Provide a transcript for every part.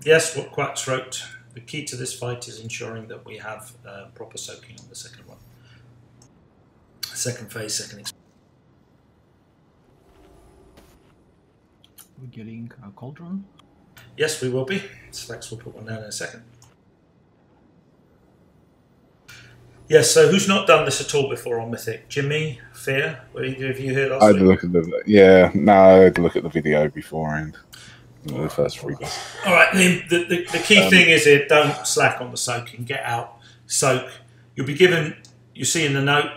Yes, what Quacks wrote. The key to this fight is ensuring that we have proper soaking on the second one. Second phase, second experience. We're getting a cauldron. Yes, we will be. Specs will put one down in a second. Yes, so who's not done this at all before on Mythic? Jimmy, Fear? Were either of you here last I had week? to look at the I had to look at the video beforehand. The first 3 days. All right, the key thing is here, don't slack on the soaking. Get out, soak. You'll be given, you see in the note,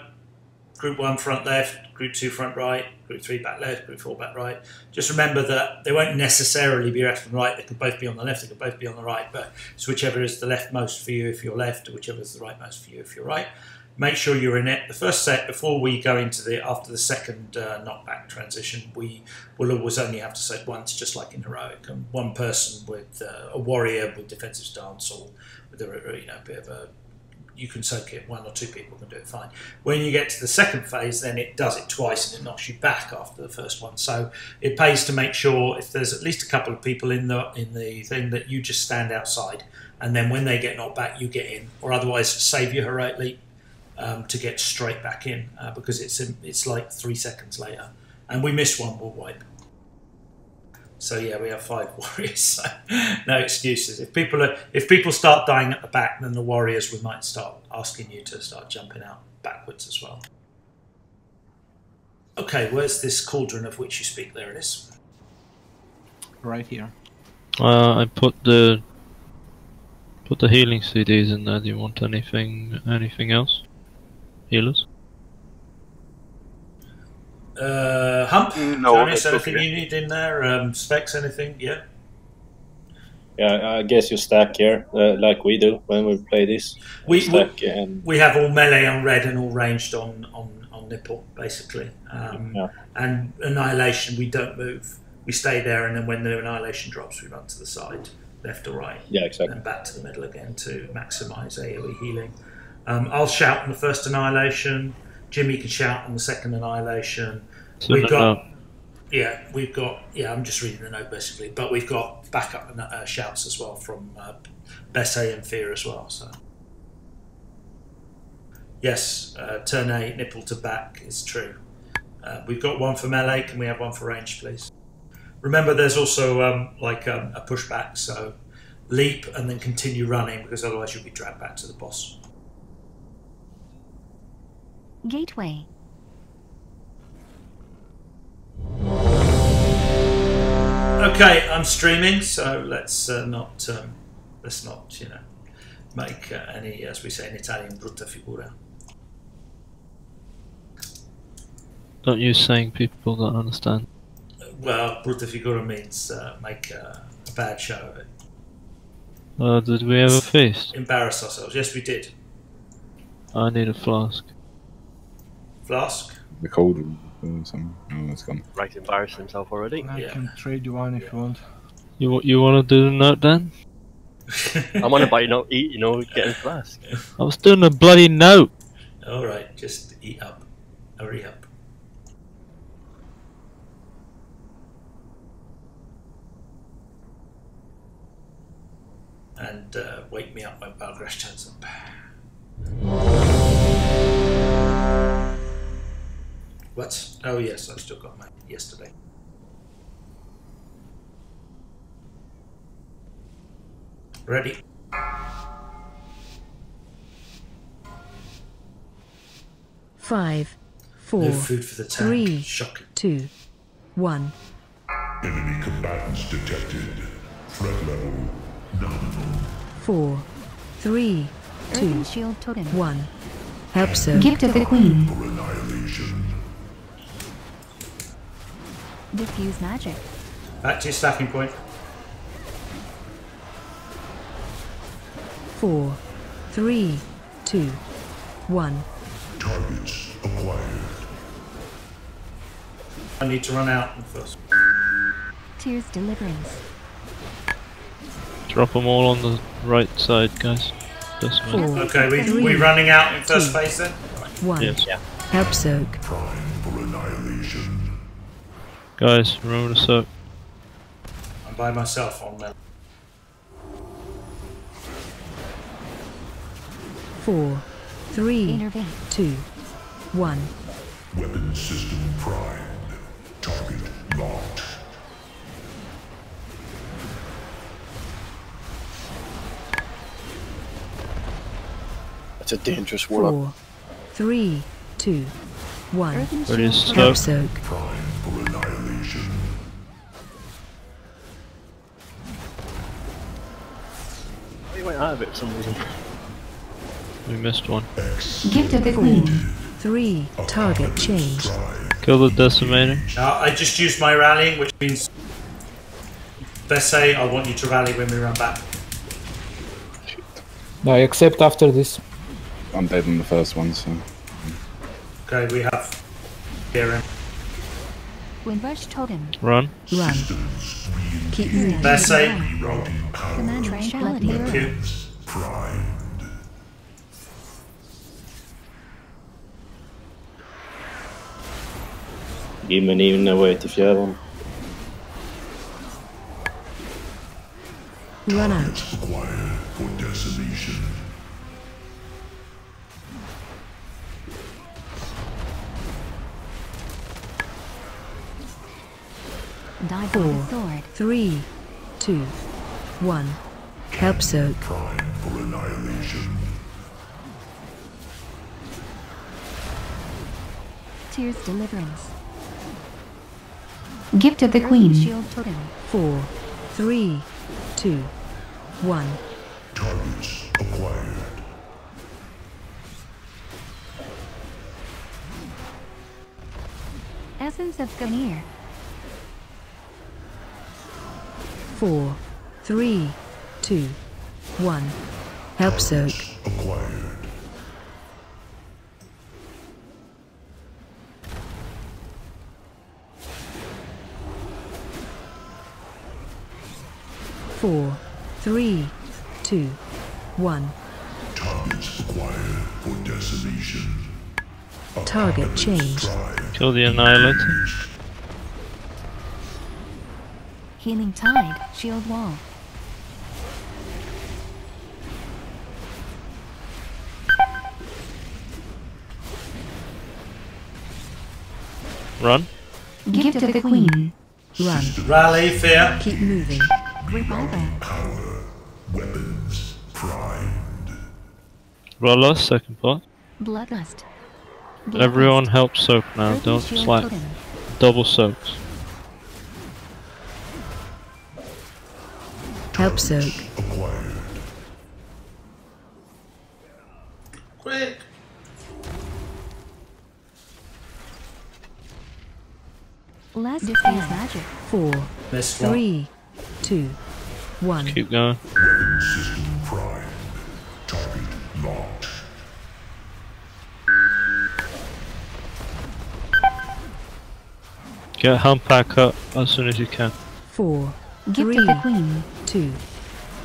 Group 1 front left, Group 2 front right, Group 3 back left, Group 4 back right. Just remember that they won't necessarily be left and right. They could both be on the left, they could both be on the right, but it's whichever is the leftmost for you if you're left, or whichever is the rightmost for you if you're right. Make sure you're in it. The first set, before we go into after the second knockback transition, we will always only have to soak once, just like in Heroic. And one person with a warrior with defensive stance or with a bit of a, you can soak it. 1 or 2 people can do it fine. When you get to the second phase, then it does it twice and it knocks you back after the first one. So it pays to make sure if there's at least a couple of people in the thing that you just stand outside, and then when they get knocked back, you get in, or otherwise save your Heroic leap. To get straight back in because it's like 3 seconds later, and we miss one, we'll wipe. So yeah, we have 5 warriors. So no excuses. If people start dying at the back, then the warriors, we might start asking you to start jumping out backwards as well. Okay, where's this cauldron of which you speak? There it is. Right here. I put the healing CDs in there. Do you want anything else? Healers? Hump? No, Jonas, it's anything okay. you need in there? Specs, anything? Yeah? Yeah, I guess you stack here, like we do when we play this. We have all melee on red and all ranged on nipple, basically. And Annihilation, we don't move. We stay there, and then when the Annihilation drops, we run to the side, left or right. Yeah, exactly. And back to the middle again to maximise AoE healing. I'll shout on the first Annihilation. Jimmy can shout on the second Annihilation. So we've got, I'm just reading the note basically, but we've got backup shouts as well from Bessie and Fear as well. So yes, turn 8, nipple to back is true. We've got one for melee. Can we have one for range, please? Remember, there's also a pushback, so leap and then continue running, because otherwise you'll be dragged back to the boss. Gateway. Okay, I'm streaming, so let's not make any, as we say in Italian, brutta figura. Don't use saying people don't understand. Well, brutta figura means make a bad show of it. Did we have a feast? Embarrass ourselves. Yes, we did. I need a flask. Flask? The cauldron or something. Oh, it's gone. Right, embarrassed himself already. I can trade you one if you want. You want to do the note then? I'm on about eat, getting flask. I was doing a bloody note. All right, just eat up. Hurry up. And wake me up when Balgrash turns up. What? Oh yes, I've still got mine yesterday. Ready? Five, four, No food for the tank. 3, Shocking. 2, 1. Enemy combatants detected. Threat level nominal. 4, 3, 2, Earthen shield totem. 1. Help so. Gift of the Queen. For annihilation. Diffuse magic. Back to your stacking point. 4, 3, 2, 1. Targets acquired. I need to run out first. Tears deliverance. Drop them all on the right side, guys. Just a minute. Okay, we running out in first phase then? 1. Yes. Yeah. Help soak. Prime for annihilation. Guys, remember to soak. I'm by myself on that. 4, 3, Intervene. 2, 1. Weapon system primed. Target locked. That's a dangerous warlock. 4, 3, 2, 1. Earthen Ready to shield Help start. soak. Primed for annihilation. He went out of it for some reason. We missed one. Gift of the Queen. 3. Target changed. Kill the decimator. I just used my rallying, which means let's say I want you to rally when we run back. No, except after this. I'm dead in the first one, so. Okay, we have here in. Windrush totem. Run. Run. Keep moving. Let's say Command tranquility. Thank you. Primed. Give me even away till fjärran. Run out. Acquired for decimation. Die by 4, the sword. 3, 2, 1. Help soak. Primed for annihilation. Tears deliverance. Gift of the Queen. Shield totem. 4, 3, 2, 1. Targets acquired. Essence of Ganir. 4, 3, 2, 1. Help soak. Acquired. Four, 3, 2, 1. Targets acquired for decimation. Target changed. Primed. Kill the annihilator. Healing tide. Shield wall. Run. Gift of the Queen. Run. Rally, fear. Keep moving. Revival. Power. Weapons primed. Roller, second part. Bloodlust. Everyone help soak now, Earthen don't shield slack. totem. Double soaks. Help soak. Acquired. Quick. Less diffuse magic. 4, Missed one. 3, 2, 1. Keep going. Weapon system primed. Target locked. Get hump back up as soon as you can. 4, Gift 3, of the Queen. 2,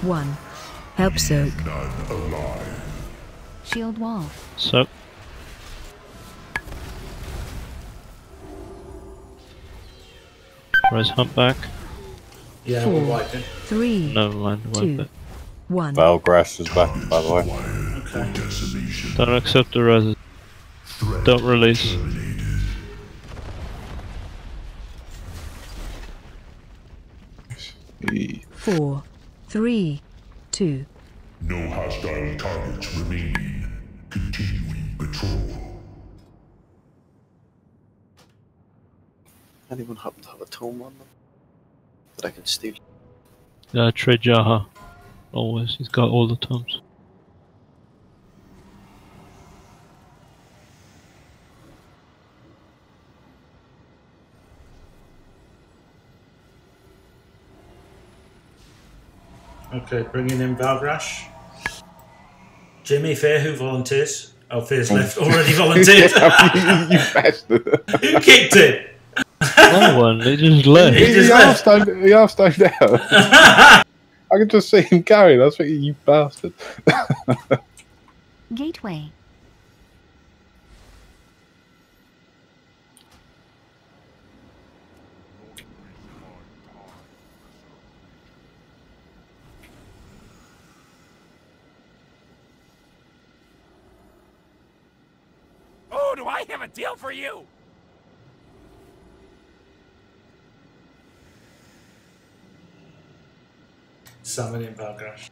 1. Help soak. None alive. Shield wall. Soak. Res hump back. Yeah, 4, we're wiping. 3, Never mind, wipe 2, it. 1. Valgrass is back, by the way. Acquired for decimation. Don't accept the res. Threat Don't release. terminated. 4, 3, 2. No hostile targets remaining. Continuing patrol. Anyone happen to have a tome on them that I can steal? Trade Jaha. Always, he's got all the tomes. Okay, bringing in Valgrash. Jimmy, Fear, who volunteers? Oh, Fear's left. Already volunteered. You bastard. Who kicked it? No one, they just left. He just left. He half stoned out. I can just see him carrying. I was thinking, you bastard. Gateway. do I have a deal for you? Summon in Valgrash.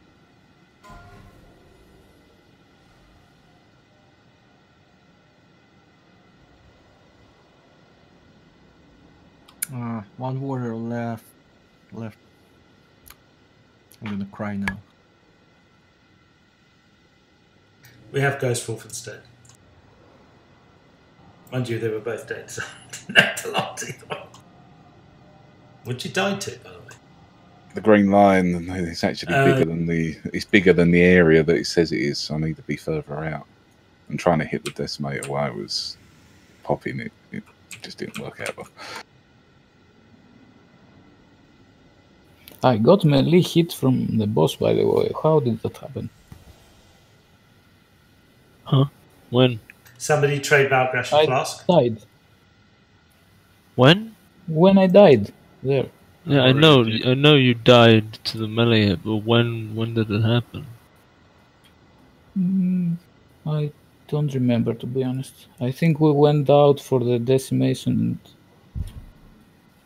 One warrior left. I'm gonna cry now. We have Ghost Wolf instead. Mind you, they were both dead, so I didn't have to lock either one. What'd you die to, by the way? The green line is actually bigger than the area that it says it is, so I need to be further out. And trying to hit the decimator while I was popping it, it just didn't work out well. I got melee hit from the boss, by the way. How did that happen? Huh? When? Somebody trade Valgrash for Flask? Died. When? When I died. There. Yeah, I know you died to the melee hit, but when did it happen? I don't remember, to be honest. I think we went out for the decimation.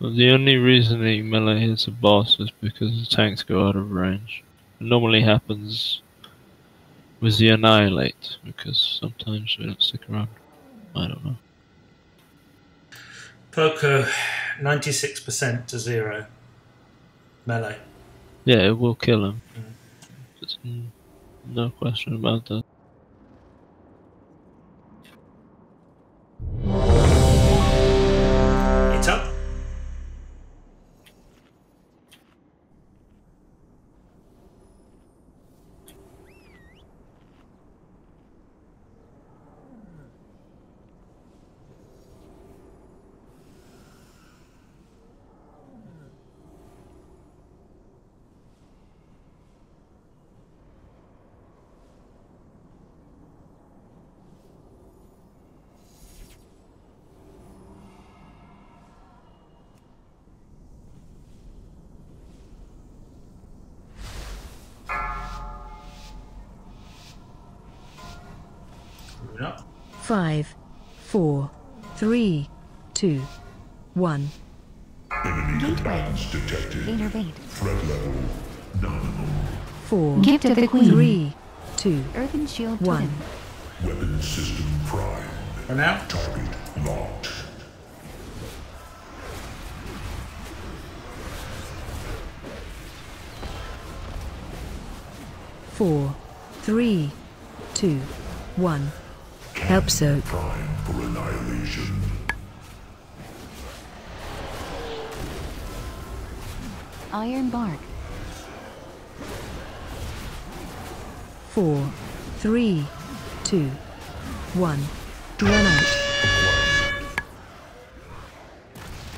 Well, the only reason that you melee hits a boss is because the tanks go out of range. It normally happens with the Annihilate, because sometimes we don't stick around. I don't know. Poco, 96% to 0. Melee. Yeah, it will kill him. There's no question about that. It's up. Up. 5, 4, 3, 2, 1. Enemy commands detected. Innervate. Threat level nominal. 4, Gift of the Queen. 3, 2, Earthen Shield 1. Totem. Weapon system primed. For now. Target locked. Four, 3, 2, 1. Help soak. Prime for annihilation. Iron Bark. 4, 3, 2, 1. Run out.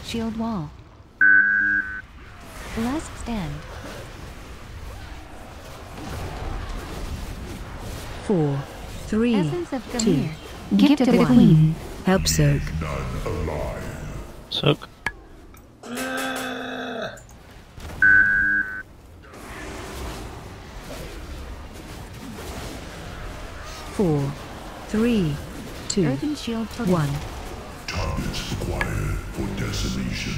Shield Wall. Last Stand. 4, 3, Essence of 2, Gamir. Gift of the 1. Queen. Help soak. None alive. Soak. 4, 3, 2, Earthen Shield Totem. 1. Targets acquired for decimation.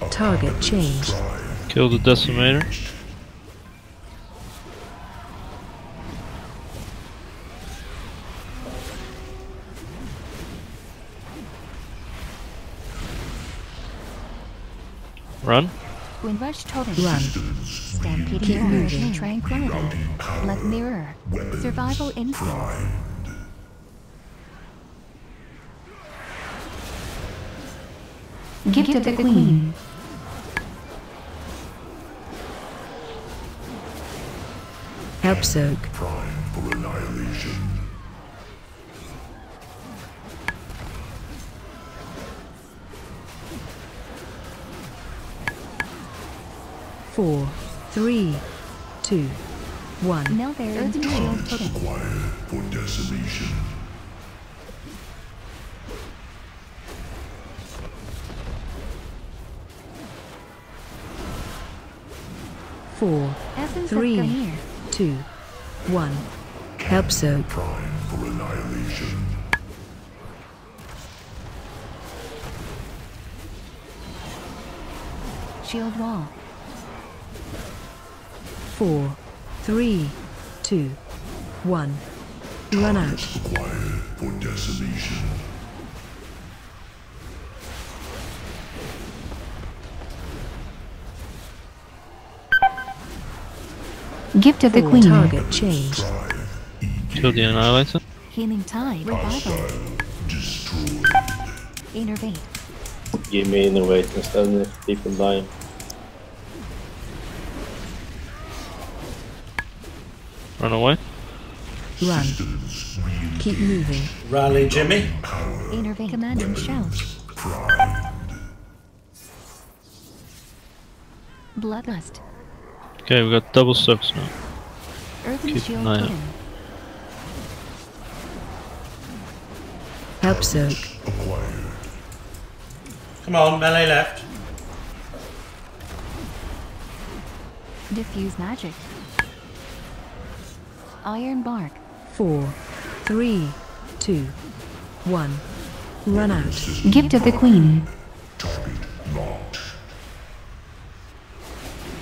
Target changed. Kill the decimator. Run. Windrush Totem. Run. Stampede Keep Mirror. moving. Tranquility. Blood Mirror. Survival Instinct. Gift of the Queen. Help soak. Prime for annihilation. Four, 3, 2, 1. Melt their Earthen Shield Totem. Acquired for decimation. 4, Essence 3, of Ganir. 2, 1. Help soak. Prime for annihilation. Shield wall. 4, 3, 2, 1. Run out. Acquired for decimation. Gift of the 4. Queen. Target changed. Kill the Annihilator. Healing Tide. Revival. Destroyed. Innervate. Give me innervate instead of keep him dying. Run away. Run. Keep moving. Rally, Jimmy. Innervate. Command and shout. Bloodlust. Okay, we got double soaks now. Earthen Keep Shield an eye out. Totem. Help soak. Come on, melee left. Diffuse magic. Iron bark. 4, 3, 2, 1. Run out. Gift of the Queen. Target locked.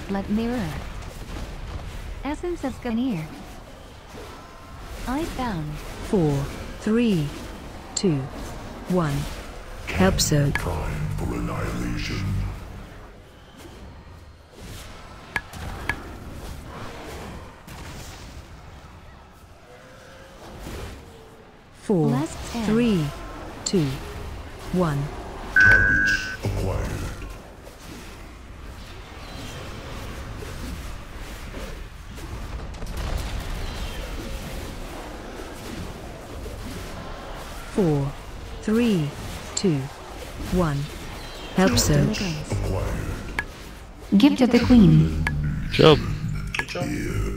Blood mirror. Essence of Ganir. Icebound. 4, 3, 2, 1. Help soak. Prime for annihilation. Four, Last stand. 3, 2, 1. Targets acquired. Four, 3, 2, 1. Help soak. Deliverance. Gift of the Queen. Job. Good job.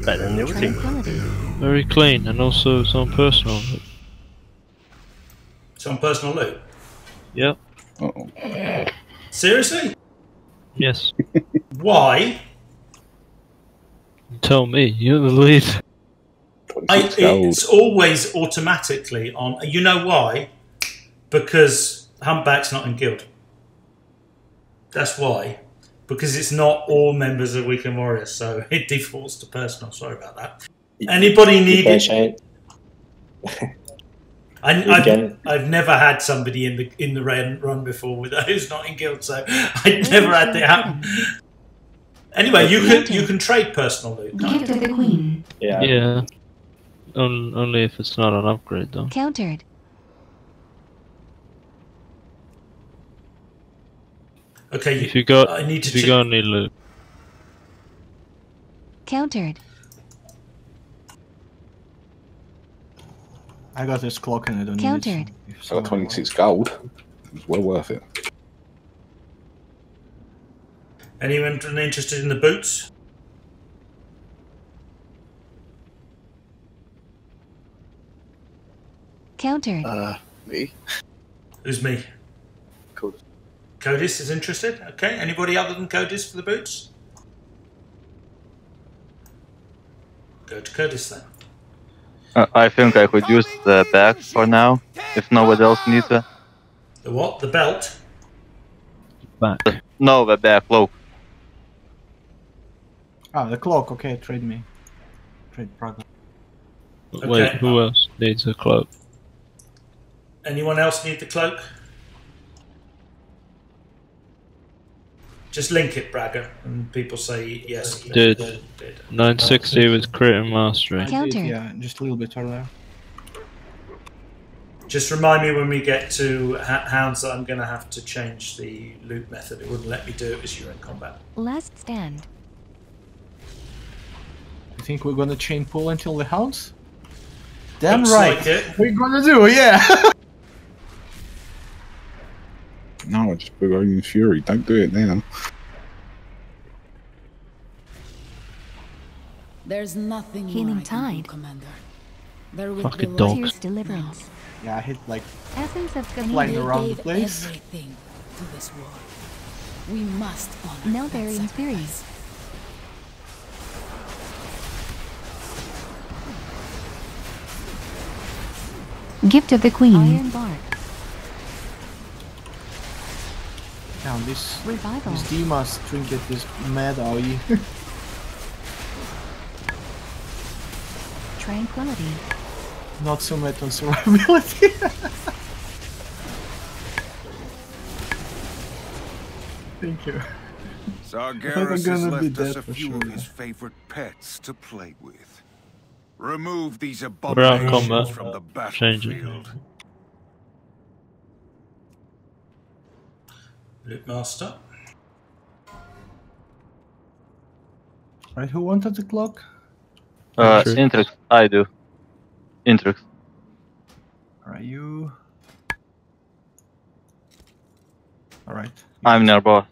Better than the other team. Tranquility. Very clean and also some personal. Some personal loot. Yep. Uh-oh. Seriously? Yes. Why? Tell me. You're the lead. 26 gold. It's always automatically on. You know why? Because Humpback's not in guild. That's why. Because it's not all members of Weekend Warriors, so it defaults to personal. Sorry about that. Anybody need it? I've never had somebody in the run before with who's not in guild, so I've never had that happen. Anyway, you can trade personal loot. Can't Gift you? of the Queen. Yeah. Yeah. Only if it's not an upgrade, though. Countered. Okay, If you got, I need to if you check. got any loot, Countered. I got this clock and I don't Countered. need it. If I got someone 26 gold. It was well worth it. Anyone interested in the boots? Countered. Me? Who's me? Codis. Codis is interested. Okay. Anybody other than Codis for the boots? Go to Codis then. I think I could use the bag for now, if nobody else needs it. The what? The belt? back. No, the bag, cloak. Ah, the cloak. Okay, trade me. Trade product. Wait, who else needs a cloak? Anyone else need the cloak? Just link it, Bragger, and people say yes. Did 960 with crit and mastery. I did, yeah, just a little bit earlier. Just remind me when we get to hounds that I'm going to have to change the loot method. It wouldn't let me do it as you're in combat. Last stand. You think we're gonna chain pull until the hounds? Damn Looks right. like it. We're gonna do, yeah. No, just put on Fury. Don't do it now. There's nothing Healing more I can do, Tide. Commander. There will Fucking be dogs. Tears Deliverance. Yeah, I hit like Essence of flying Ganir. around the gave place. everything to this war. We must honor that Nelbarian sacrifice. Furies. Gift of the Queen. Iron Bark. Now this Revival. Dima's trinket is mad AoE. Tranquility. Not so mad on survivability. Thank you. Sargeras has gonna be left us dead a for few sure. of his favorite pets to play with. Remove these We're out abominations combat. from the Change it. battlefield. Loot Master. Right, who wanted the clock? Intrix, I do. Intrix. Alright, you. Alright. I'm nearby.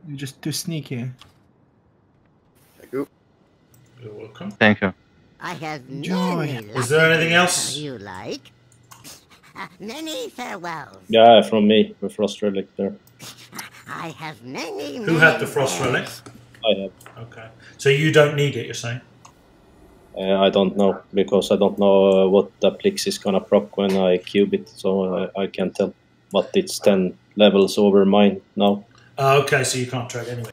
You're just too sneaky. You're welcome. Thank you. I have Joy. many Is there anything else? you like. Many farewells. Yeah, from me, the Frost Relic there. I have many. Who had the Frost Relic? I have. Okay. So you don't need it, you're saying? I don't know, because I don't know what the Plix is gonna proc when I cube it, so I can't tell. But it's 10 levels over mine now. Okay, so you can't trade anyway.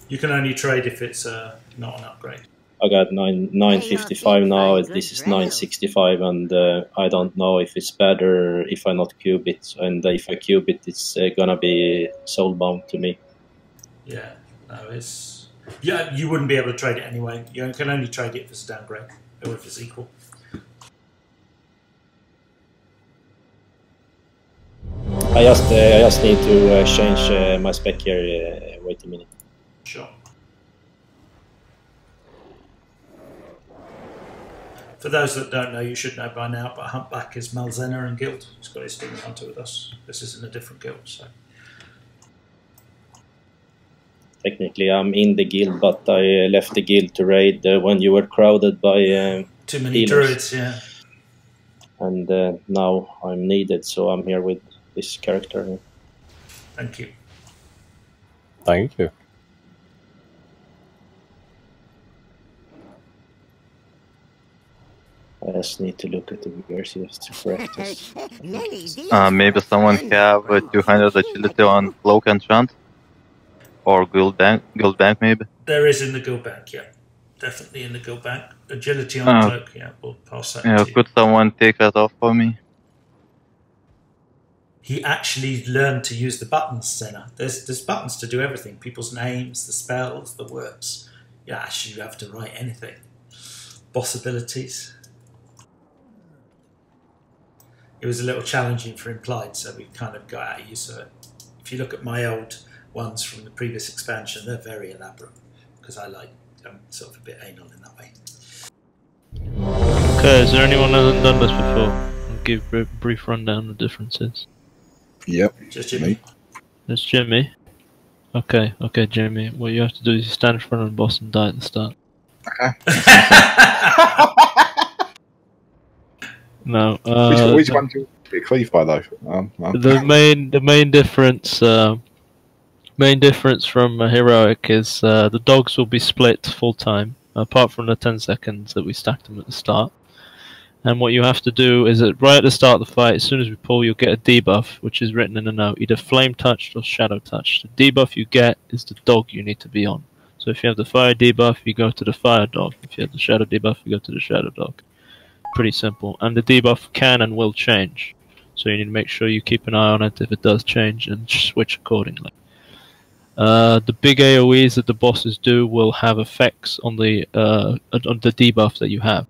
You can only trade if it's not an upgrade. I got 955 now, this is 965, and I don't know if it's better if I not cube it, and if I cube it, it's gonna be soulbound to me. Yeah, no, it's... Yeah, you wouldn't be able to trade it anyway. You can only trade it if it's a downgrade, or if it's equal. I just need to change my spec here, wait a minute. Sure. For those that don't know, you should know by now, but Humpback is Malzena and guild. He's got his Demon Hunter with us. This is in a different guild, so... Technically, I'm in the guild, but I left the guild to raid when you were crowded by too many healers. druids, yeah. And now I'm needed, so I'm here with this character here. Thank you. Thank you. I just need to look at the gears just to correct this. Maybe someone have 200 agility on Cloak Enchant? Or Guild Bank maybe? There is in the guild bank, yeah. Definitely in the guild bank. Agility on cloak, yeah. We'll pass that Yeah, to you. could someone take that off for me? He actually learned to use the buttons, Senna. There's buttons to do everything. People's names, the spells, the words. Yeah, actually you have to write anything. Boss abilities. It was a little challenging for implied, so we kind of got out of use of it. If you look at my old ones from the previous expansion, they're very elaborate, because I'm sort of a bit anal in that way. Okay, is there anyone who hasn't done this before? I'll give a brief rundown of the differences. Yep. Just Jimmy. It's Jimmy. Okay, Jimmy. What you have to do is you stand in front of the boss and die at the start. No. Which one do you get cleave by though? The main difference. Main difference from Heroic is the dogs will be split full time, apart from the 10 seconds that we stacked them at the start. And what you have to do is that right at the start of the fight, as soon as we pull, you'll get a debuff, which is written in a note, either flame touched or shadow touched. The debuff you get is the dog you need to be on. So if you have the fire debuff, you go to the fire dog. If you have the shadow debuff, you go to the shadow dog. Pretty simple. And the debuff can and will change. So you need to make sure you keep an eye on it if it does change and switch accordingly. The big AoEs that the bosses do will have effects on the debuff that you have.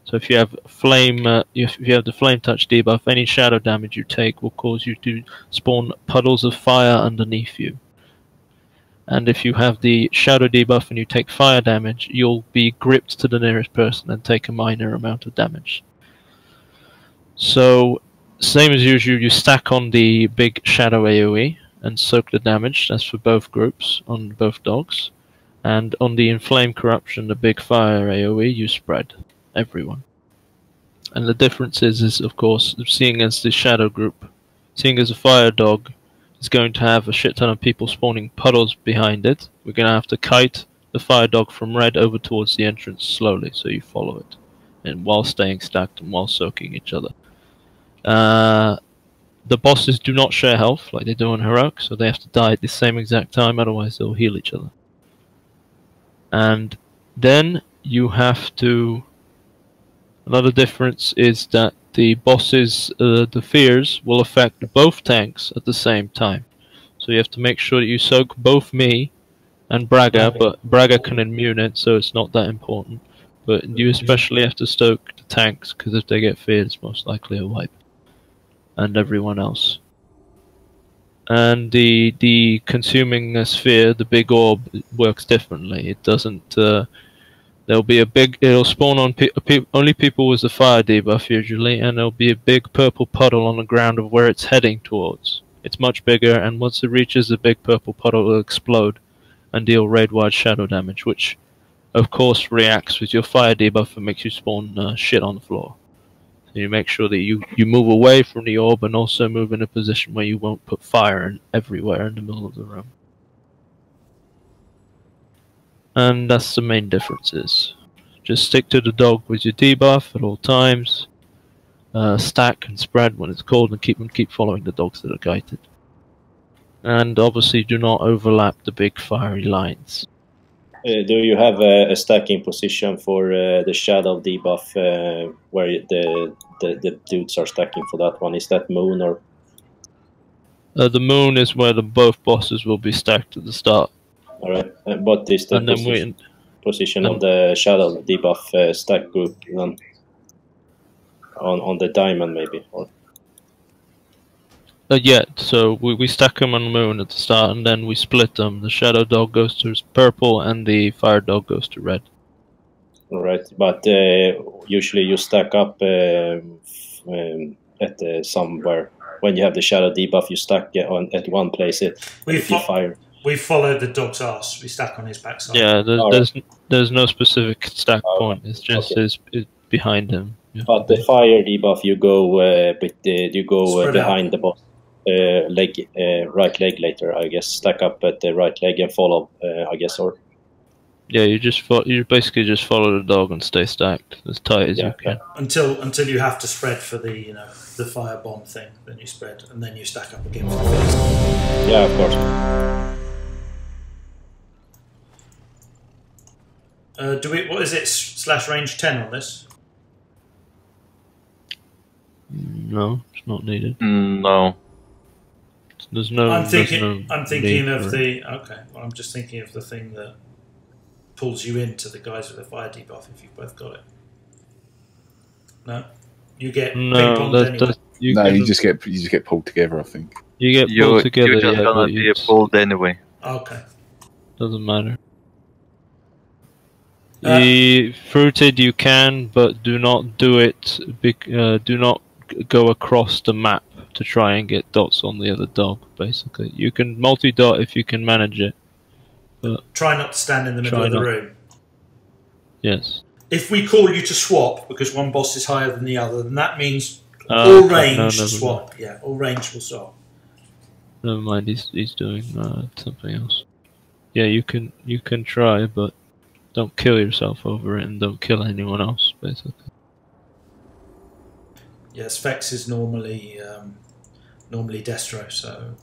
So if you have flame, if you have the flame touch debuff, any shadow damage you take will cause you to spawn puddles of fire underneath you. And if you have the shadow debuff and you take fire damage, you'll be gripped to the nearest person and take a minor amount of damage. So, same as usual, you stack on the big shadow AoE and soak the damage. That's for both groups, on both dogs. And on the Inflame Corruption, the big fire AoE, you spread everyone. And the difference is of course, seeing as the shadow group, seeing as a fire dog is going to have a shit ton of people spawning puddles behind it, we're going to have to kite the fire dog from red over towards the entrance slowly, so you follow it. and while staying stacked and while soaking each other. The bosses do not share health like they do in Heroic, so they have to die at the same exact time, otherwise they'll heal each other. And then you have to... Another difference is that the bosses, the fears, will affect both tanks at the same time. So you have to make sure that you soak both me and Braga, but Braga can immune it, so it's not that important. But you especially have to soak the tanks, because if they get feared, it's most likely a wipe. And everyone else. And the consuming sphere, the big orb, works differently. It doesn't. There'll be a big. It'll spawn on only people with the fire debuff usually, and there'll be a big purple puddle on the ground of where it's heading towards. It's much bigger, and once it reaches the big purple puddle, it'll explode and deal raid-wide shadow damage, which, of course, reacts with your fire debuff and makes you spawn shit on the floor. You make sure that you move away from the orb and also move in a position where you won't put fire everywhere in the middle of the room. And that's the main differences. Just stick to the dog with your debuff at all times. Stack and spread when it's called, and keep following the dogs that are guided. And obviously do not overlap the big fiery lines. Do you have a stacking position for the shadow debuff where the dudes are stacking for that one? Is that moon or? The moon is where both bosses will be stacked at the start. Alright, what is the position of the shadow debuff stack group then? On the diamond maybe? Or? So we stack them on the moon at the start, and then we split them. The shadow dog goes to purple, and the fire dog goes to red. Alright, but usually you stack up at somewhere. When you have the shadow debuff, you stack at one place. We follow the dog's ass. We stack on his backside. Yeah, there's no specific stack point. It's just it's behind him. Yeah. But the fire debuff, you go behind the boss. Right leg later, I guess. Stack up at the right leg and follow, I guess, or yeah, you basically just follow the dog and stay stacked as tight as you can until you have to spread for the the fire bomb thing. Then you spread and then you stack up again for the first. Yeah, of course. What is it? / range 10 on this? No, it's not needed. No. There's no. I'm thinking of the. Okay. Well, I'm just thinking of the thing that pulls you into the guys with the fire debuff if you've both got it. No, you get you just get pulled together. I think you get pulled together. You're just gonna be pulled anyway. Okay. Doesn't matter. Fruited you can, but do not do it. Do not go across the map to try and get dots on the other dog. Basically, you can multi-dot if you can manage it, but try not to stand in the middle of the room. Yes. If we call you to swap because one boss is higher than the other, then that means all range swap. Mind. Yeah, all range will swap. Never mind. He's doing something else. Yeah, you can try, but don't kill yourself over it, and don't kill anyone else. Basically. Yes, Vex is normally Destro, so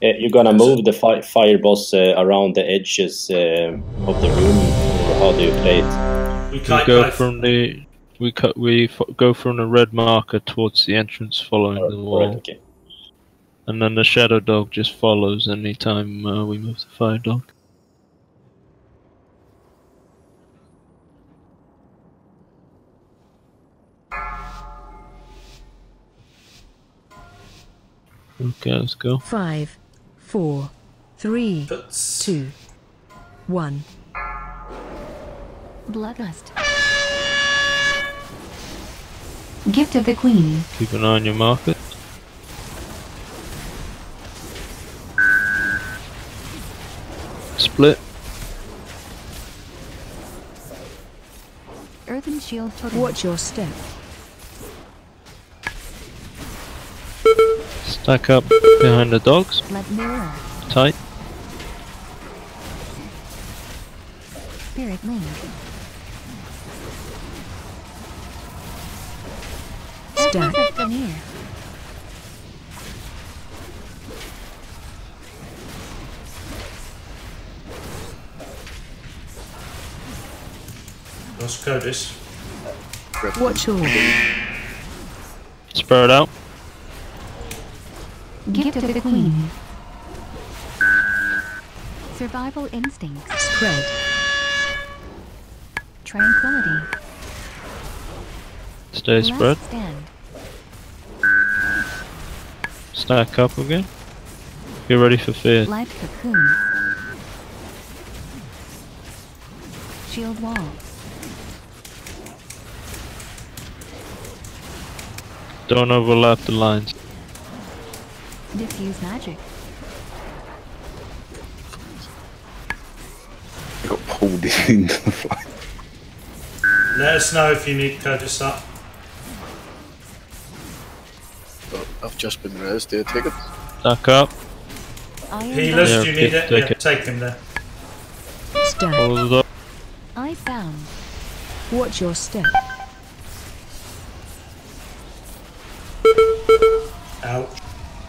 you're gonna move the fire boss around the edges of the room, or how do you play it? We go from the red marker towards the entrance, following the wall. Right, okay. And then the shadow dog just follows anytime we move the fire dog. Okay, let's go. 5, 4, 3, 2, 1. Bloodlust. Gift of the Queen. Keep an eye on your market. Split. Earthen shield. Watch your step. Stack up behind the dogs. Blood mirror. Tight. Spirit Link. Stack. Essence of Draenor. Lost Codis. Watch all. Spread out. Gift of the Queen. Survival Instincts. Spread. Tranquility. Stay spread. Last Stand. Stack up again. Get ready for fear. Light Cocoon. Shield Wall. Don't overlap the lines. Diffuse Magic. I got pulled into the flight. Let us know if you need Codis up. I've just been raised. Do you take it? Stack up. Healers, Yeah, do you need it? take Yeah, it. take him there. Stack. Follow the dog. Icebound. Watch your step. Ouch.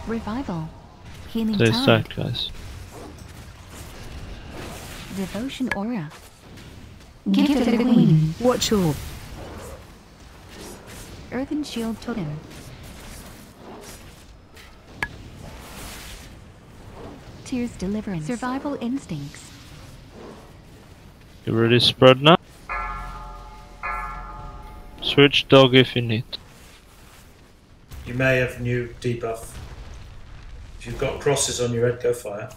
Revival. Healing Stay Tide. stacked, guys. Devotion Aura. Gift of the Queen. Watch all. Earthen Shield Totem. Tears Deliverance. Survival Instincts. You ready to spread now? Switch dog if you need. You may have new debuff. If you've got crosses on your head, go fire.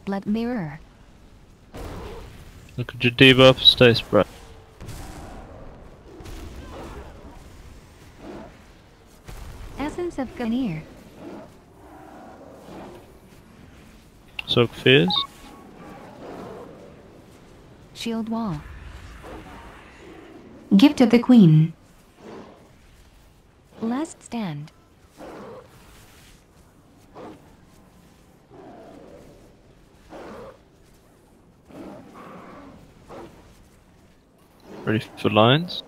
Blood Mirror. Look at your debuff, stay spread. Essence of Draenor. Soak fears. Shield Wall. Gift of the Queen. Last Stand. Ready for lines.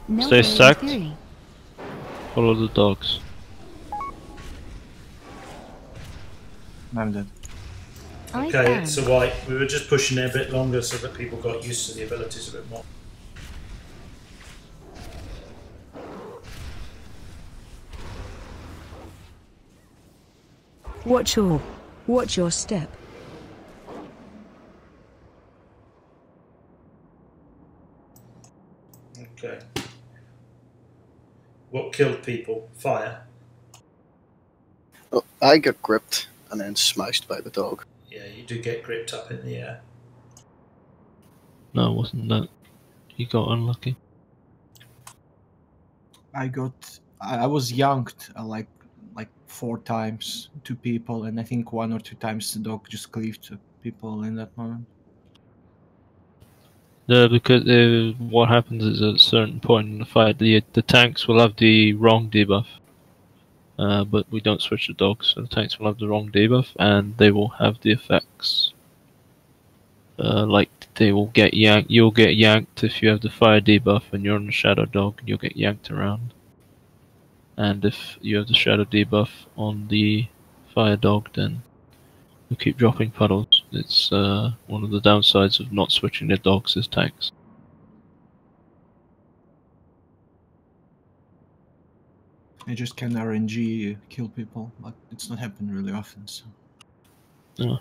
No Stay Way stacked. Fury. Follow the dogs. I'm dead. Okay, it's a white. We were just pushing it a bit longer so that people got used to the abilities a bit more. Watch all. Watch your step. Okay. What killed people? Fire. Oh, I got gripped and then smashed by the dog. Yeah, you do get gripped up in the air. No, it wasn't that. You got unlucky. I was yanked like 4 times, 2 people, and I think 1 or 2 times the dog just cleaved to people in that moment. Yeah, because what happens is at a certain point in the fight, the tanks will have the wrong debuff. But we don't switch the dogs, so the tanks will have the wrong debuff, and they will have the effects. Like they will get yanked. You'll get yanked if you have the fire debuff and you're on the shadow dog, and you'll get yanked around. And if you have the shadow debuff on the fire dog, then you keep dropping puddles. It's one of the downsides of not switching the dogs as tanks. I just can RNG kill people, but it's not happened really often. So. Yeah.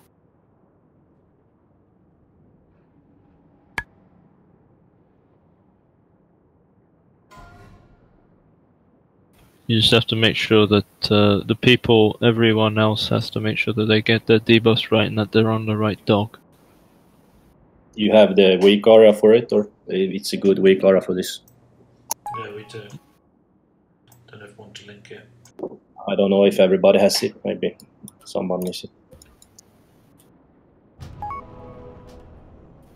You just have to make sure that the people, everyone else has to make sure that they get their debuffs right and that they're on the right dog. You have the weak aura for it, or it's a good weak aura for this? Yeah, we do. Don't have one to link it. I don't know if everybody has it. Maybe someone needs it.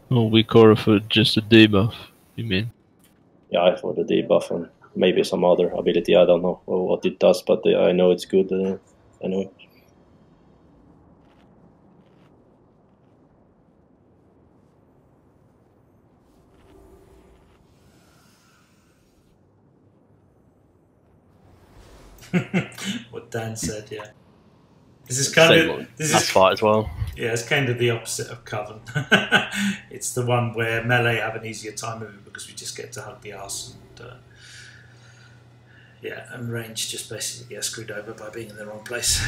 Oh, weak aura for just a debuff, you mean? Yeah, for the debuff and maybe some other ability. I don't know what it does, but I know it's good. I know it. What Dan said, yeah. This is kind of That's part as well. Yeah, it's kind of the opposite of Coven. It's the one where melee have an easier time of it because we just get to hug the arse and yeah, and range just basically get screwed over by being in the wrong place.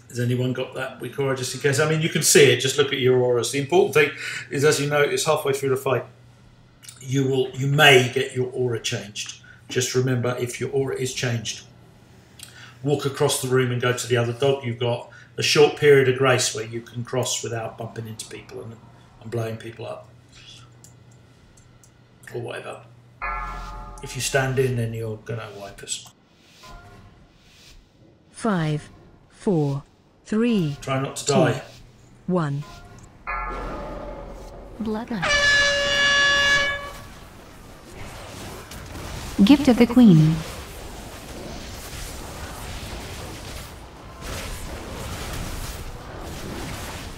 Has anyone got that weak aura just in case? I mean, you can see it, just look at your auras. The important thing is, as you notice halfway through the fight, you may get your aura changed. Just remember, if your aura is changed, walk across the room and go to the other dog. You've got a short period of grace where you can cross without bumping into people and blowing people up. Or whatever. If you stand in, then you're going to wipe us. 5, 4, 3. Try not to die. 1. Bloodlust. Gift of the Queen.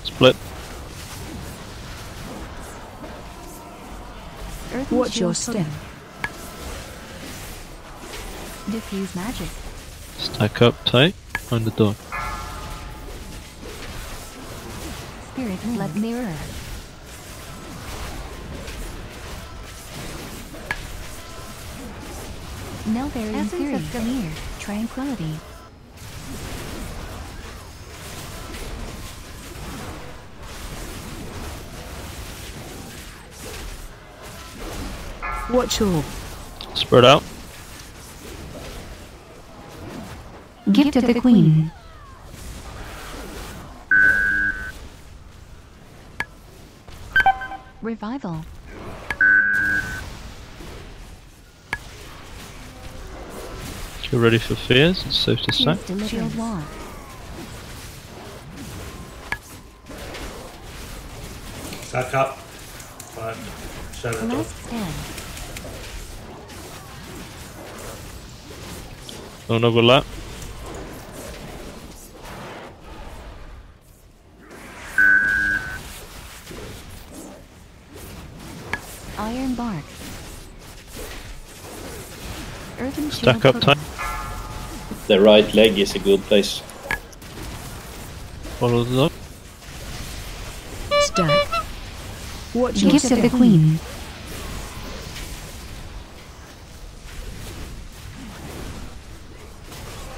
Split. Watch your step. Diffuse magic. Stack up tight on the dog. Spirit blood mirror. Nelberry Essence of Gamir. Tranquility. Watch all. Spread out. Gift of the Queen. Revival. Get ready for fears. It's safe to stack. Shield wall. Stack up. Shadow dog. Last stand. Don't overlap. Iron bark. Earthen Stack up tight. The right leg is a good place. Follow the dog. Stack. Watch your Gift step. of the Queen.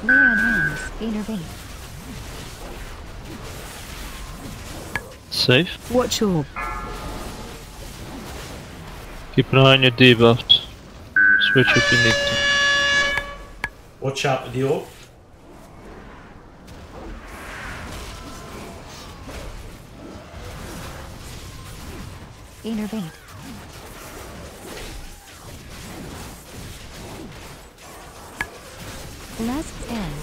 Lay on hands. Innervate. Safe. Watch all. Keep an eye on your debuffed. Switch if you need to. Watch out with the orb. Innervate. Last stand.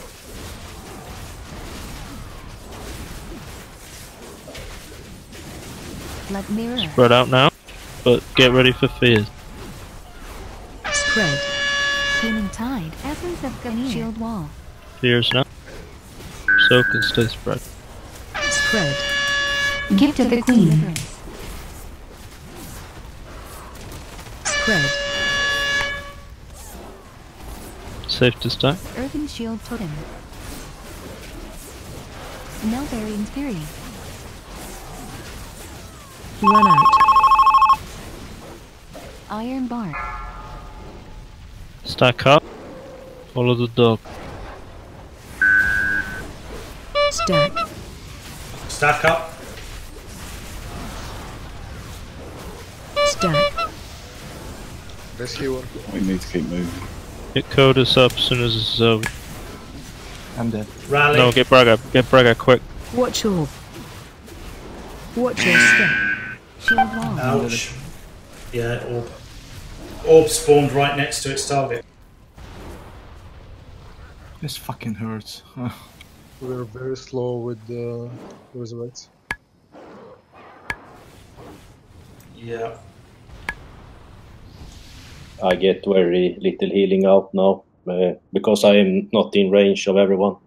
Blood mirror. Spread out now, but get ready for fears. Spread. Human tide. Essence of Gamir. Shield wall. Fears now. Soak and stay spread. Spread. Gift of the Queen. Spread. Safe to stack. Earthen shield totem. Nelberry Fury. Run out. Iron bark. Stack up. Follow the dog. Stack. Stack up. Stack. Rescue one. We need to keep moving. Get Codus up as soon as it's over. I'm dead. Rally. No, get Braga. Get Braga quick. Watch orb. Watch your step. Shield wall. Ouch. Yeah, orb. Orb spawned right next to its target. This fucking hurts. We're very slow with the resurrects. Yeah. I get very little healing out now because I am not in range of everyone.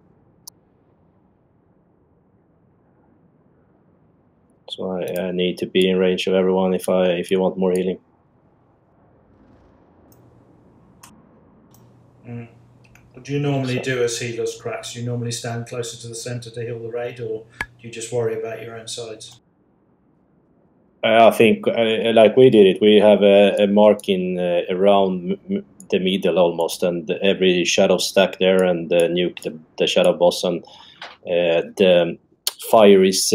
So I need to be in range of everyone if you want more healing. What do you normally do as healers, Cracks? Do you normally stand closer to the centre to heal the raid, or do you just worry about your own sides? I think, like we did it, we have a marking around the middle almost, and every shadow stack there, and nuke the shadow boss, and the fire is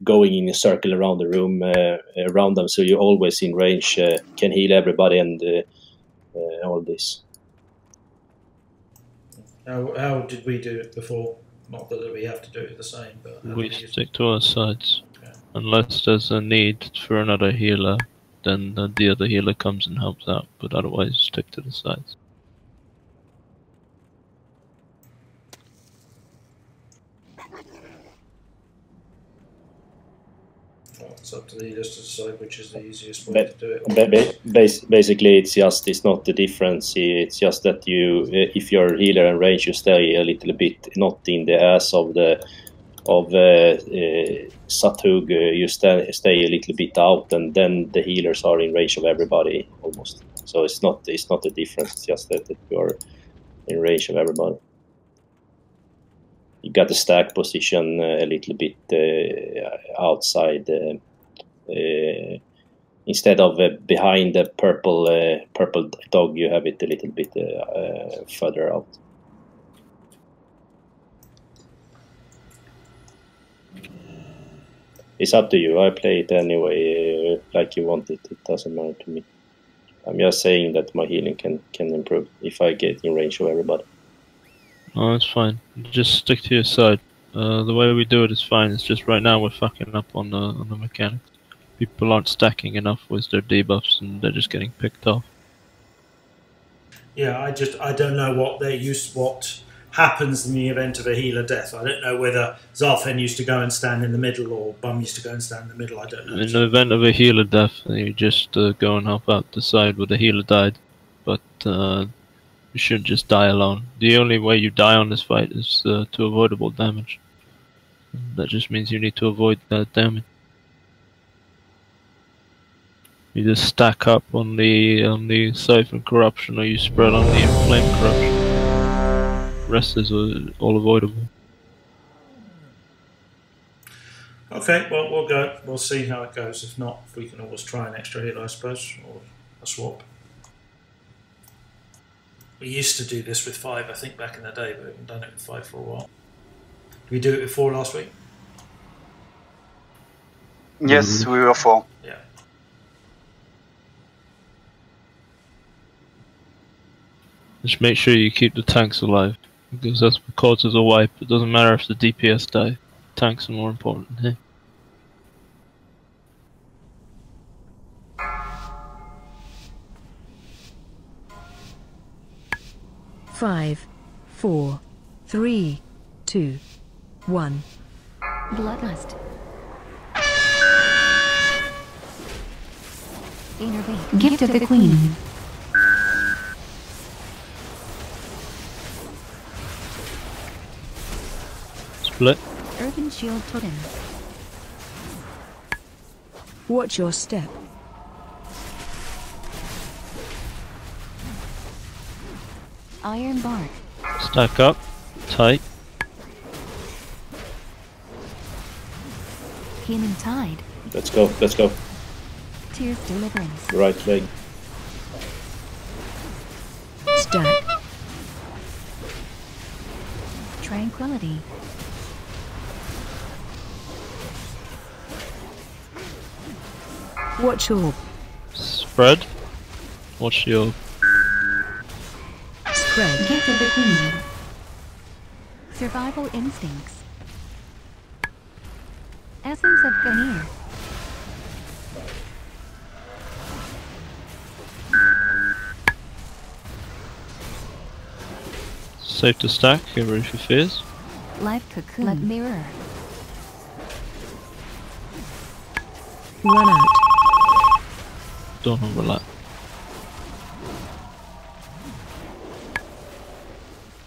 going in a circle around the room around them, so you're always in range, can heal everybody, and all this. How did we do it before? Not that we have to do it the same, but We stick to our sides. Okay. Unless there's a need for another healer, then the other healer comes and helps out, but otherwise stick to the sides. Well, it's up to the healers to decide which is the easiest way to do it. Basically, it's not the difference. It's just that you, if you're healer and range, you stay a little bit not in the ass of Satug. You stay a little bit out, and then the healers are in range of everybody almost. So it's not the difference. It's just that you're in range of everybody. You got the stack position a little bit outside. Instead of behind the purple dog, you have it a little bit further out. It's up to you. I play it anyway, like you want it. It doesn't matter to me. I'm just saying that my healing can improve if I get in range of everybody. Oh, that's fine. Just stick to your side. The way we do it is fine. It's just right now we're fucking up on the mechanics. People aren't stacking enough with their debuffs, and they're just getting picked off. Yeah, I don't know what happens in the event of a healer death. I don't know whether Zarfen used to go and stand in the middle, or Bum used to go and stand in the middle. I don't know. In the event of a healer death, you just go and help out the side where the healer died, but you shouldn't just die alone. The only way you die on this fight is to avoidable damage. That just means you need to avoid that damage. You just stack up on the Siphon Corruption, or you spread on the Inflame Corruption. Rest is all avoidable. Okay, well, we'll go. We'll see how it goes. If not, we can always try an extra healer, I suppose, or a swap. We used to do this with 5, I think, back in the day, but we haven't done it with 5 for a while. Did we do it with 4 last week? Yes, we were 4. Yeah. Just make sure you keep the tanks alive, because that's what causes a wipe. It doesn't matter if the DPS die. Tanks are more important here. Five, 4, 3, 2, 1. Bloodlust. Gift of the Queen. Split. Earthen Shield Totem. Watch your step. Iron Bark. Stack up. Tight. Healing Tide. Let's go. Let's go. Tears Deliverance. Right leg. Stack. Tranquility. Watch your Spread. Watch your spread. Gift of the Queen. Survival Instincts. Essence of Ganir. safe to stack. Get ready for fears. Life Cocoon. Let Mirror. One out. Don't overlap.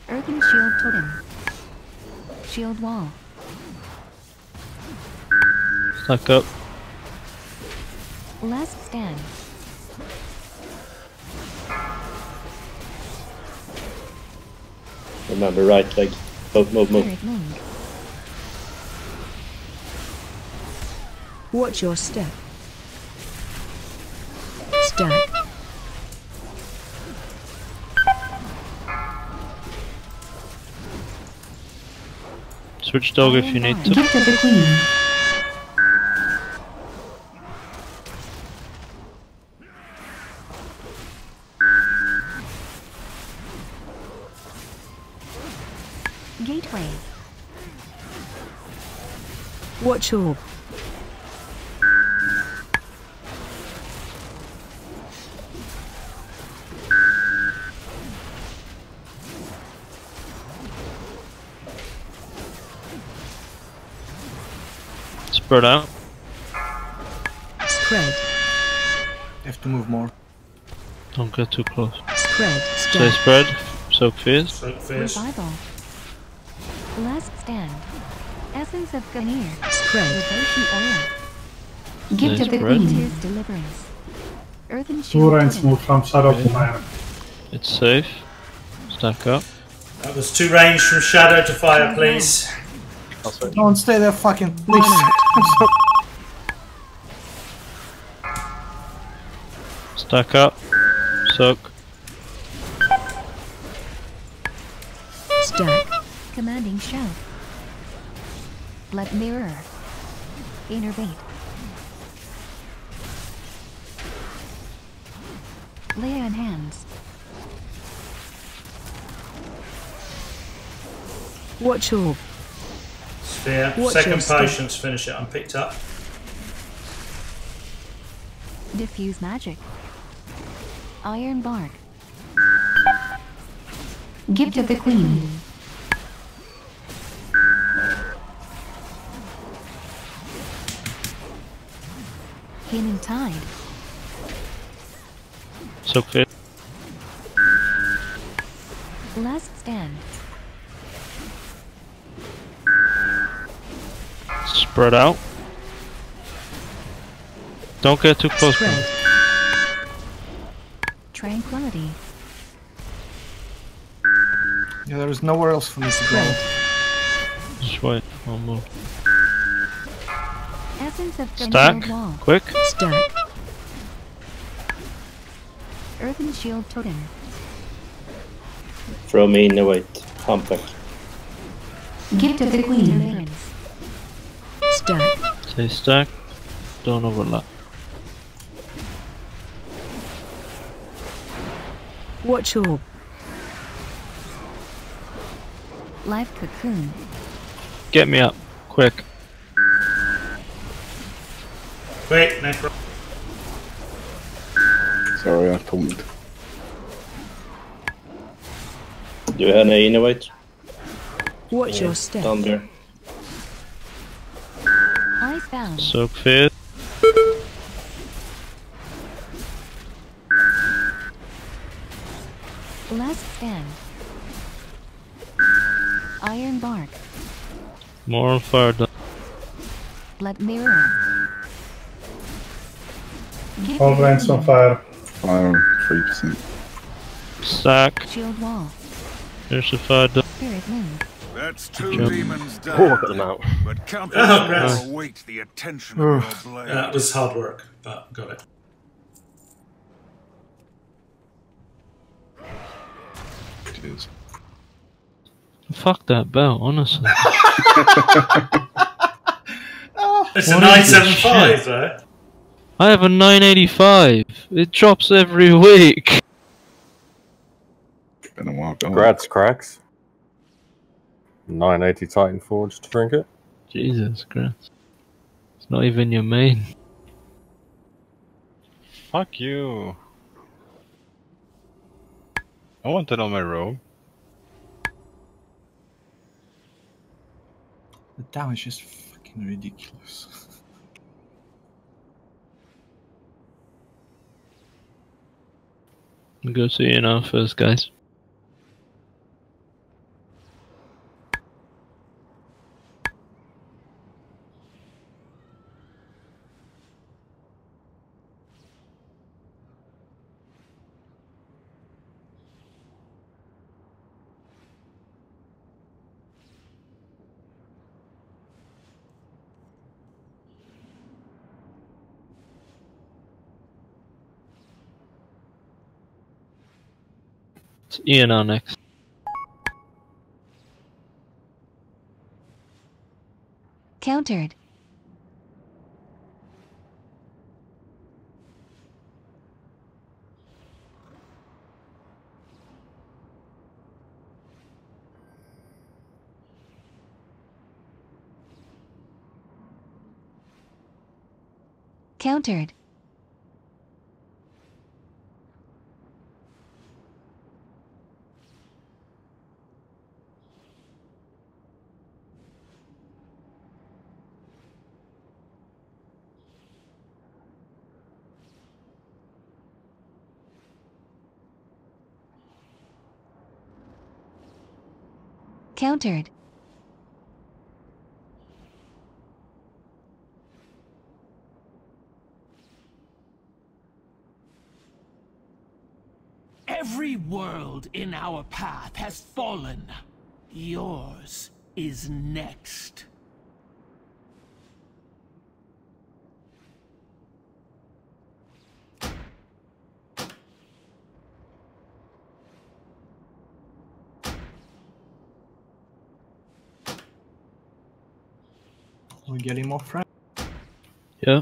Earthen Shield Totem. Shield Wall. Stack up. Last Stand. Remember, right leg. Move, move, move. Spirit move. Watch your step. Stack. Switch dog if you need to. Gift of the Queen. Gateway. Watch orb. Spread out. Spread. Have to move more. Don't get too close. Spread. Stay spread. Soak fierce. Soak fierce. Revival. Last stand. Essence of Ganir. Spread. Devotion oil. Gift of the Spread. Queen. Tears deliverance. Earthen Two shield. ranks totem. move from Shadow to Fire. It's safe. Stack up. That was 2 range from shadow to fire, please. Don't stay there, fucking please. I'm so Stack up. Soak. Stack. Commanding shout. Blood mirror. Innervate. Lay on hands. Watch orb. Sphere. Watch Second your step. potions, finish it unpicked up. Diffuse magic. Iron bark. Gift of the Queen. Healing tide. Soak fierce. Last stand. Spread out. Don't get too close. Spread. Tranquility. yeah, there is nowhere else for me to go. Just wait. I'll move. Essence of Stack. Gunhild Wall. Quick. Stack. Earthen shield totem. Throw me in the weight. Humpback. Gift of the Queen. Stack. Stay stacked. Don't overlap. Watch orb. Life cocoon. Get me up. Quick. Quick, necro. Sorry, I pulled. Do you have any innovate? Watch your step. Down there. Icebound. Soak fierce. Last stand. Iron bark. More on fire. Blood mirror. Gift All of the ranks on Queen. fire. Fire on 3%. Stack. Shield wall. There's the fire. Spirit move. That's 2 Jump. demons down. Oh, I got them out. But countless Oh, more nice. await the attention of your blade. That was hard work, but got it. Cheers. Fuck that bell, honestly. It's a What is this 975, shit? though. I have a 985. It drops every week. Been a while. Congrats, cracks. 980 Titan Forged trinket. Jesus Christ. It's not even your main. Fuck you. I want it on my robe. The damage is fucking ridiculous. Go see you now first, guys. It's ENR next. Countered. Countered. Countered. Every world in our path has fallen. Yours is next. We're getting more friends. Yeah.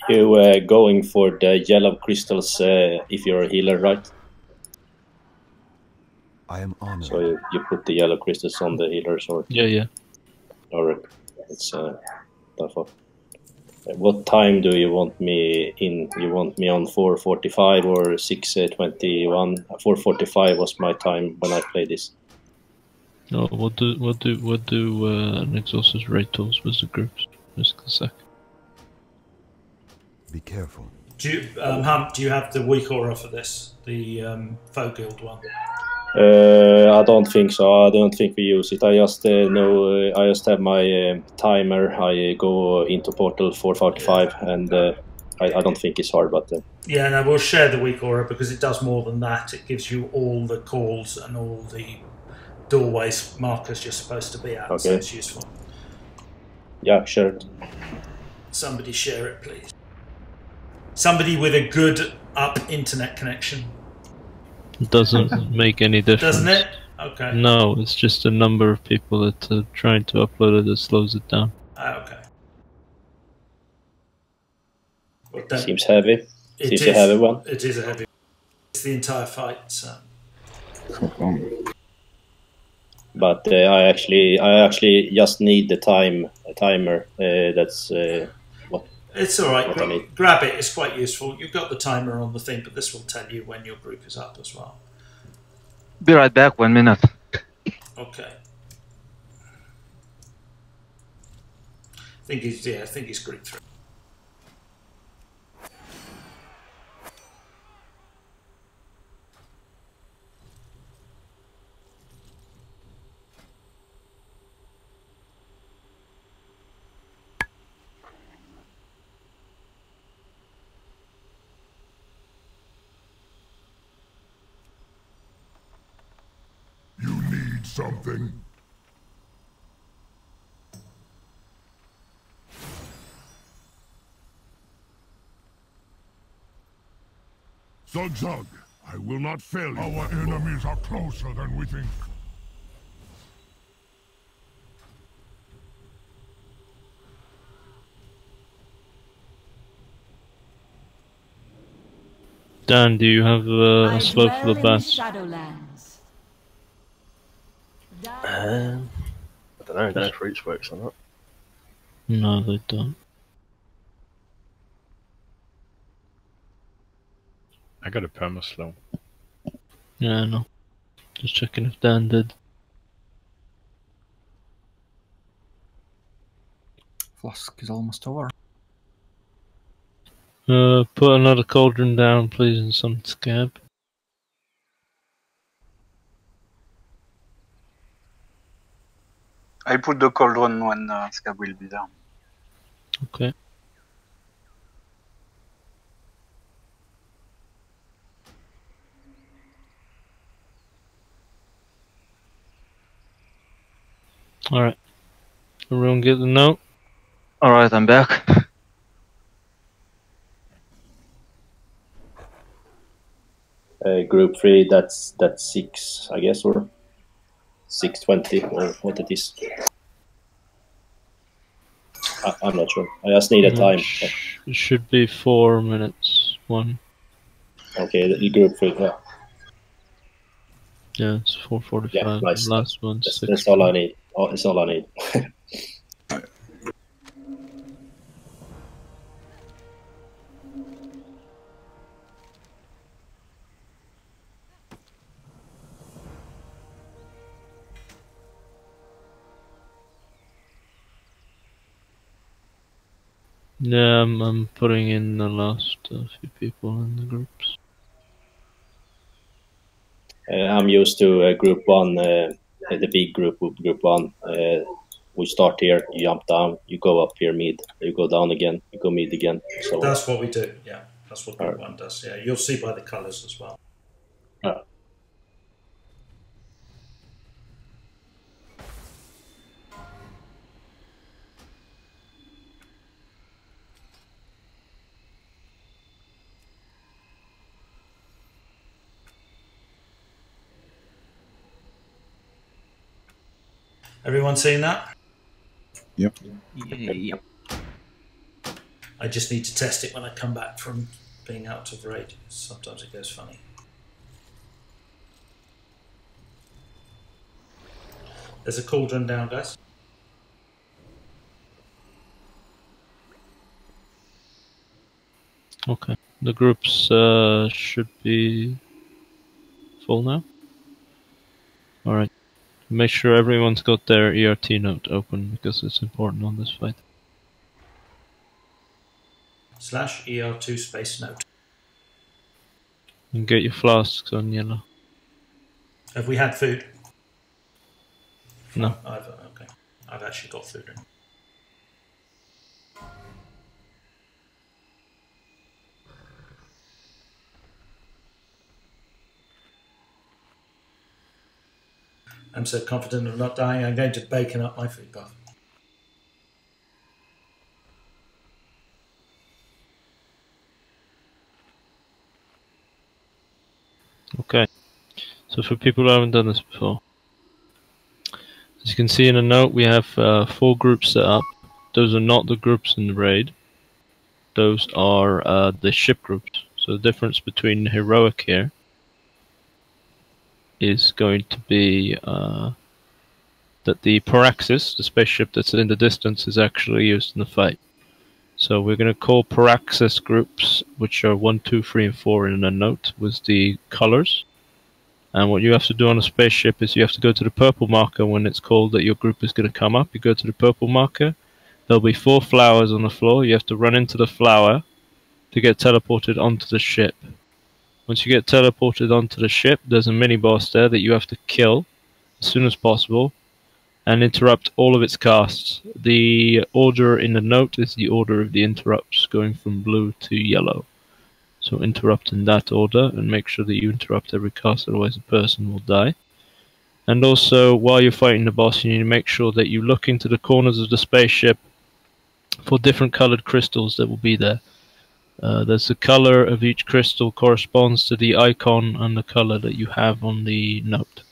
You going for the yellow crystals if you're a healer, right? I am honored. So you put the yellow crystals on the healers, or Yeah. Alright, it's tough. What time do you want me in? You want me on 4:45 or 6:21? 4:45 was my time when I played this. No, what do Nexus raid tools with the groups? Just a sec. Be careful. Do you, Hump, do you have the weak aura for this? The Foe Guild one? I don't think so. I don't think we use it. I just know. I just have my timer. I go into portal 4:45, and I don't think it's hard. But yeah, no, we'll share the weak aura because it does more than that. It gives you all the calls and all the doorways markers you're supposed to be at. Okay. So it's useful. Yeah, sure. Somebody share it, please. Somebody with a good up internet connection. It doesn't make any difference. Doesn't it? Okay. No, it's just the number of people that are trying to upload it that slows it down. Okay. Well, then, Seems heavy. it Seems is a heavy one. It is a heavy. It's the entire fight. So. But I actually just need the timer. That's what. It's all right. What I need. Grab it. It's quite useful. You've got the timer on the thing, but this will tell you when your group is up as well. Be right back, 1 minute. Okay. I think he's group 3. Something. Zug Zug. I will not fail you. Our enemies are closer than we think. Dan, do you have a slope for the dwell in bats? Shadowlands. I don't know. I don't know if Roots works or not. No, they don't. I got a perma slow. Yeah, no. Just checking if Dan did. Flask is almost over. Put another cauldron down, please, and some scab. I put the cauldron when Scab will be there. Okay. Alright. Everyone get the note? Alright, I'm back. Group 3, that's 6, I guess, or 6:20, or what it is. I'm not sure. I just need a time. It should be 4 minutes. 1. Okay, the group 3, yeah. Yeah, it's 4:45. Yeah, nice. Last one, That's all I need. Oh, it's all I need. Yeah, I'm putting in the last few people in the groups. I'm used to group 1, the big group 1. We start here, you jump down, you go up here mid, you go down again, you go mid again. So that's what we do, yeah. That's what group 1 does, yeah. You'll see by the colours as well. Everyone seen that? Yep. Yep. I just need to test it when I come back from being out of raid. Sometimes it goes funny. There's a cauldron down, guys. Okay. The groups should be full now. Alright. Make sure everyone's got their ERT note open because it's important on this fight. /ER2 space note. And get your flasks on yellow. Have we had food? No. Okay. I've actually got food in. I'm so confident of not dying, I'm going to bacon up my food buff. Okay. So for people who haven't done this before, as you can see in a note, we have 4 groups set up. Those are not the groups in the raid. Those are the ship groups. So the difference between heroic here is going to be that the Paraxis, the spaceship that's in the distance, is actually used in the fight. So we're going to call Paraxis groups, which are 1, 2, 3, and 4 in a note, with the colors. And what you have to do on a spaceship is you have to go to the purple marker when it's called that your group is going to come up. You go to the purple marker. There'll be 4 flowers on the floor. You have to run into the flower to get teleported onto the ship. Once you get teleported onto the ship, there's a mini-boss there that you have to kill as soon as possible and interrupt all of its casts. The order in the note is the order of the interrupts, going from blue to yellow. So interrupt in that order and make sure that you interrupt every cast, otherwise the person will die. And also, while you're fighting the boss, you need to make sure that you look into the corners of the spaceship for different colored crystals that will be there. There's the color of each crystal corresponds to the icon and the color that you have on the note.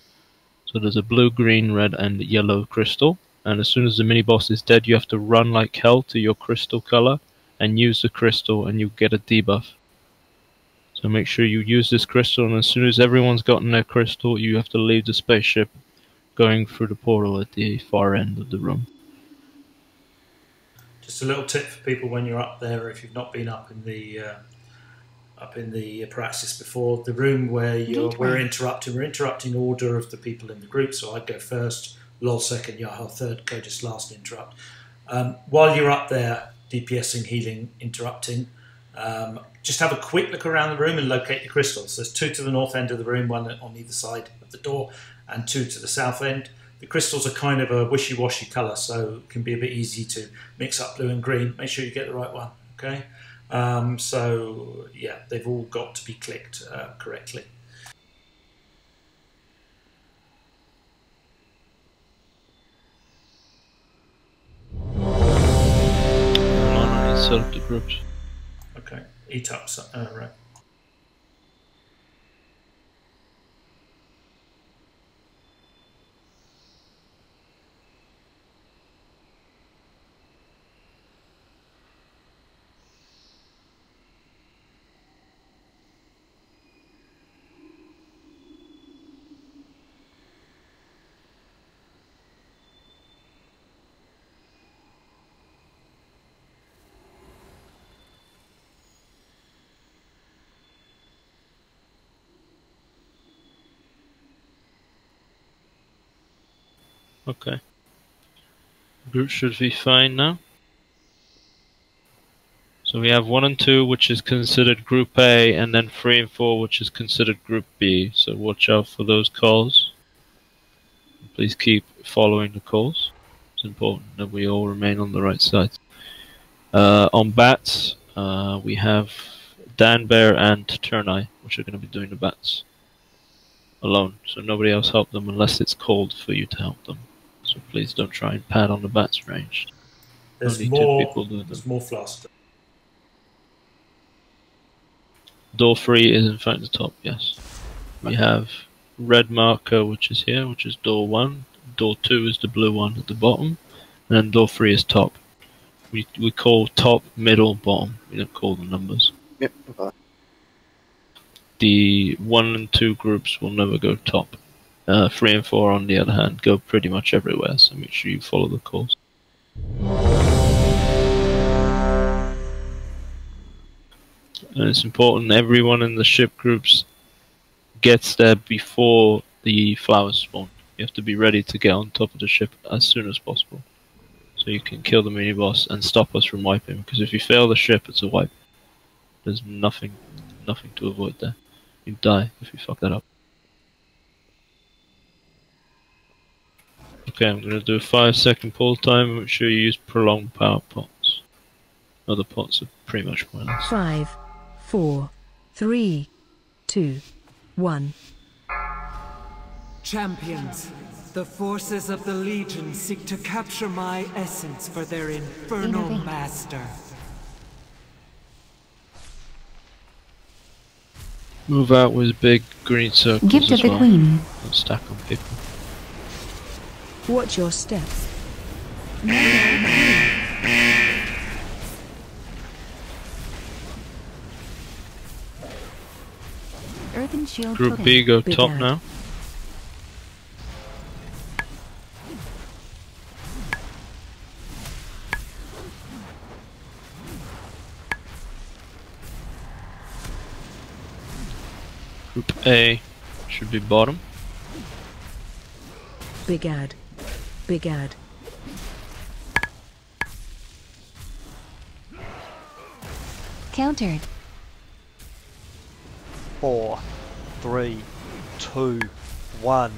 So there's a blue, green, red, and yellow crystal. And as soon as the mini boss is dead, you have to run like hell to your crystal color and use the crystal, and you get a debuff. So make sure you use this crystal, and as soon as everyone's gotten their crystal, you have to leave the spaceship going through the portal at the far end of the room. Just a little tip for people when you're up there, if you've not been up in the praxis before, the room where we're interrupting order of the people in the group. So I'd go first, Lol second, Yahoo third, Kodis last, interrupt. While you're up there, DPSing, healing, interrupting, just have a quick look around the room and locate your crystals. There's 2 to the north end of the room, 1 on either side of the door, and 2 to the south end. The crystals are kind of a wishy-washy colour, so it can be a bit easy to mix up blue and green. Make sure you get the right one, okay? So, yeah, they've all got to be clicked correctly. Set up the groups. Okay, eat up, right. Okay. Group should be fine now. So we have 1 and 2, which is considered Group A, and then 3 and 4, which is considered Group B. So watch out for those calls. Please keep following the calls. It's important that we all remain on the right side. On bats, we have Dan Bear and Turneye, which are going to be doing the bats alone. So nobody else help them unless it's called for you to help them. So please don't try and pad on the bats ranged. There's Only more. 2 people doing There's them. more flask. Door 3 is in fact the top, yes. We have red marker, which is here, which is door 1. Door 2 is the blue one at the bottom. And then door 3 is top. We call top, middle, bottom. We don't call the numbers. Yep. Okay. The 1 and 2 groups will never go top. 3 and 4, on the other hand, go pretty much everywhere, so make sure you follow the calls. And it's important everyone in the ship groups gets there before the flowers spawn. You have to be ready to get on top of the ship as soon as possible, so you can kill the mini-boss and stop us from wiping, because if you fail the ship, it's a wipe. There's nothing to avoid there. You die if you fuck that up. Okay, I'm going to do a 5-second pull time. Make sure you use prolonged power pots. Other pots are pretty much pointless. 5, 4, 3, 2, 1. Champions, the forces of the Legion seek to capture my essence for their infernal master. Move out with big green circles Gift as of the well. Queen. Don't stack on people. Watch your step. Earthen shield. Group B, go Big top ad. now. Group A should be bottom. Big ad. Big ad. Countered. 4, 3, 2, 1.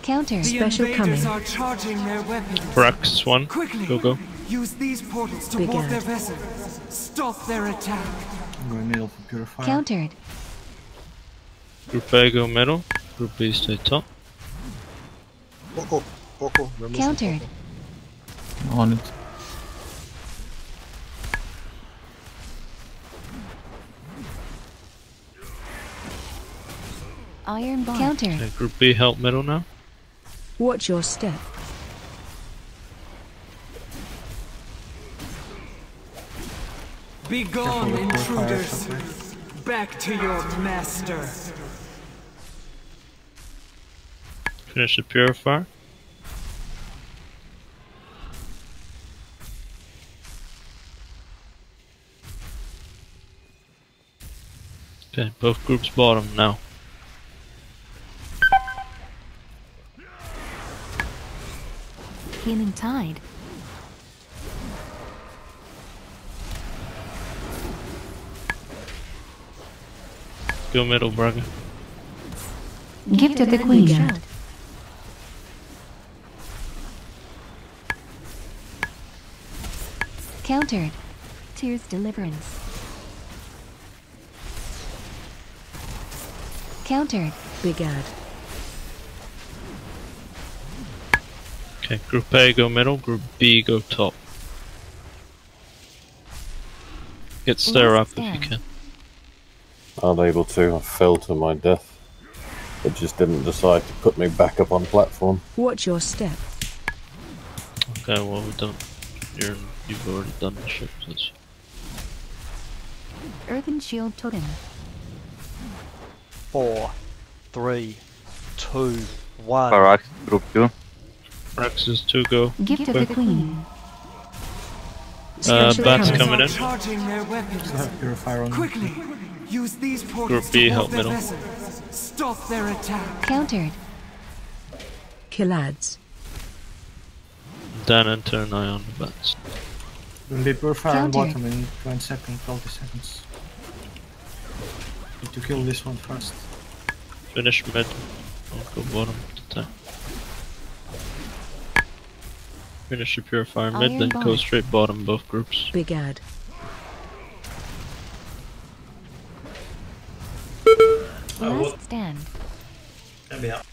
Counter. The Special invaders coming. are charging their weapons. Prax 1. Quickly, Go. use these portals to Big board ad. their vessels. Stop their attack. I'm going middle for purifier. Countered. Group A, go middle. Group B, stay top. Poco. We're missing Countered. Poco. On it. Iron bar. Counter. Okay, Group B help middle now. Watch your step. Be gone, intruders! Back to your master! Finish the purifier. Okay, both groups bottom now. Healing tide. Go middle, Braga. Gift of the Queen. Countered. Tears deliverance. Countered. Big ad. Okay, Group A go middle, Group B go top. Get stair up if you can. Unable to, I fell to my death. It just didn't decide to put me back up on platform. Watch your step. Okay, well we're done. You've already done the ship. That's... Earthen shield totem. 4, 3, 2, 1. Parax, Group 2. Praxis 2 go. Gift of the Queen. Bats coming in. Charging their weapons. Purifier on. Quickly, use these portals Group B to help board their middle. vessels. Stop their attack. Countered. Kill ads. Dan and turn eye on the bats. Will be purifier on Counter. bottom in 20 seconds, 20 seconds. Need to kill this one first. Finish mid. I'll go bottom to time. Finish the purifier mid, Iron then bar. go straight bottom both groups. Big ad. Last stand. Let me up.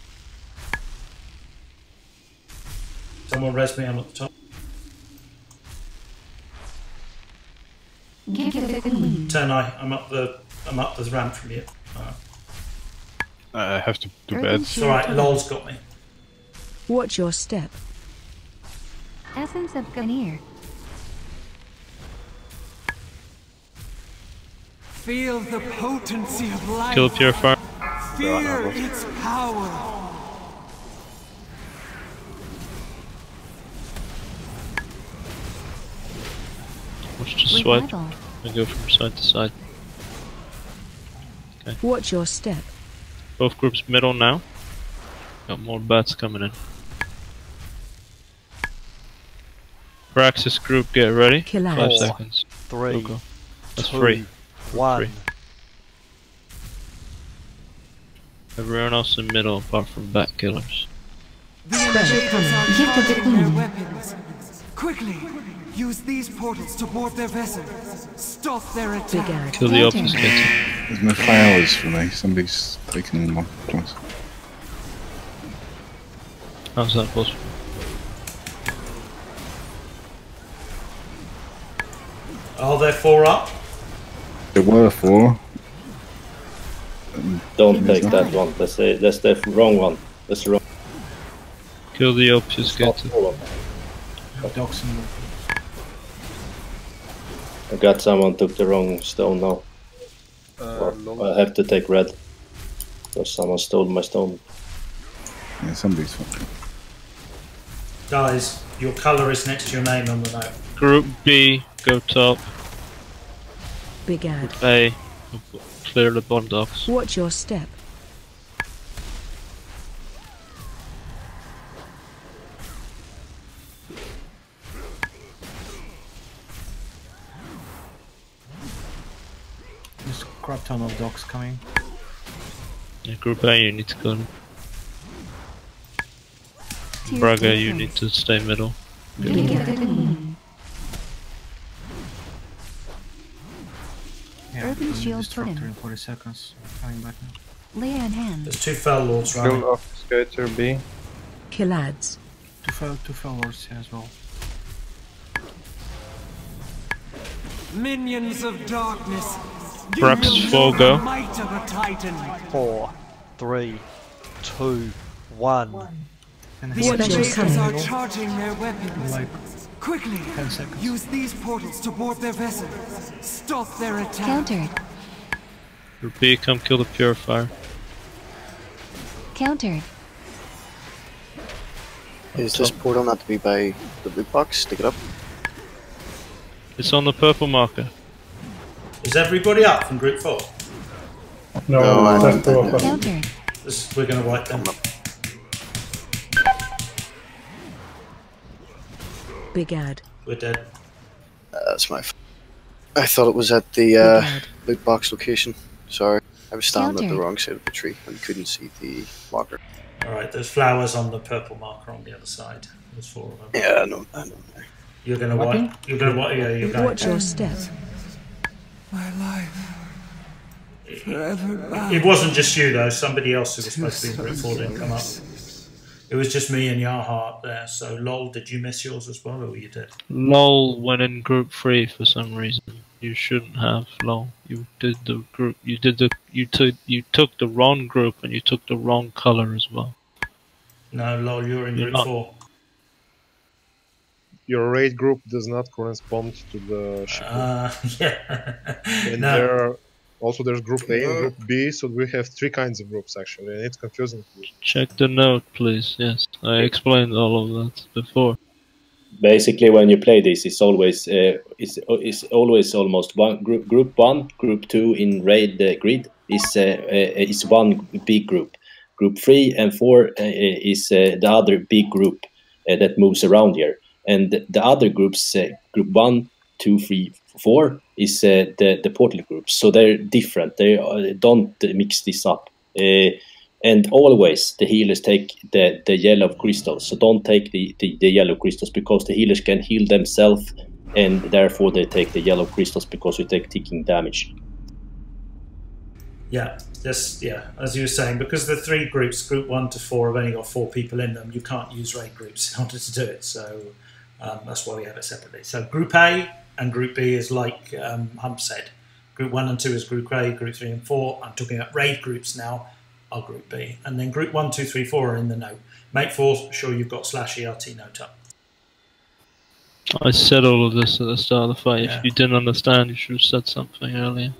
Someone res me, I'm at the top. Gift of the Queen. Turn eye, I'm up the ramp from you. I have to do Earthen bad. It's alright, LOL's got me. Watch your step. Essence of Gunir. Feel the potency of life. Kill purifier. Fear its power. Watch the swipe Revival. and go from side to side. Okay. Watch your step. Both groups middle now. Got more bats coming in. Praxis group, get ready. Kill 5 ads. seconds. 3, Go. That's 2, 3. 1. 3. Everyone else in middle apart from bat killers. The invaders are Gift of the charging their Queen. weapons. Quickly, use these portals to board their vessels. Stop their Big attack. ad. Kill the Counter. obfuscator. There's no flowers for me. Somebody's taken my place. How's that possible? Are there 4 up? There were 4. Don't take that one. That's the wrong one. That's the wrong. Kill the Stop obfuscator. all of them. Dogs in I got someone took the wrong stone now. Or I have to take red. Because someone stole my stone. Yeah, somebody's fucking. Guys, your colour is next to your name on the note. Group B, go top. Big ad. Group A, clear the bottom docks. Watch your step. There's a crap ton of dogs coming. Yeah, group A, you need to go. Tears Braga, you deliverance. need to stay middle. Gift of the Queen. Yeah, Earthen I'm shield destructor totem. in 40 seconds. Coming back now. Lay on hand. There's 2 fell lords running. Kill obfuscator B. Kill ads. Two fell lords here as well. Minions of darkness. Prax give 4 the go. might of a titan. 4, 3, 2, 1. The invaders are charging their weapons. Like Quickly, 10 seconds. use these portals to board their vessel. Stop their attack. Countered. Group B, come kill the Purifier. Countered. Is this portal not to be by the loot box? Stick it up. It's on the purple marker. Is everybody up from Group 4? No, Countered. We're going to wipe them. Big ad. We're dead. That's my I thought it was at the loot box location. Sorry. I was standing at the Counter. wrong side of the tree and couldn't see the marker. Alright, there's flowers on the purple marker on the other side. There's 4 of them. Yeah, I know. You're going to wipe. You're going to wipe. Yeah, you're going. Watch your step. My life. Forever bound. It wasn't just you though. Somebody else who was supposed to be in Group 4 didn't come up. It was just me and Yarhart there. So, Lol, did you miss yours as well, or you did? LOL went in Group 3 for some reason. You shouldn't have, LOL. You did the group. You took the wrong group and you took the wrong color as well. No, Lol, you're in You're Group not. 4. Your raid group does not correspond to the ship. Yeah. And No. there's group A and group B, so we have 3 kinds of groups actually, and it's confusing. Check the note, please. Yes, I explained all of that before. Basically, when you play this, it's always almost one group. Group 1, Group 2 in raid grid is one big group. Group 3 and 4 is the other big group that moves around here, and the other groups, Group 1, 2, 3, 4, is the portal groups. So they're different. They don't mix this up. And always the healers take the yellow crystals. So don't take the yellow crystals, because the healers can heal themselves, and therefore they take the yellow crystals because you take ticking damage. Yeah, just as you were saying, because the 3 groups, Group 1 to 4, have only got 4 people in them. You can't use raid groups in order to do it. So that's why we have it separately. So Group A and Group B is like Hump said. Group 1 and 2 is Group A. Group 3 and 4, I'm talking about raid groups now, are Group B. And then Group 1, 2, 3, 4 are in the note. Make sure you've got /ERT note up. I said all of this at the start of the fight. Yeah. If you didn't understand, you should have said something earlier.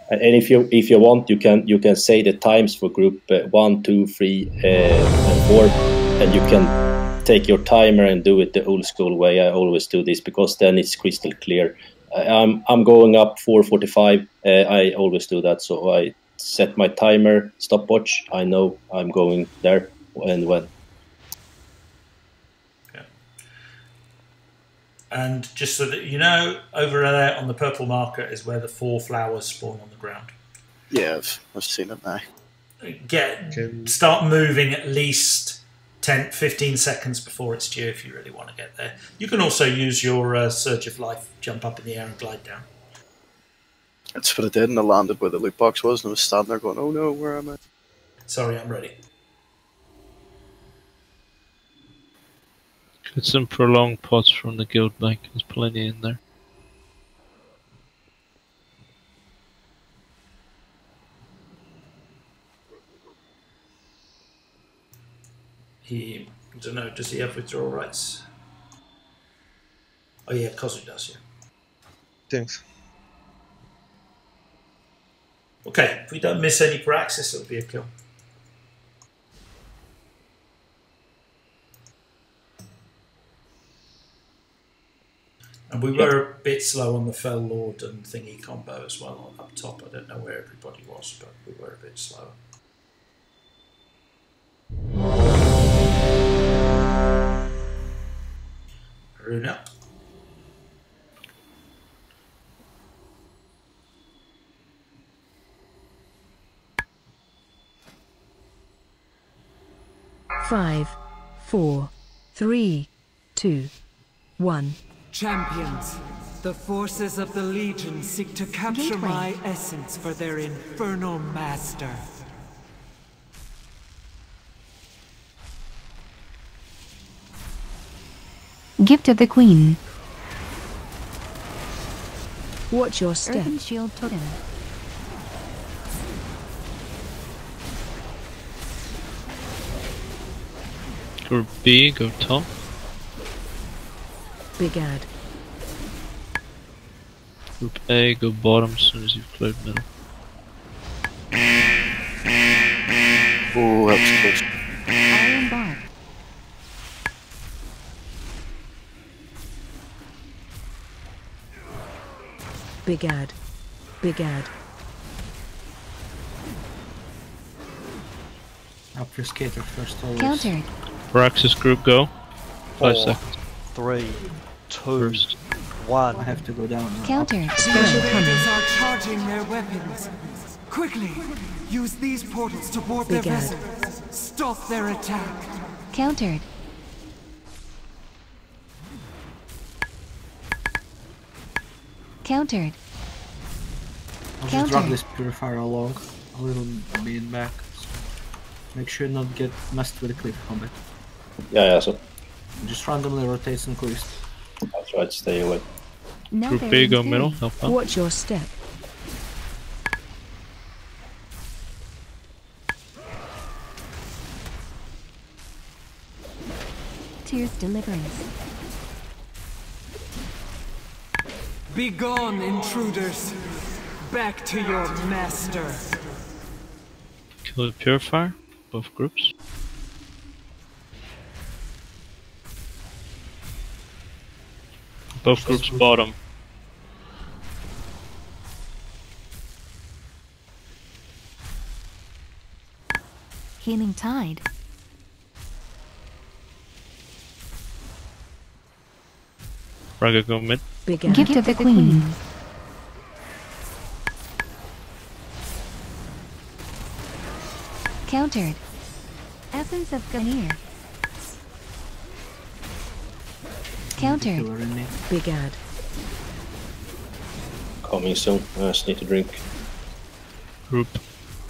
And if you want, you can say the times for Group 1, 2, 3, and 4, and you can take your timer and do it the old school way. I always do this because then it's crystal clear. I'm going up 4:45. I always do that, so I set my timer stopwatch. I know I'm going there and when. Okay. And just so that you know, over there on the purple marker is where the 4 flowers spawn on the ground. Yeah, I've seen it now. Start moving at least 10-15 seconds before it's due if you really want to get there. You can also use your Surge of Life, jump up in the air and glide down. That's what I did, and I landed where the loot box was, and I was standing there going, oh no, where am I? Sorry, I'm ready. Get some prolonged pots from the guild bank. There's plenty in there. I don't know, does he have withdrawal rights? Oh yeah, Kozu does, yeah. Thanks. Okay, if we don't miss any Praxis, it'll be a kill. And we were a bit slow on the Fell Lord and thingy combo as well up top. I don't know where everybody was, but we were a bit slower. Runa. Five, 4, 3, 2, 1. Champions, the forces of the Legion seek to capture my essence for their infernal master. Gift of the Queen. Watch your step. Earthen Shield Totem. Group B, go top. Big ad. Group A, go bottom as soon as you've cleared middle. Oh, that was close. Iron bar. Big ad. Big ad. Obfuscator first always. Countered. Praxis group, go. 5 4, seconds. 3, 2, First. 1. I have to go down now. Countered. Special invaders are charging their weapons. Quickly, use these portals to board their Big ad. vessel. Stop their attack. Countered. Countered. I'll just drag Counter. this purifier along a little bit back. Make sure not get messed with the cliff combat. Yeah, so Just randomly rotate and clears. I'll try to stay away. Now Group they're B, in go theory. middle, help out. Watch your step. Tears deliverance. Begone, intruders. Back to your master. Kill the purifier, both groups. Both groups bottom. Healing tide. Raga, go mid. Big ad. Gift of the Queen. Countered. Essence of Ganir. Countered. Killer in me. Big ad. Coming soon. I just need to drink. Group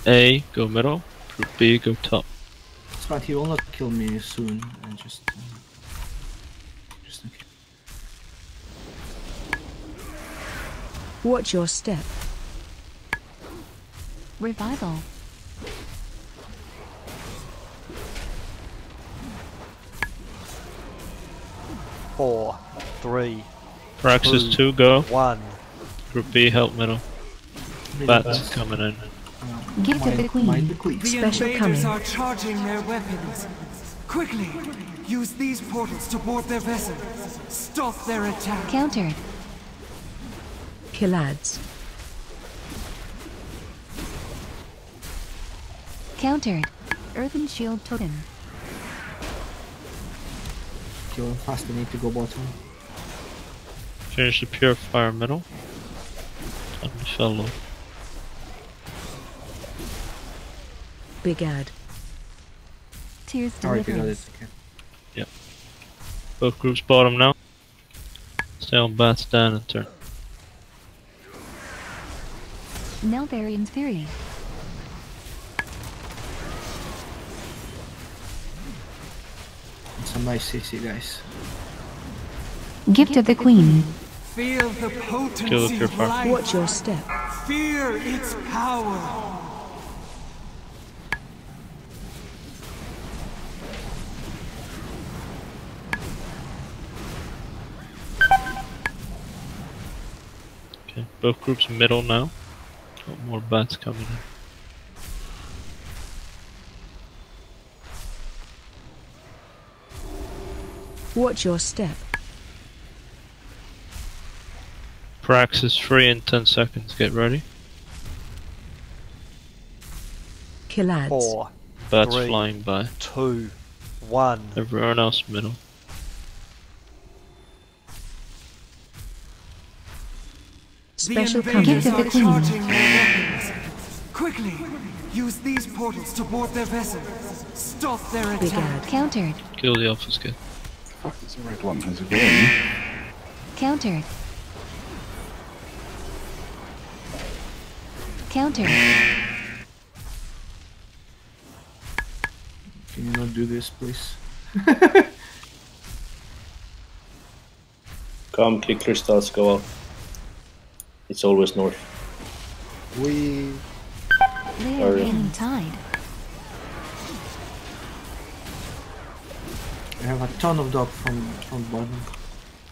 A, go middle. Group B, go top. It's fine, he will not kill me soon. And just okay. Watch your step. Revival. Four, 3, Praxis 2, go. 1. Group B, help middle. Bats coming in. Gift of the Queen. The Special invaders coming. are charging their weapons. Quickly, use these portals to board their vessel. Stop their attack. Countered. Kill ads. Countered. Earthen Shield Totem. Kill him fast, I need to go bottom. Finish the purifier middle. On the fellow. Big ad. Tears Alright, we got it. deliverance. Okay. Yep. Both groups bottom now. Stay on bats down and turn. Neltharian's Fury. Some nice CC, guys. Gift of the Queen. Feel the Kill the potency of purifier. life. Watch your step. Fear its power. Okay, both groups middle now. Got more bats coming in. Watch your step. Praxis 3 in 10 seconds, get ready. Kill ads. 4, Bats 3, flying by. 2, 1. Everyone else middle. Special The coming. invaders Gift of are the Queen. charging their weapons. Quickly, use these portals to board their vessel. Stop their Big attack. ad. Countered. Kill the obfuscate. Fuck, it's a red one. Has it been? Countered. Countered. Can you not do this, please? Come, click crystals, go out. It's always north. We They are Sorry. gaining tide. I have a ton of dog from bottom.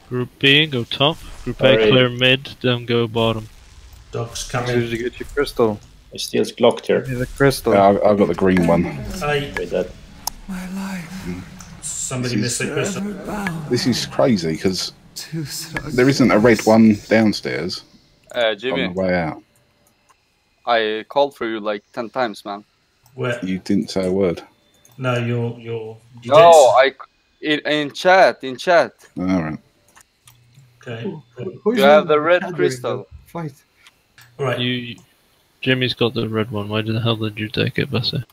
Group B, go top. Group A, Alright. clear mid, then go bottom. Dogs Where coming. did you get your crystal? I still blocked here. Give me the crystal. Yeah, I got the green one. Hey, With that. somebody This missed their crystal. This is crazy because there isn't a red one downstairs on Jimmy, the way out. I called for you like 10 times, man. Where? You didn't say a word. No, you No, in chat. All right. Okay. You have the red crystal. Fight. Right. Jimmy's got the red one. Why the hell did you take it, Bessie?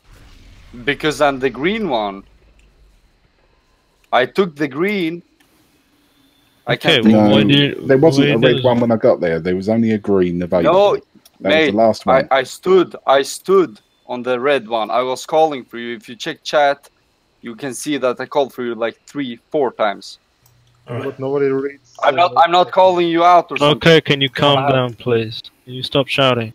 Because I'm the green one. I took the green. I can't. No, there wasn't a red one when I got there. There was only a green available. No, that mate. was the last one. I stood on the red one. I was calling for you. If you check chat, you can see that I called for you like 3-4 times. But nobody reads. I'm not calling you out or something. Okay, can you calm down, please? Can you stop shouting?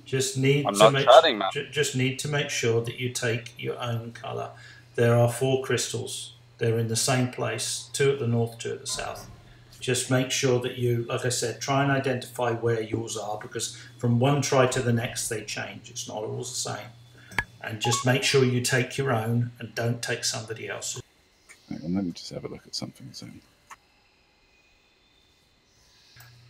Just need I'm to not make shouting, man. just need to make sure that you take your own colour. There are 4 crystals. They're in the same place, 2 at the north, 2 at the south. Just make sure that you, like I said, try and identify where yours are, because from one try to the next they change. It's not always the same. And just make sure you take your own and don't take somebody else's. Hang on, let me just have a look at something soon.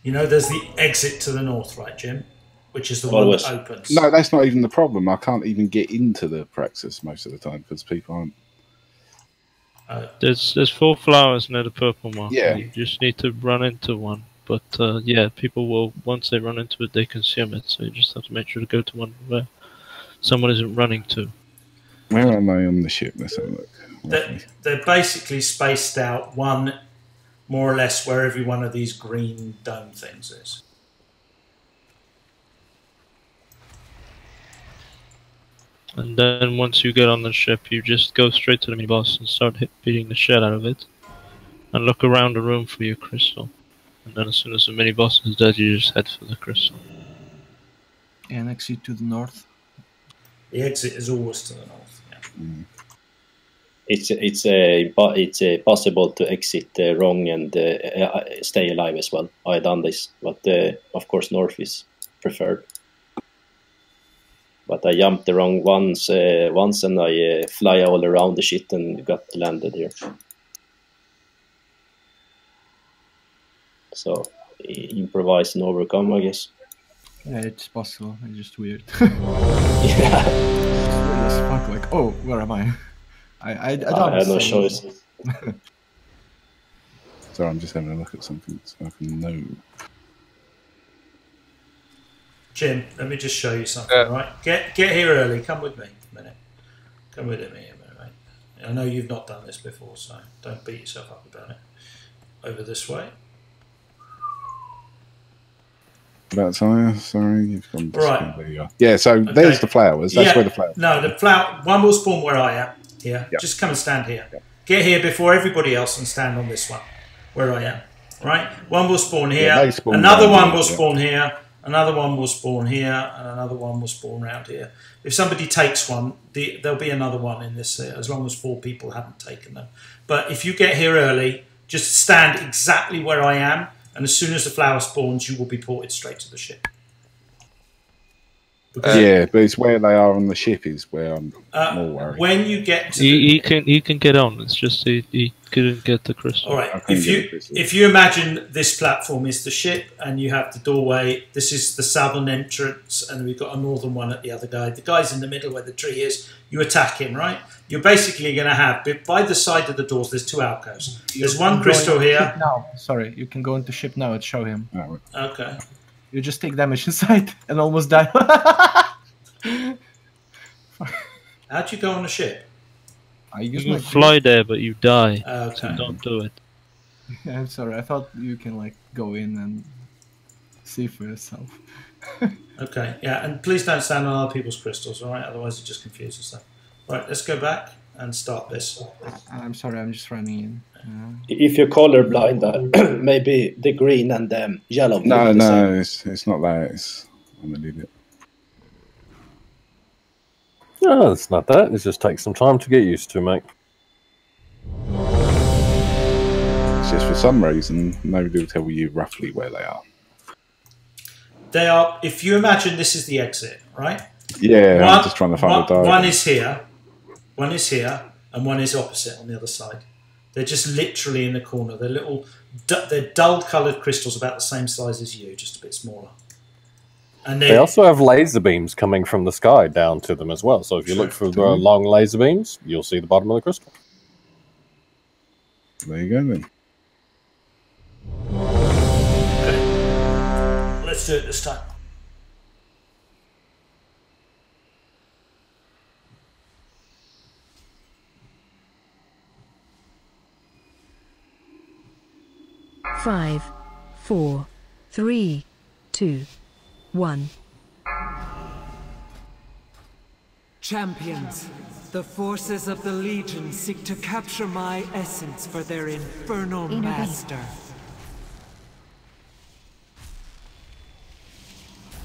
You know, there's the exit to the north, right, Jim? Which is the one that opens. No, that's not even the problem. I can't even get into the Praxis most of the time because people aren't. There's 4 flowers near the purple mark. Yeah. You just need to run into one. But yeah, people will, once they run into it, they consume it. So you just have to make sure to go to one where someone isn't running to. Where am I on the ship? Let's have a look. They're basically spaced out, one more or less where every one of these green dome things is. And then once you get on the ship, you just go straight to the mini-boss and start beating the shit out of it. And look around the room for your crystal. And then as soon as the mini-boss is dead, you just head for the crystal. And exit to the north. The exit is always to the north. Yeah. It's possible to exit wrong and stay alive as well. I done this, but of course north is preferred. But I jumped the wrong once and I fly all around the shit and got landed here. So improvise and overcome, I guess. Yeah, it's possible. It's just weird. Yeah. It's fuck, like, oh, where am I? I don't have no choice. Sorry, I'm just having a look at something so I can know. Jim, let me just show you something, right? Get here early. Come with me a minute. Come with me a minute, mate. I know you've not done this before, so don't beat yourself up about it. Over this way. About sorry, you've gone. Right. There you are. Yeah, so there's the flowers. That's where the flowers. No, the flower. One will spawn where I am. Here. Yep. Just come and stand here. Yep. Get here before everybody else and stand on this one, where I am. Right. One will spawn here. Yeah, spawn another one will here, spawn here. Another one will spawn here, and another one will spawn round here. If somebody takes one, there'll be another one in this, as long as 4 people haven't taken them. But if you get here early, just stand exactly where I am, and as soon as the flower spawns, you will be ported straight to the ship. Yeah, but it's where they are on the ship is where I'm more worried. When you get to he can get on. It's just he couldn't get the crystal. All right. If you imagine this platform is the ship, and you have the doorway. This is the southern entrance, and we've got a northern one at the other guy. The guy's in the middle where the tree is. You attack him, right? You're basically going to have by the side of the doors. There's 2 alcoves. There's one crystal here. Now, sorry, you can go into ship now and show him. Oh, okay. You just take damage inside and almost die. How'd you go on the ship? I use You my can fly there, but you die. Okay. So don't do it. Yeah, I'm sorry. I thought you can like go in and see for yourself. Okay. Yeah, and please don't stand on other people's crystals. All right, otherwise it just confuses them. Right. Let's go back and start this. I'm sorry. I'm just running in. If you're colorblind, maybe the green and the yellow. No, it's not that. I'm an idiot. No, it's not that. It just takes some time to get used to, mate. It's just for some reason nobody will tell you roughly where they are. They are. If you imagine this is the exit, right? Yeah, I'm just trying to find a diagram. One is here, and one is opposite on the other side. They're just literally in the corner. They're little, they're dull-coloured crystals about the same size as you, just a bit smaller. And they also have laser beams coming from the sky down to them as well. So if you look for the long laser beams, you'll see the bottom of the crystal. There you go then. Okay. Let's do it this time. Five, 4, 3, 2, 1. Champions, the forces of the Legion seek to capture my essence for their infernal master.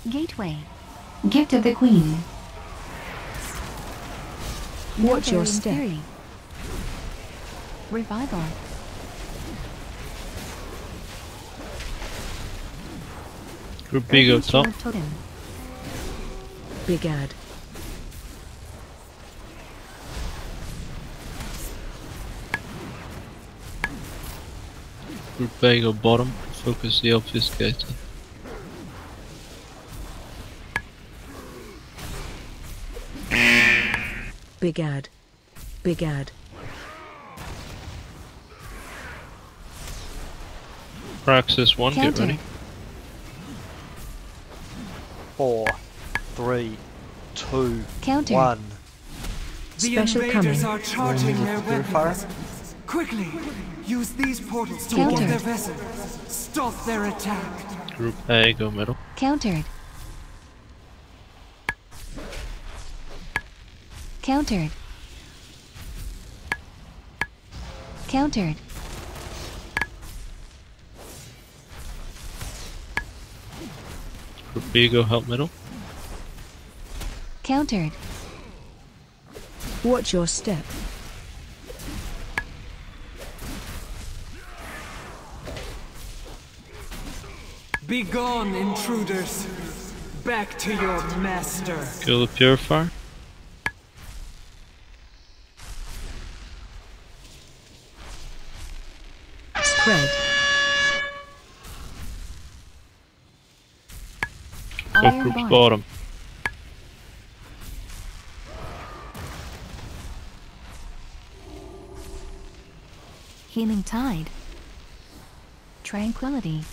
Gateway. Gift of the Queen. Watch your step. Revival. Group B go top. Big Ad. Group A go bottom. Focus the obfuscator. Big Ad. Big Ad. Praxis 1, get ready. 4, 3, 2, Counter. 1. The Special invaders coming. are charging their weapons. Quickly, use these portals to board their vessel. Stop their attack. Group A go middle. Countered. Countered. Countered. Group B go help middle. Countered. Watch your step. Be gone, intruders. Back to your master. Kill the purifier. Spread. Both groups bottom. Healing Tide. Tranquility.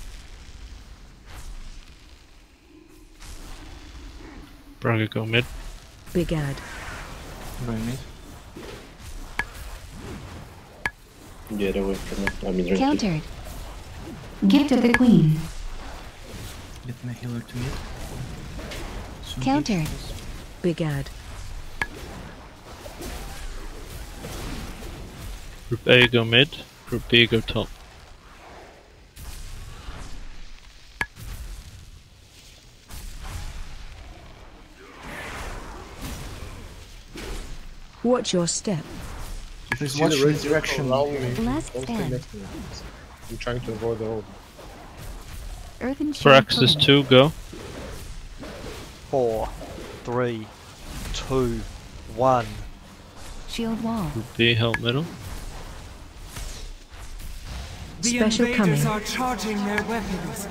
Braga go mid. Big Ad. Going mid. Get away from it. I mean, Countered. Gift of the Queen. Get my healer to mid. Countered. Big Ad. Group A go mid. Group B go top. Watch your step. Please watch the direction. Last stand. I'm trying to avoid the hole. Earth and Shield Praxis Covenant. 2 go. 4, 3, 2, 1. Shield Wall. Group B help middle. The Special invaders coming. are charging their weapons.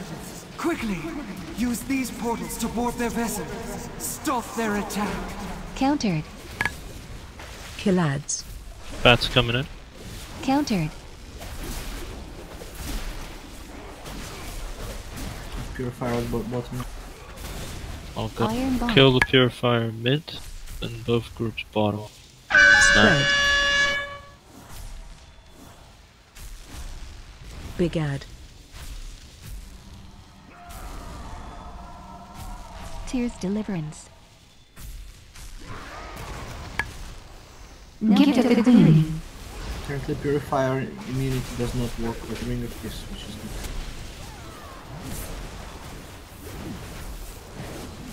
Quickly, use these portals to board their vessel. Stop their attack. Countered. Kill ads. Bats coming in. Countered. Purifier at bottom. I'll go Iron Bomb. kill the purifier mid, and both groups bottom. Spread. Big Ad. Tears Deliverance. Gift of the Queen. Currently purifier immunity does not work with Ring of Peace, which is good.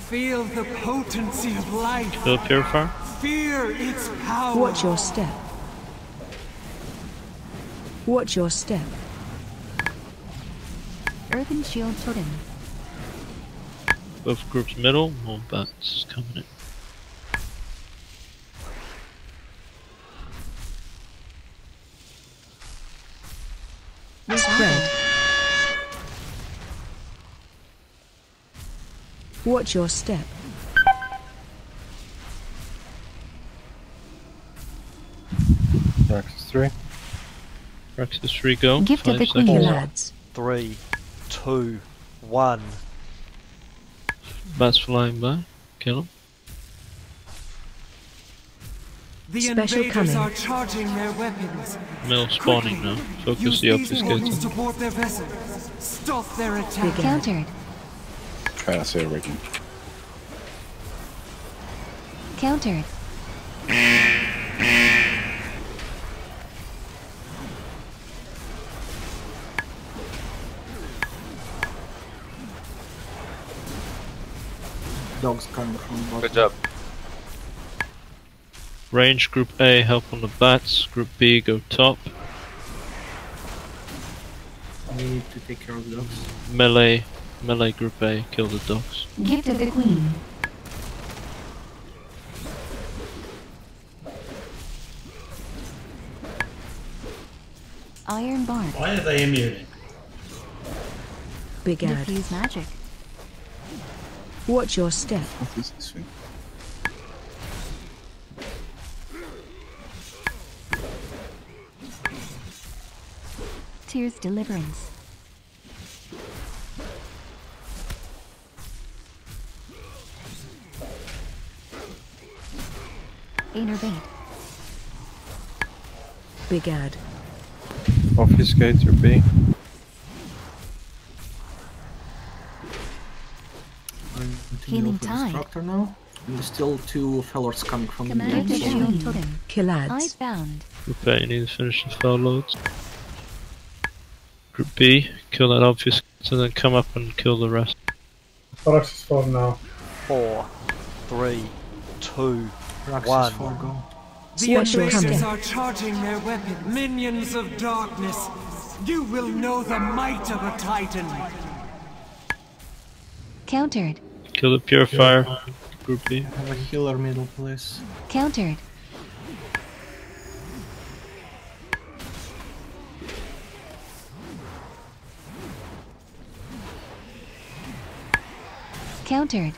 Feel the potency of life. Kill the purifier. Fear its power. Watch your step. Watch your step. Earthen shield totem. Both groups middle, more bats coming in. Spread. Watch your step. Praxis 3. Praxis 3 go. Gift of 5 the Queen, seconds. lads. 3, 2, 1. Bats flying by. Kill them. The Special invaders coming. are charging their weapons. Mill spawning now. Focus Use the these portals obfuscator. to board their vessel. Stop their attack. Countered. Chaos here rigging. Countered. Dogs coming from bottom. Good job. Range group A help on the bats. Group B go top. We need to take care of the dogs. Melee group A kill the dogs. Gift of the Queen. Iron Bark. Why are they immune? Big ad. Diffuse magic. Watch your step. What is this thing? Tears deliverance. Innervate. Big ad. Obfuscator B. Healing time. Destructor now. And there's still 2 fellows coming from Commander the shield totem. Kill ads. Eyes bound. Group A need to finish the foul loads. Group B kill that obfuscator and then come up and kill the rest. Praxis 4 now. 4, 3, 2, Praxis 1. 4 go. The Watch your invaders step. are charging their weapons. Minions of darkness, you will know the might of a titan. Countered. Kill the purifier. Group B. I have a healer middle, please. Countered. Countered.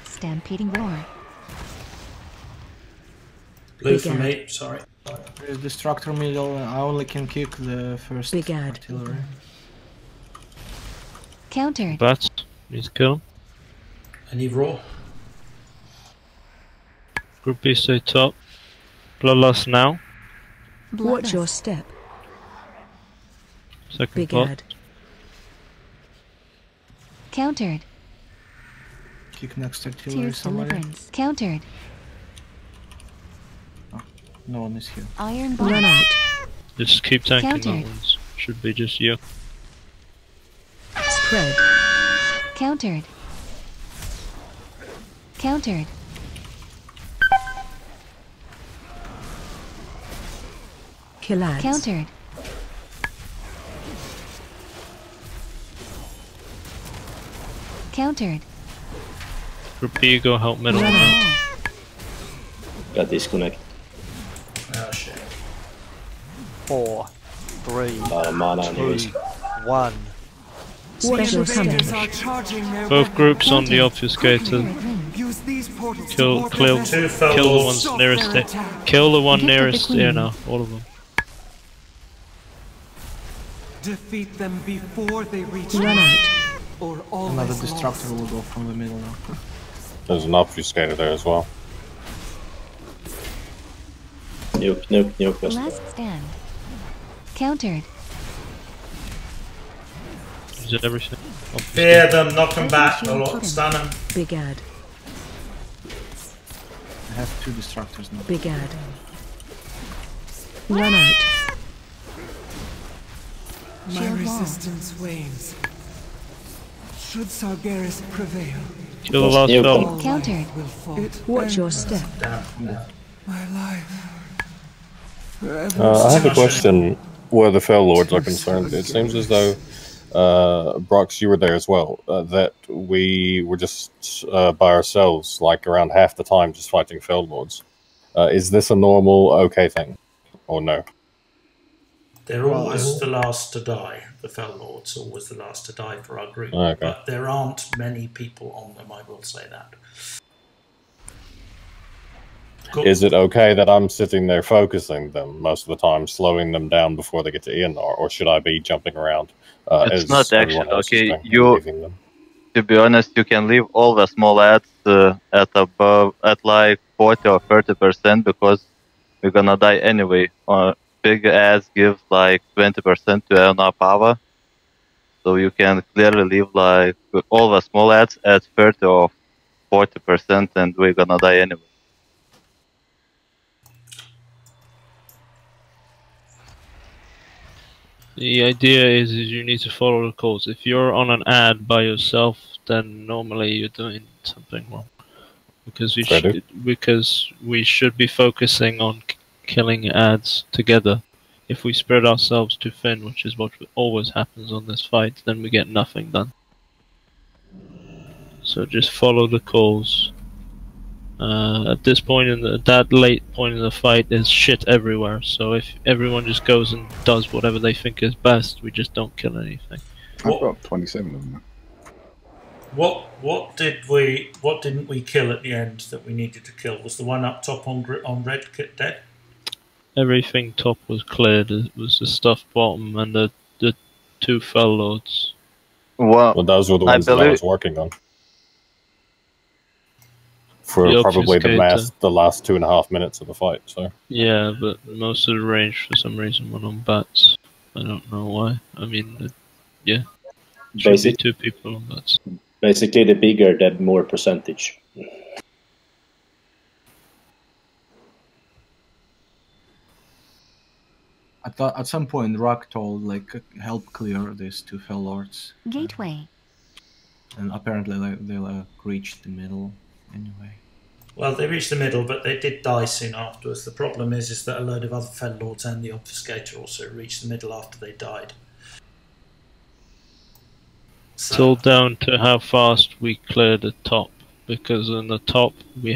Stampeding roar. Blue Big for ad. me, sorry. There's Destructor middle. I only can kick the first Big ad. artillery. Countered. Bats need to kill them. Any raw? Group B stay top. Bloodlust now. Watch your step. Second Big pot. ad. Countered. Kick next artillery Tears somewhere. deliverance. Countered. No one is here. Iron Run Bark. out. Just keep tanking that Countered. ones. Should be just you. Spread. Countered. Countered. Kill ads. Countered. Countered. Group B go help middle Run now. out. Got disconnect. Oh shit. 4, 3, Lot of mana and 2, heroes. 1. Watch your Invaders step. are charging their Both weapons. groups on the obfuscator. Use these portals to Kill, board their kill, vessel. kill the ones Stop nearest their it. attack. Kill the one Gift of the nearest here Queen. now. All of them. Defeat them before they reach Run you, out. or always Another lost. Destructor will go from the middle now. There's an obfuscator there as well. Nuke, nuke, nuke. Just Last stand. Countered. Is it everything? Fear them, knock them back, a lot, stun them. Big ad. I have 2 Destructors now. Big ad. Run out. My Shield wall. resistance wanes. Should Sargeras prevail, Kill the last Nuke fellow. them. Countered. will fall. Watch your step. Damn. My life I have a question where the Fell Lords are concerned. It seems as though, Brox, you were there as well, that we were just by ourselves, like around half the time, just fighting Fell Lords. Is this a normal, okay thing, or no? They're always the last to die. The Fell Lords are always the last to die for our group. Okay. But there aren't many people on them, I will say that. Cool. Is it okay that I'm sitting there focusing them most of the time, slowing them down before they get to ENR, or should I be jumping around? It's not actually okay. Leaving them? To be honest, you can leave all the small ads at like 40 or 30% because we're gonna die anyway. Big ads give like 20% to NR power, so you can clearly leave like all the small ads at 30 or 40%, and we're gonna die anyway. The idea is you need to follow the calls. If you're on an ad by yourself, then normally you're doing something wrong. Because we should be focusing on killing ads together. If we spread ourselves too thin, which is what always happens on this fight, then we get nothing done. So just follow the calls. At this point that late point in the fight, there's shit everywhere. So if everyone just goes and does whatever they think is best, we just don't kill anything. I've got 27 of them. What didn't we kill at the end that we needed to kill? Was the one up top on red dead? Everything top was cleared. It was the stuff bottom and the two Fell Lords. Well, those were the ones that I was working on. For probably the last 2.5 minutes of the fight. So yeah, but most of the range for some reason went on bats. I don't know why. I mean, yeah, should be 2 people on bats. Basically, the bigger, the more percentage. I thought at some point Rock told like help clear these 2 Fell Lords. Gateway. And apparently they reached the middle anyway. Well, they reached the middle, but they did die soon afterwards. The problem is that a load of other Fell Lords and the Obfuscator also reached the middle after they died. So, It's all down to how fast we clear the top, because in the top we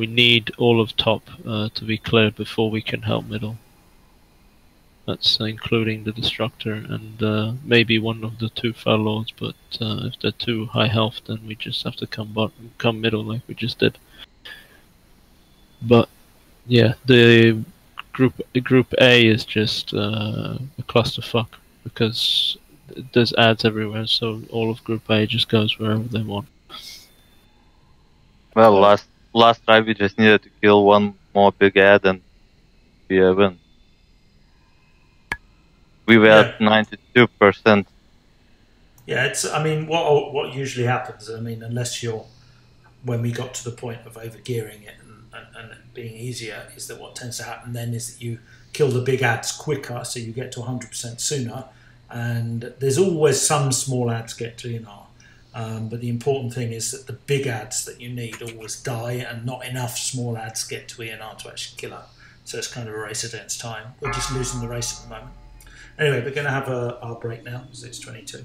need all of top to be cleared before we can help middle. That's including the Destructor and maybe one of the 2 Fell Lords, but if they're too high health, then we just have to come middle like we just did. But yeah, the group A is just a clusterfuck because there's ads everywhere, so all of Group A just goes wherever they want. Well, last try we just needed to kill one more big ad and be a win. We were at 92%. yeah, I mean, what usually happens, I mean, when we got to the point of overgearing it and it being easier, is that what tends to happen then is that you kill the big ads quicker, so you get to 100% sooner, and there's always some small ads get to ENR. But the important thing is that the big ads that you need always die, and not enough small ads get to ENR to actually kill her. So it's kind of a race against time. We're just losing the race at the moment. Anyway, we're going to have our break now, because it's 22,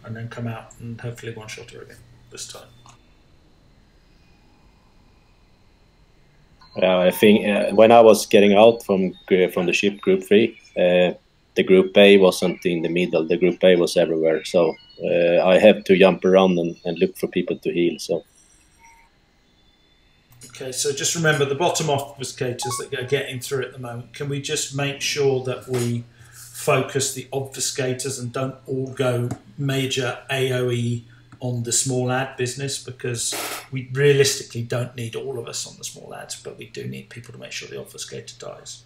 and then come out and hopefully one-shot her again this time. I think when I was getting out from the ship, Group 3, the Group A wasn't in the middle. The Group A was everywhere, so I have to jump around and look for people to heal. So. Okay, so just remember the bottom obfuscators that are getting through at the moment. Can we just make sure that we focus the obfuscators and don't all go major AoE on the small ad business, because we realistically don't need all of us on the small ads, but we do need people to make sure the obfuscator dies.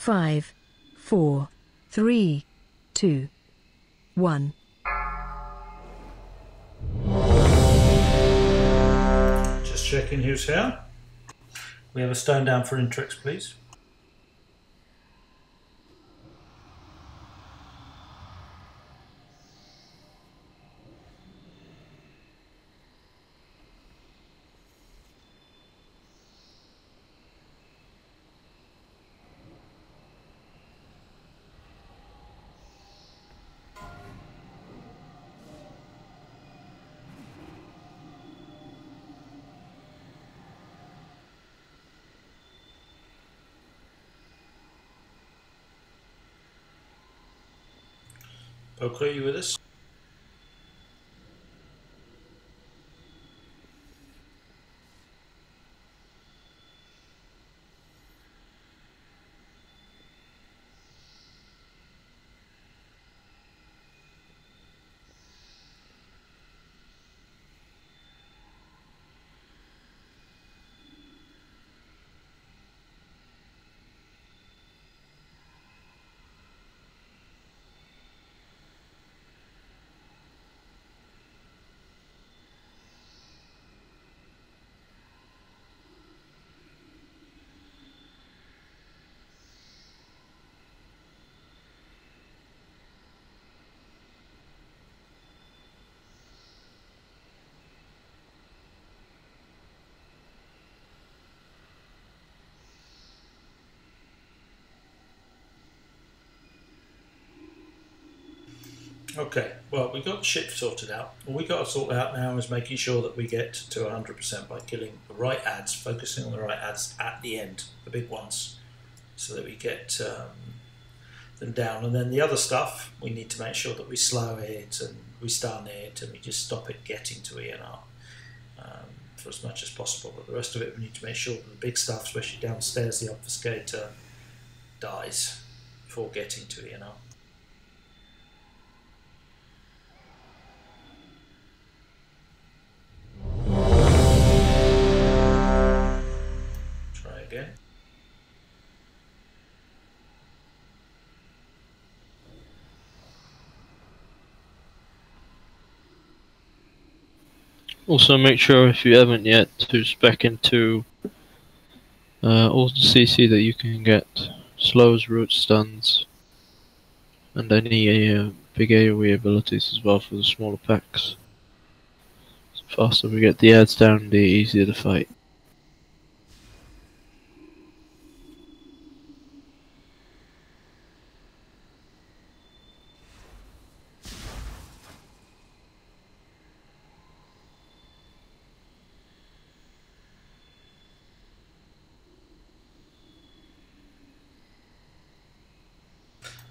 5, 4, 3, 2, 1. Just checking who's here. We have a stone down for Intrix, please. Poker, are you with us? Okay, well, we got the ship sorted out. What we got to sort out now is making sure that we get to 100% by killing the right ads, focusing on the right ads at the end, the big ones, so that we get them down. And then the other stuff, we need to make sure that we slow it and we stun it and we just stop it getting to ENR for as much as possible. But the rest of it, we need to make sure that the big stuff, especially downstairs, the obfuscator, dies before getting to ENR. Try again. Also, make sure if you haven't yet to spec into all the CC that you can get slows, root stuns, and any big AoE abilities as well for the smaller packs. The faster we get the ads down, the easier to fight.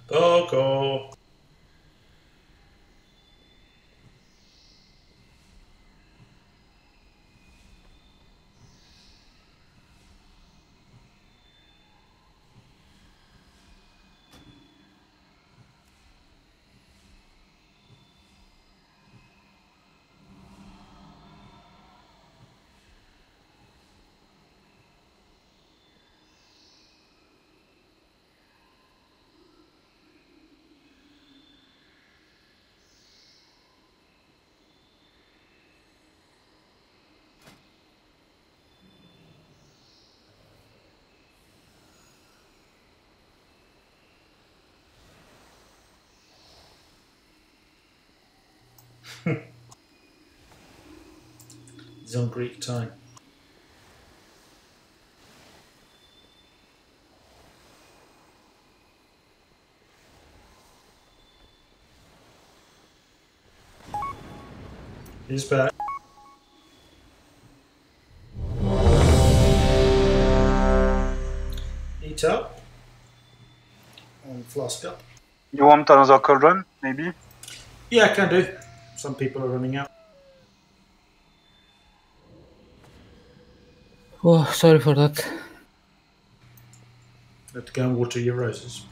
Poco. He's on Greek time. He's back. Eat up. And flask up. You want another cauldron, maybe? Yeah, I can do. Some people are running out. Oh, sorry for that. You have to go and water your roses.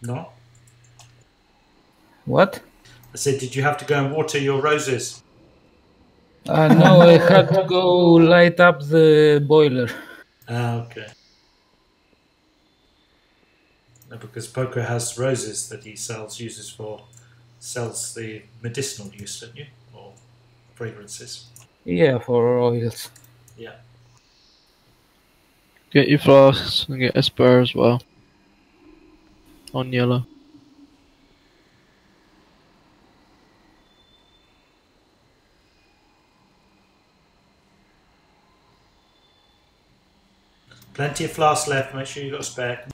No? What? I said, did you have to go and water your roses? No, I had to go light up the boiler. Ah, okay. No, because Poker has roses that he sells the medicinal use, don't you? Or fragrances. Yeah, for oils. Yeah. Get your flasks and get a spur as well. On yellow. Plenty of flasks left, make sure you've got a spare.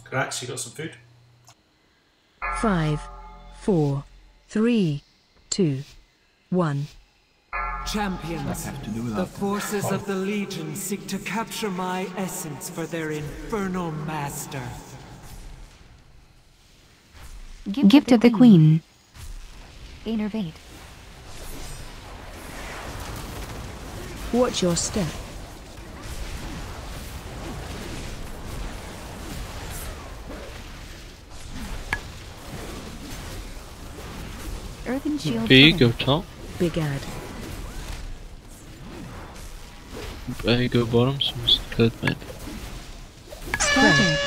Grax, you got some food? 5, 4, 3, 2, 1. Champions, the forces of the Legion seek to capture my essence for their infernal master. Gift of the Queen. Innervate. Watch your step. Earthen Shield. B, go top. Big ad. A, go bottom, so it's good, man. Splatter.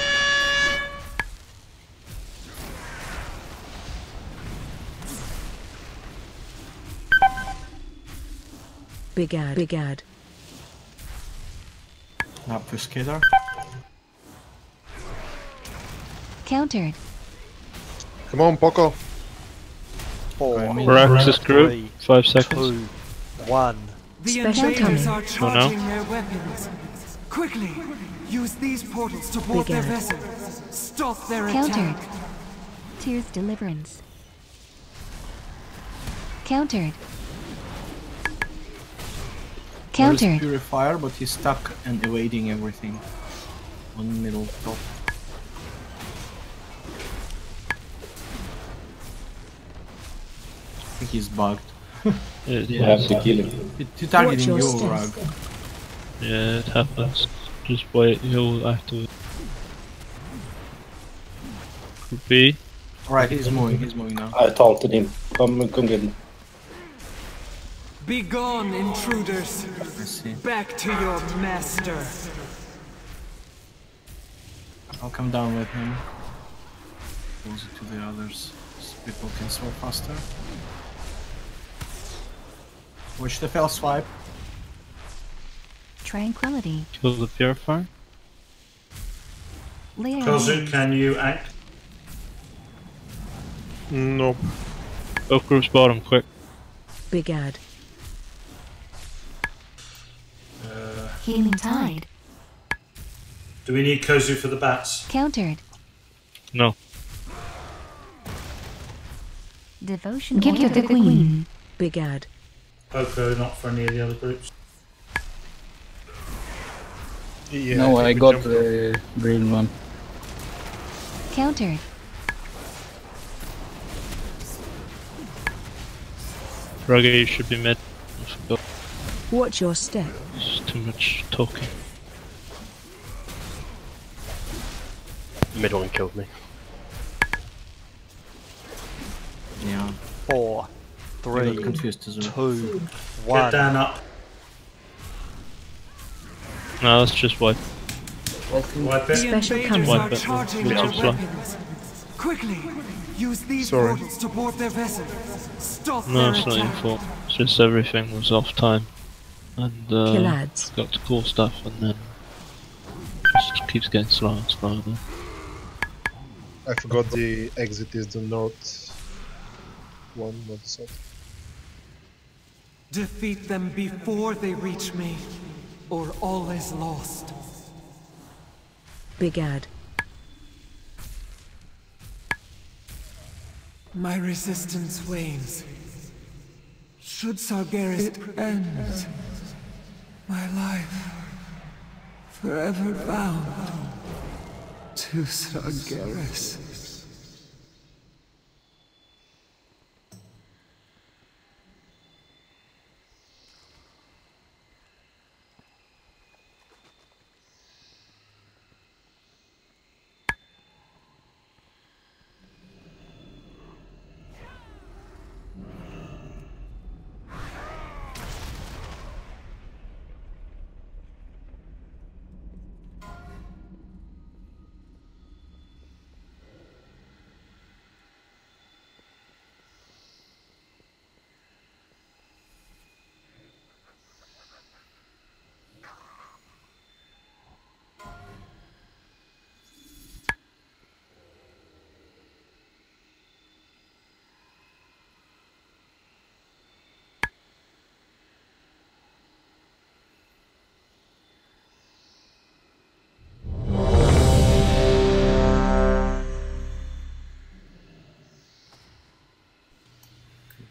Big ad. Big ad. Obfuscator. Countered. Come on, Poco. 4, Raxus group, 3, 5 seconds. 2, 1. The Special invaders coming. are charging their weapons. Quickly, use these portals to board Big their ad. vessel. Stop their Countered. attack. Tears Deliverance. Countered. There is Countered. Purifier, but he's stuck and evading everything. On middle top. I think he's bugged. You have to kill him. He's targeting Watch you, your Rug. step. Yeah, it happens. Just wait, he'll activate. Group B. Alright, he's moving now. I taunted him. Come get him. Be gone, intruders. Back to your master. I'll come down with him. Closer to the others, so people can swap faster. Watch the fell swipe. Tranquility. Kill the purifier. Layer. Kozu, can you act? No. Both groups bottom, quick. Big ad. Healing Tide. Do we need Kozu for the bats? Countered. No. Devotion. Gift of the Queen. Big ad. Poco, not for any of the other groups. Yeah, No, I think we got jumped the green one. Countered. Rugger, you should be mid. I forgot. Watch your step. It's too much talking. Mid one killed me. Yeah. 4, I 3, got confused as well. 2, Get 1. down up. No, let's just wipe. Wipe The it. Special invaders coming. are Wipe it. charging We'll their keep flying. weapons. Quickly, use these Sorry. portals to board their vessel. Stop No, their it's not your attack. fault. It's just everything was off time. And Kill ads. got to call stuff and then just keeps getting slower and slower then. I forgot the exit is the north one, not the south. Defeat them before they reach me, or all is lost. Big ad. My resistance wanes. Should Sargeras end, my life forever bound to Sargeras.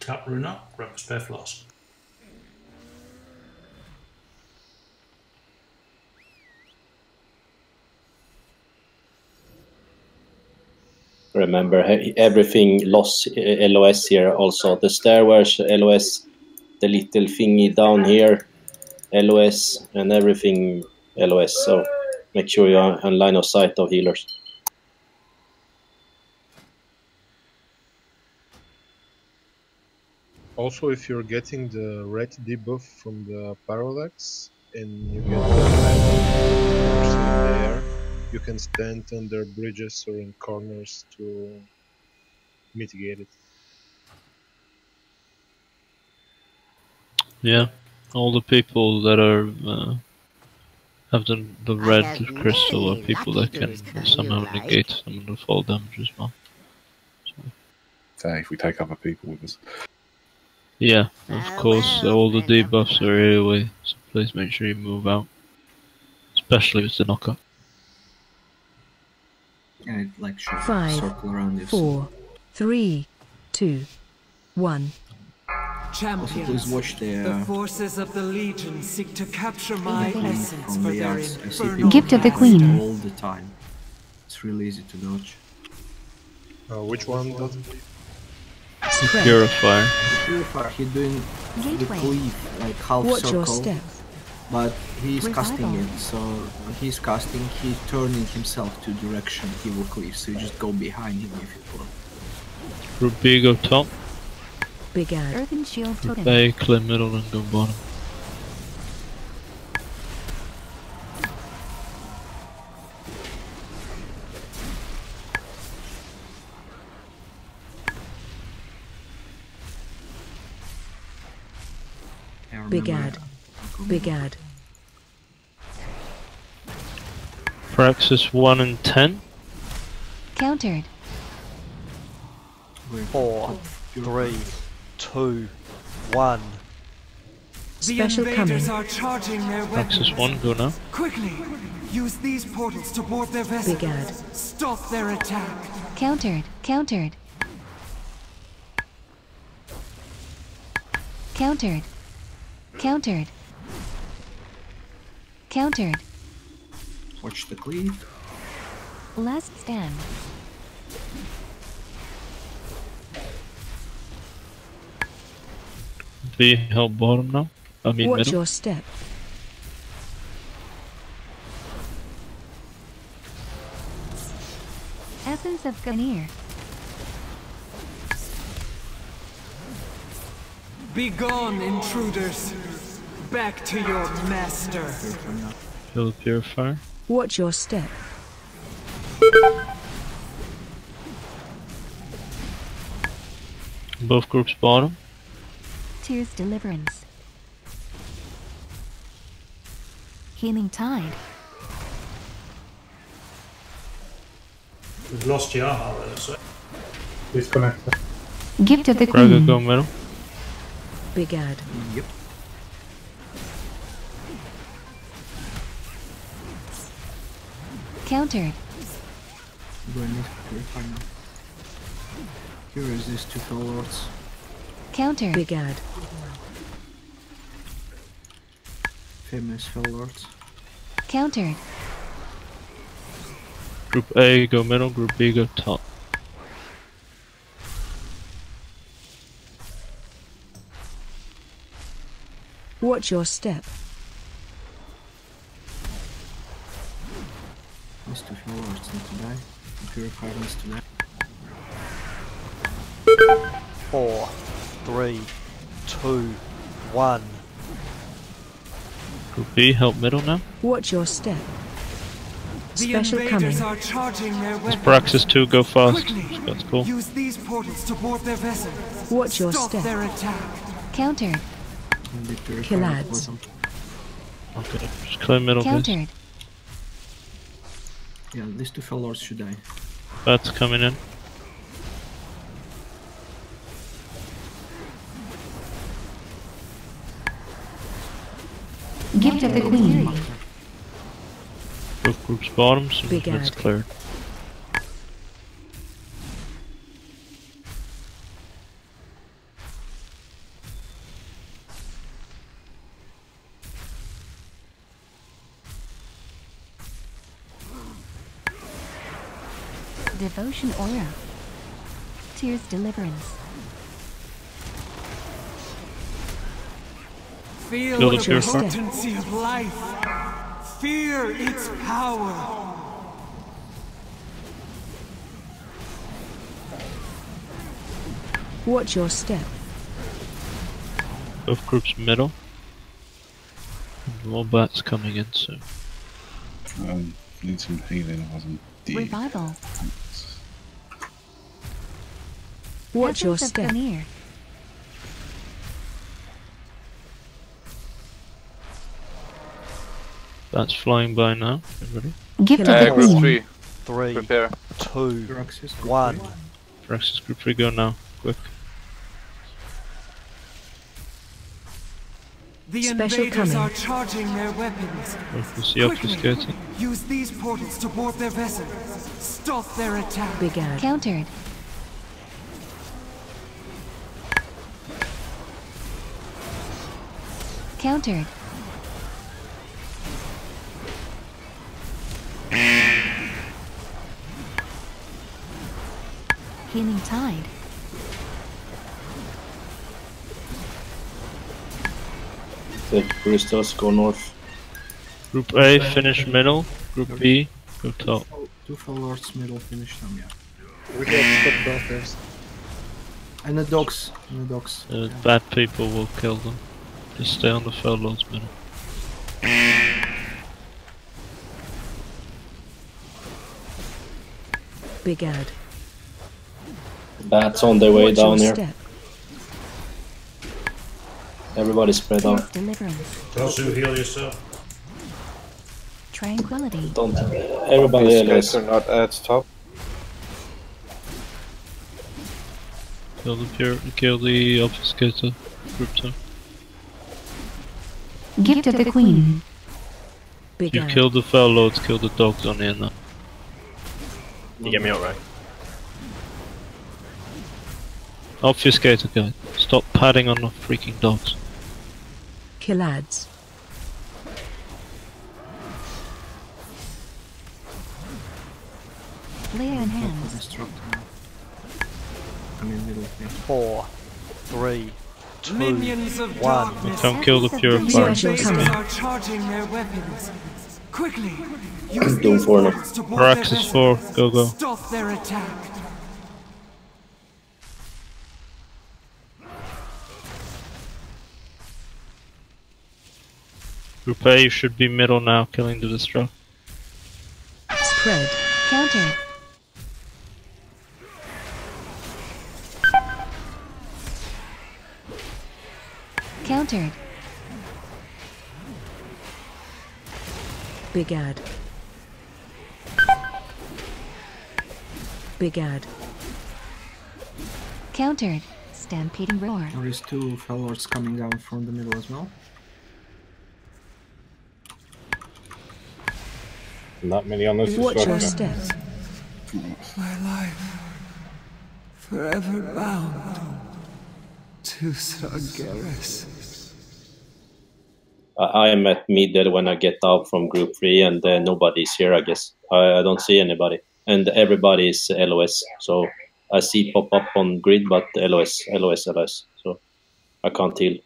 cup rune up, grab a spare flask. Remember, everything lost LOS here also. The stairways LOS, the little thingy down here LOS, and everything LOS. So make sure you're on line of sight of healers. Also, if you're getting the red debuff from the parallax and you get there, you can stand under bridges or in corners to mitigate it. Yeah, all the people that are have the red crystal are people that can somehow negate some of the fall damage as well. So if we take other people with us. Yeah, of course, all the debuffs are AoE, so please make sure you move out. Especially with the knockup. Yeah, it like should 5, circle around you. 4, 3, 2, 1. Also, please watch The forces of the Legion seek to capture my essence from for the their arts. I see infernal people Gift of the doing it Queen. all the time. It's really easy to dodge. Which one does? Purifier. The Purifier, he's doing the Gateway. cleave, like half Watch circle. your step. But he's Revival. casting it, so when he's casting, he's turning himself to direction he will cleave, so you just go behind him if it works. Group B go top. Big ad. Earthen Shield Group Totem. A clear middle and go bottom. Big ad. Big ad. Praxis 1 and 10. Countered. 4, 3, 2, 1. The Special invaders coming. are charging their weapons. Praxis 1 go now. Quickly, use these portals to board their vessels. Big ad. Stop their attack. Countered. Countered. Countered. Countered. Countered. Watch the cleave. Last stand. B help bottom now. I mean Watch middle. your step. Essence of Ganir. Begone, intruders. Back to your master. Kill the Purifier. Watch your step. Both groups bottom. Tears Deliverance. Healing Tide. We've lost your armor, it looks like. Disconnected. Gift of the Braga Queen. go middle. Big ad. Yep. Countered. Going to Purifier now. Here is these two lords. Countered. Big ad. Famous lords. Countered. Group A go middle. Group B go top. Watch your step. These two lords need to die. The Purifier needs to die. 4, 3, 2, 1. Group B help middle now. Watch your step. The Special invaders coming. are charging their weapons. Praxis 2 go fast. Quickly, That's cool. use these portals to board their vessels. Watch your Stop step. their attack. Countered. And the Purifier Kill at ads. bottom. Okay, just clear middle please. Countered. Yeah, these two lords should die. Bats coming in. Gift of the Queen. Both groups bottom, so Big that's ad. cleared. Devotion aura. Tears deliverance. Feel Kill the the pure fire. potency of life. Fear its power. Watch your step. Both groups middle. More bats coming in soon. Need some healing. I wasn't deep. Revival. Watch your Essence of step. Draenor. Bats flying by now. Everybody. Gift of the Group Queen. 3. Prepare. 2, 1. Praxis group 3 go now. Quick. The Special invaders coming. are charging their weapons. Focus the obfuscating. Use these portals to board their vessel. Stop their attack. Big ad. Countered. Countered. Healing tide. The crystals go north. Group A finish middle. Group B go top. Two fell lords middle finish them, yeah. We have stuff downstairs. And the dogs. And the dogs. Bad people will kill them. Just stay on the fell lords middle. Big ad. Bats on their way Watch down your here. step. Everybody spread Tears out. deliverance. Also heal yourself. Tranquility. Don't. Everybody These else. guys are not at top. Kill the obfuscator. Group 2. Gift of the Queen. Big You ad. kill the fell lords, kill the dogs on here now. You get me out right. Obfuscator guy. Stop padding on the freaking dogs. Kill ads. Flare in hands. Destruct. I mean, middle. Yeah. 4, 3, 2, Minions of 1. darkness. Come kill the The purifier. Special coming. invaders are charging their weapons. Quickly. Use Doom these for now. portals to board their Praxis vessel. 4, go. Stop their attack. Group A, you should be middle now, killing the destruct. Spread. Countered. Countered. Big ad. Big ad. Countered. Stampeding roar. There is two fell lords coming down from the middle as well. Not many on this Watch your destruction. step. My life forever bound to Sargeras. I am at middle when I get out from group 3 and nobody's here, I guess. I don't see anybody. And everybody is LOS. So I see pop up on grid, but LOS. So I can't heal.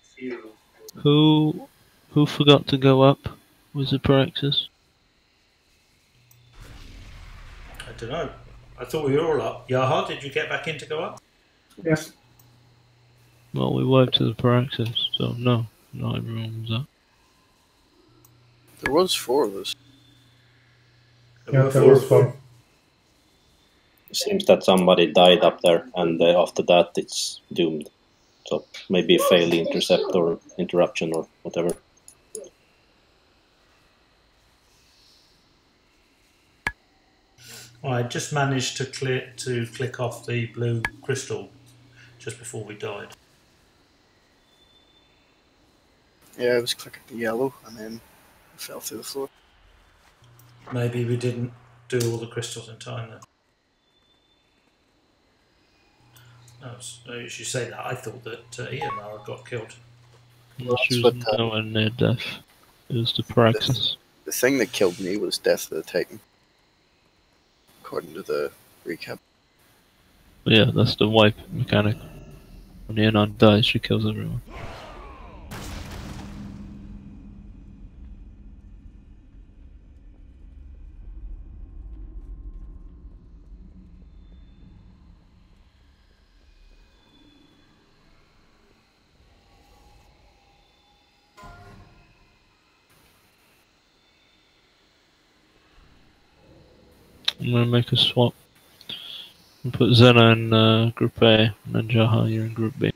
Who forgot to go up? Was it Praxis? I don't know. I thought we were all up. Yaha, did you get back in to go up? Yes. Well, we wiped to the Praxis, so no, not everyone was up. There was 4 of us. Yeah, there was 4. It seems that somebody died up there, and after that it's doomed. So maybe fail intercept or interruption or whatever. I just managed to click off the blue crystal just before we died. Yeah, I was clicking the yellow and then I fell through the floor. Maybe we didn't do all the crystals in time then. No, as you say that, I thought that Ian got killed. She was nowhere near death. It was the Praxis. The thing that killed me was Death of the Titan. According to the recap. Yeah, that's the wipe mechanic. When the Anon dies, she kills everyone. I'm gonna make a swap. And put Zena in Group A, and then Jaha, you're in Group B.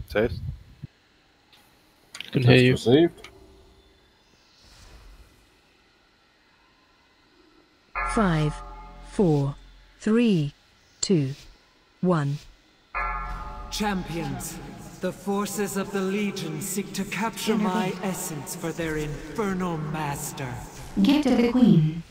Test. Can hear you. Received. 5, 4, 3, 2, 1. Champions, the forces of the Legion seek to capture my essence for their infernal master. Give to the Queen.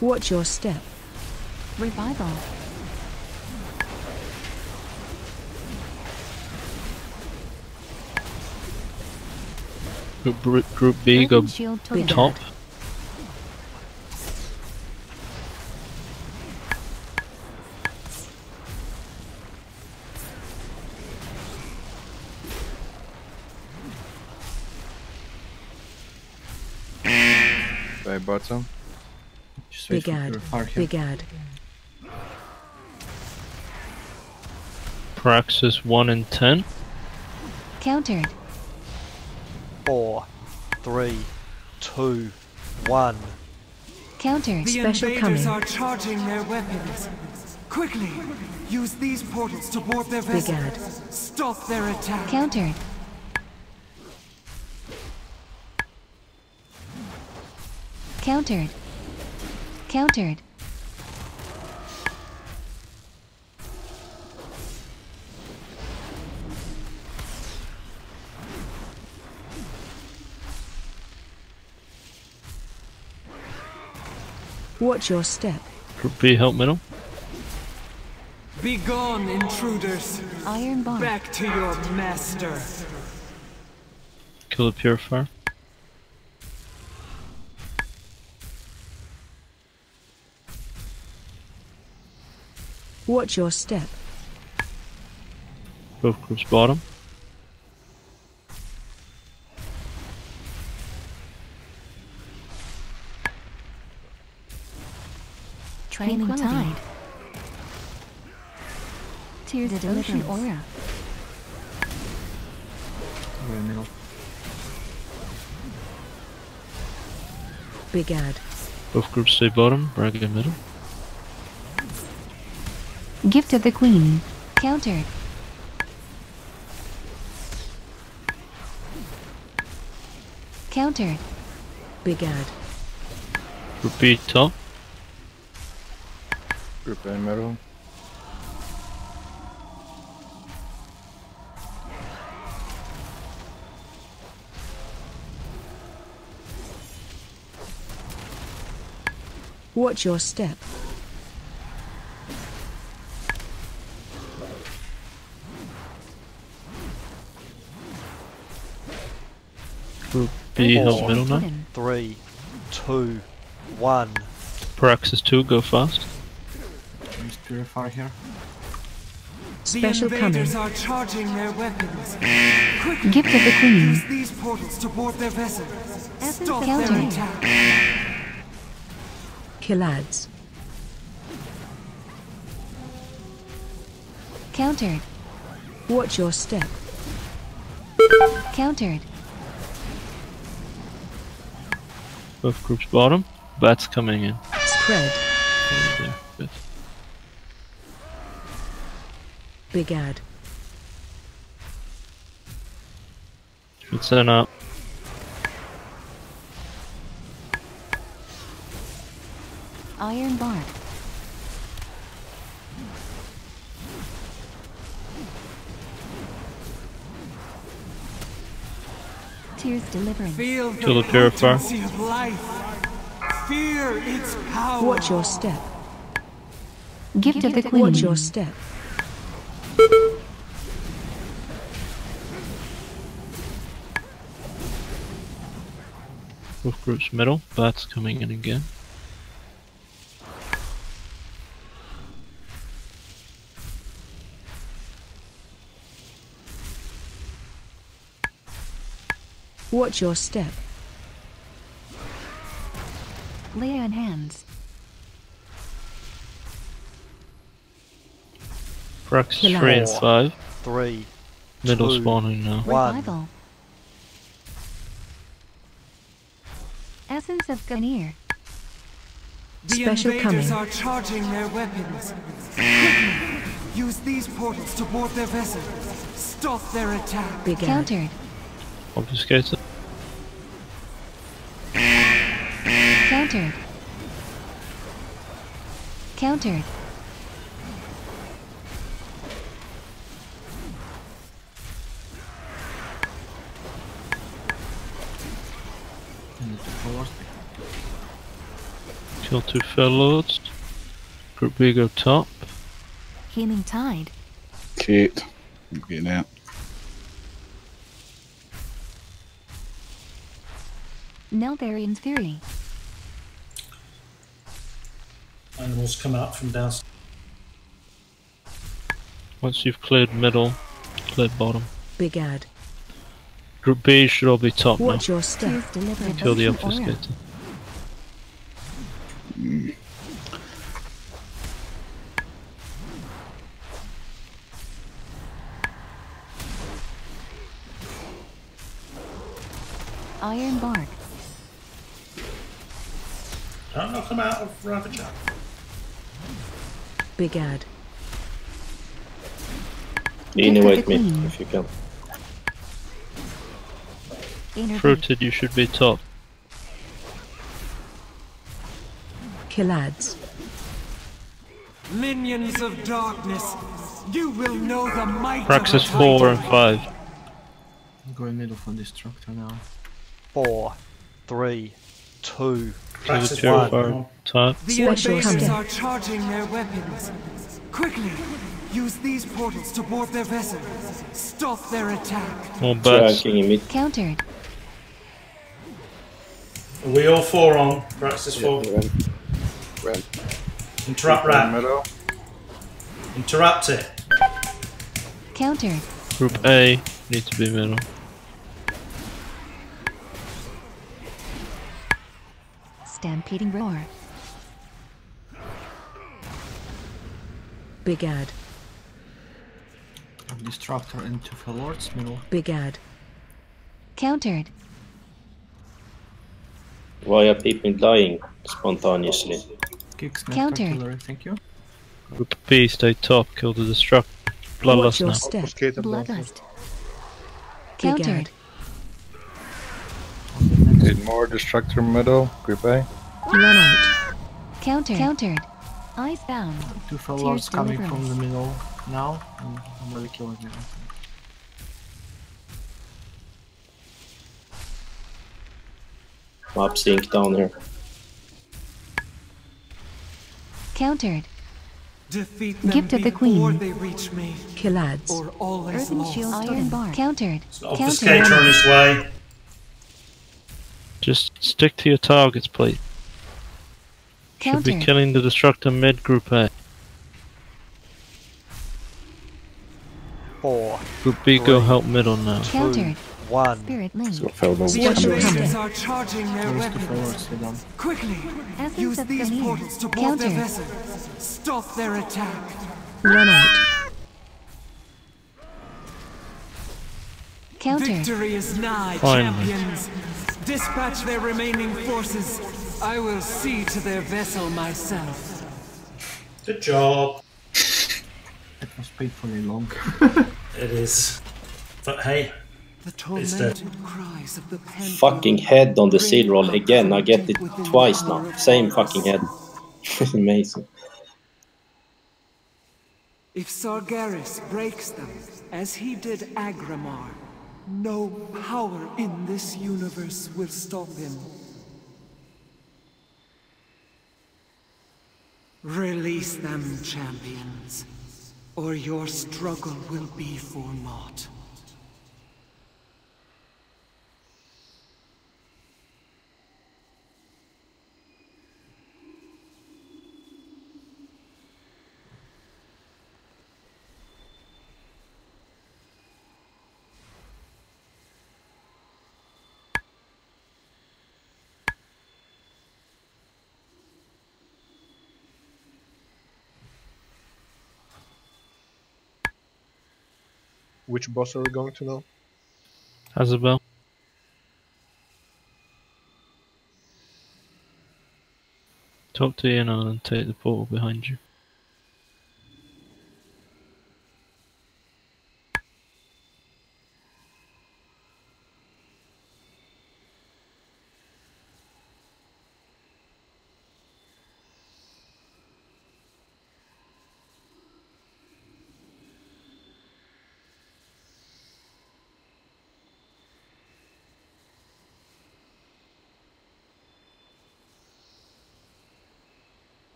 Watch your step. Revival. Group B, go Earthen shield to top. By bottom. Just wait Big for ad. Purify here. Big ad. Praxis 1 and 10. Countered. 4, 3, 2, 1. Countered. The Special invaders coming. are charging their weapons. Quickly, use these portals to board their Big vessel. ad. Stop their attack. Countered. Countered. Countered. Watch your step. Group B, help middle. Be gone, intruders. Iron bar. Back to your master. Kill the Purifier. Watch your step. Both groups bottom. Training tide. Tears of ocean aura. Go in middle. Big ad. Both groups stay bottom. Brag in middle. Gift of the Queen. Countered. Countered. Big ad. Group B, top. Group A middle. Watch your step. Group B, help Four. middle now. 3, 2, 1. Praxis 2, go fast. Use Purify here. Special the coming. invaders are charging their weapons. Gift of the Queen. Use these portals to board their vessel. Stop counter. their attack. Killads. Countered. Watch your step. Countered. Both groups bottom. Bats coming in. Spread. Yeah, good. Big ad. Should send up. Iron bark. Tears deliverance. Feel the Kill the purifier. potency of life. Fear its power. Watch your step. Gift of the Queen. Watch your step. Both groups middle. Bats coming in again. Watch your step. Lay on hands. Praxis 3 and 5. 3. Middle 2, spawning now. 1. Revival. Essence of Gunir. The Special invaders coming. are charging their weapons. Quickly, use these portals to board their vessel. Stop their attack. Big ad. Countered. Obfuscated. Countered. Countered. Kill 2 Fellords. Group B go top. Healing tide. Shit. I'm getting out. Neltharian's Fury. Animals come out from downstairs. Once you've cleared middle, cleared bottom. Big ad. Group B should all be top now. Watch your step. Tears deliverance. Kill the Devotion aura. obfuscator. Iron bark. Don't knock them out of Ravager. Big ad. Innovate me if you can. Fruited, you should be top. Killads. Minions of darkness, you will know the might Praxis of a 4 titan. and 5. I'm going middle for Destructor now. 4, 3, 2, Kill the Praxis purifier. one. Top. The Special invaders coming. are charging their weapons. Quickly, use these portals to board their vessel. Stop their attack. More bats. Tracking in mid. Countered. Are we all 4 on? Praxis 4. Ram. Interrupt ramp. Interrupt it. Countered. Group A need to be middle. Stampeding roar. Big ad. Destructor into Fellords, middle. Big ad. Countered. Why are people dying spontaneously? Kicks, Counter. artillery, thank you. Group B stay top, kill the destructor. Watch Bloodlust your now. step. Obfuscated Bloodlust. Big Countered. ad. Need more Destructor middle, Group A. Run out. Countered. Countered. Eyes bound. 2 Tears Fellords coming from deliverance. the middle now. And I'm really killing them. Map sync down here. Countered. Defeat them Gift of the before Queen. they reach me, Killads. or all is Earthen lost. shield iron bar. Countered. Obfuscator on his way. Just stick to your targets, please. Should be Countered. killing the destructor mid group A. 4. Group B, go help middle now. 2, Countered. 1. Spirit link. So Feldor was The coming. invaders are charging their Close to forward, weapons. sit down. Quickly, Essence use of these Draenor. portals to board their Counter. vessels. Stop their attack. Run out. Counter. Victory is nigh, Finally. champions. Dispatch their remaining forces. I will see to their vessel myself. Good job. It was painfully long. It is. But hey, The it's dead. tormented cries of the Pantheon. Fucking head on the seal roll again. I get it twice now. Same fucking head. Amazing. If Sargeras breaks them, as he did Agramar, no power in this universe will stop him. Release them, champions, or your struggle will be for naught. Which boss are we going to now? Hazabel. Talk to Yanon and take the portal behind you.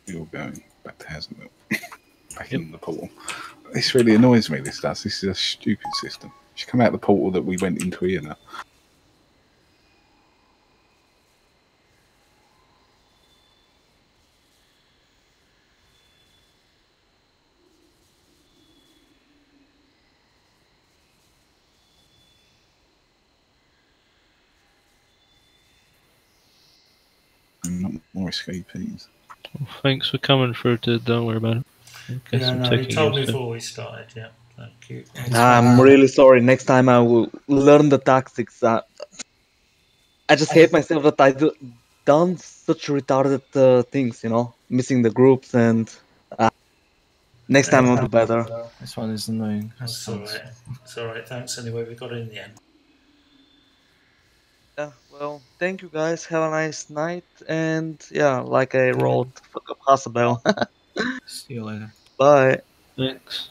You're going back to Hazardville. Back in the portal. This really annoys me, this does. This is a stupid system. You should come out the portal that we went into here now. And not more escapees. Well, thanks for coming through to. Don't worry about it. I guess Yeah, I'm no, you taking told me yours then. before we started. Yeah, thank you. I'm really sorry. Next time I will learn the tactics. I just hate myself that I done such retarded things, you know, missing the groups and next time I'll do better. This one is annoying. That's alright. It's alright. Thanks anyway. We got it in the end. Yeah, well, thank you guys. Have a nice night. And yeah, like I wrote, fuck up Hasabel. See you later. Bye. Thanks.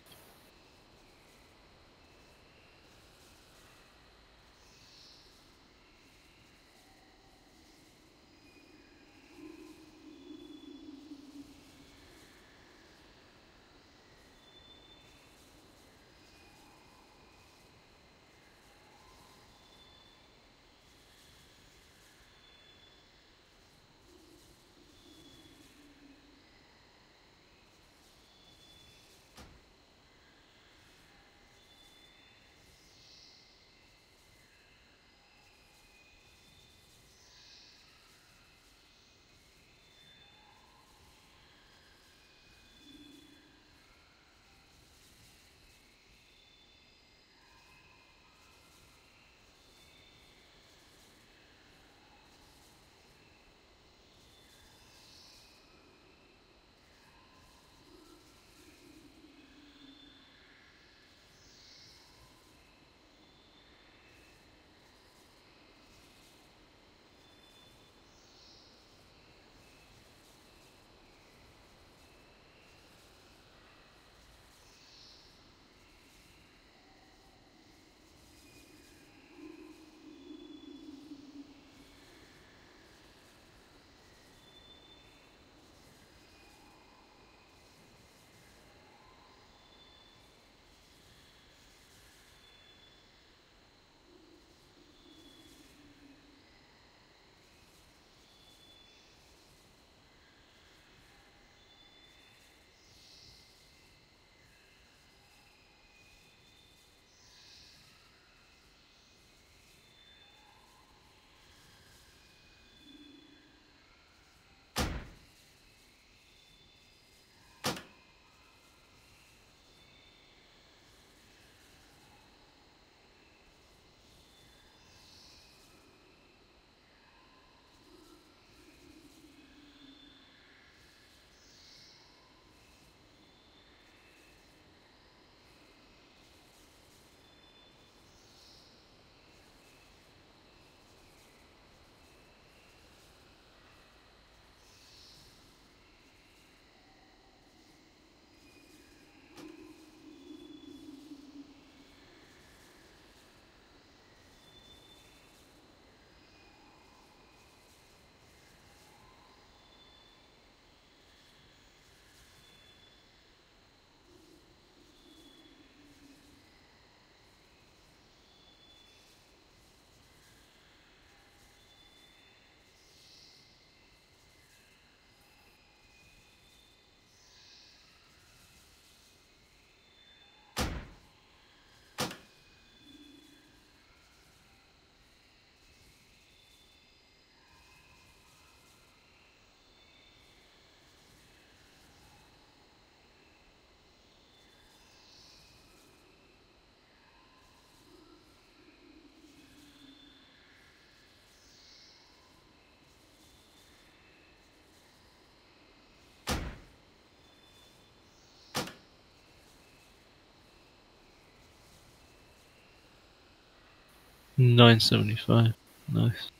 975. Nice.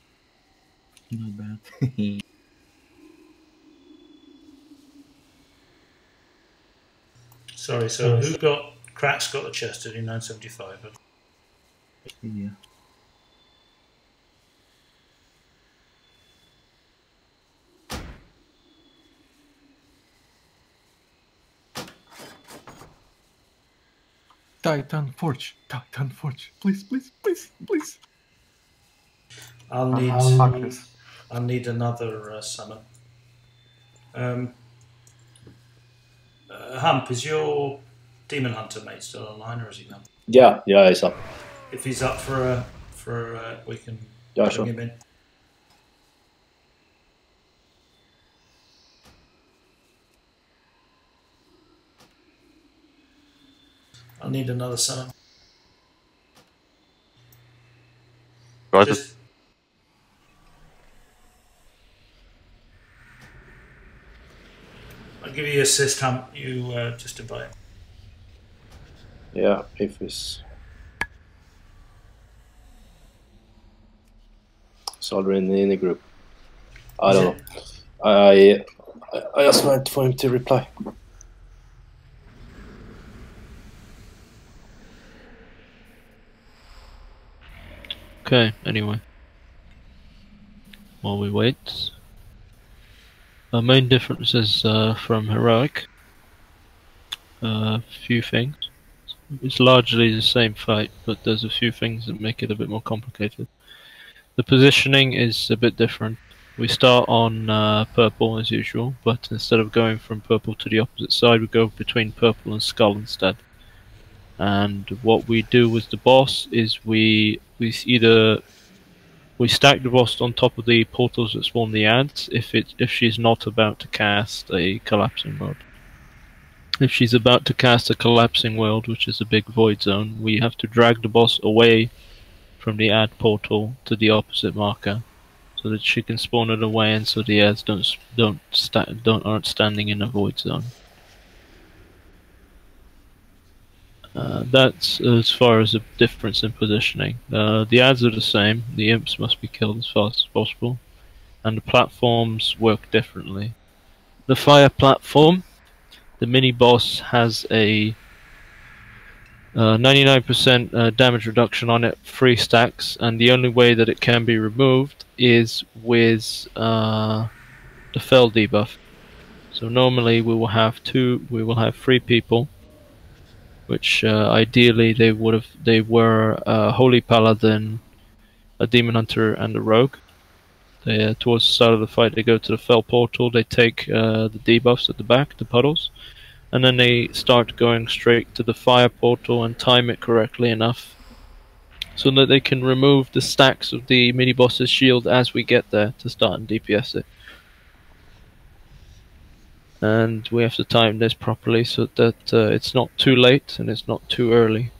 Not bad. Sorry, so who got... Crack's got the chest to do 975. Yeah. Titan Forge, please, please, please, please. I'll need another summon. Hump, is your Demon Hunter mate still online, or is he not? Yeah, he's up. If he's up for we can bring him in. I'll need another summon. Just, I'll give you assist, Hump. You just invite. Yeah, if it's already in the group. I don't know. I just wait for him to reply. Okay, anyway. While we wait. Our main differences from Heroic. A few things. It's largely the same fight, but there's a few things that make it a bit more complicated. The positioning is a bit different. We start on purple as usual, but instead of going from purple to the opposite side, we go between purple and skull instead. And what we do with the boss is we stack the boss on top of the portals that spawn the ads if she's not about to cast a collapsing world. If she's about to cast a collapsing world, which is a big void zone, we have to drag the boss away from the ad portal to the opposite marker, so that she can spawn it away, and so the ads aren't standing in a void zone. That's as far as the difference in positioning. The ads are the same. The imps must be killed as fast as possible, and the platforms work differently. The fire platform, the mini boss has a 99% damage reduction on it, 3 stacks, and the only way that it can be removed is with the fell debuff. So normally we will have 3 people, which ideally they were a holy paladin, a demon hunter, and a rogue. They towards the start of the fight they go to the fell portal, they take the debuffs at the back, the puddles, and then they start going straight to the fire portal and time it correctly enough so that they can remove the stacks of the mini boss's shield as we get there to start and DPS it. And we have to time this properly so that it's not too late and it's not too early.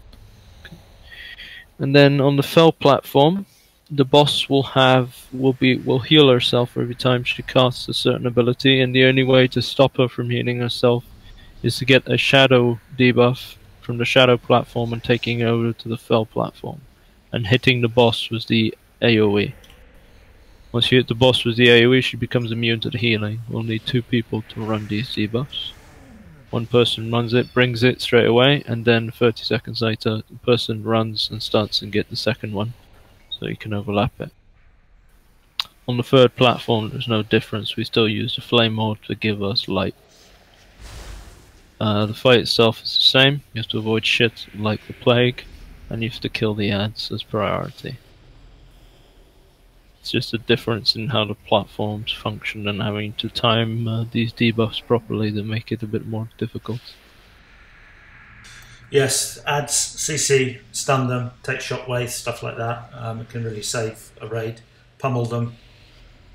And then on the fell platform, the boss will heal herself every time she casts a certain ability, and the only way to stop her from healing herself is to get a shadow debuff from the shadow platform and taking it over to the fell platform and hitting the boss with the AoE. Once you hit the boss with the AoE, she becomes immune to the healing. We'll need 2 people to run these debuffs. One person runs it, brings it straight away, and then 30 seconds later the person runs and starts and get the second one, so you can overlap it. On the third platform there's no difference, we still use the flame mode to give us light. The fight itself is the same. You have to avoid shit like the plague, and you have to kill the ads as priority. It's just a difference in how the platforms function and having to time these debuffs properly that make it a bit more difficult. Yes, ads, CC, stun them, take shockwave, stuff like that. It can really save a raid. Pummel them.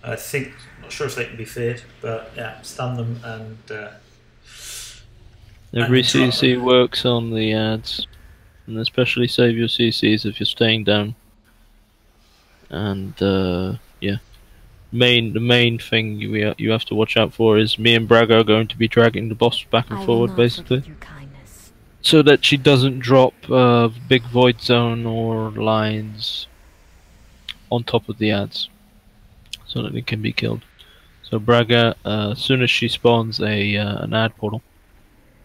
Not sure if they can be feared, but yeah, stun them and every CC works on the ads, and especially save your CCs if you're staying down. And yeah, the main thing you have to watch out for is me and Braga are going to be dragging the boss back and forward, basically, so that she doesn't drop big void zone or lines on top of the ads, so that it can be killed. So Braga, as soon as she spawns an ad portal,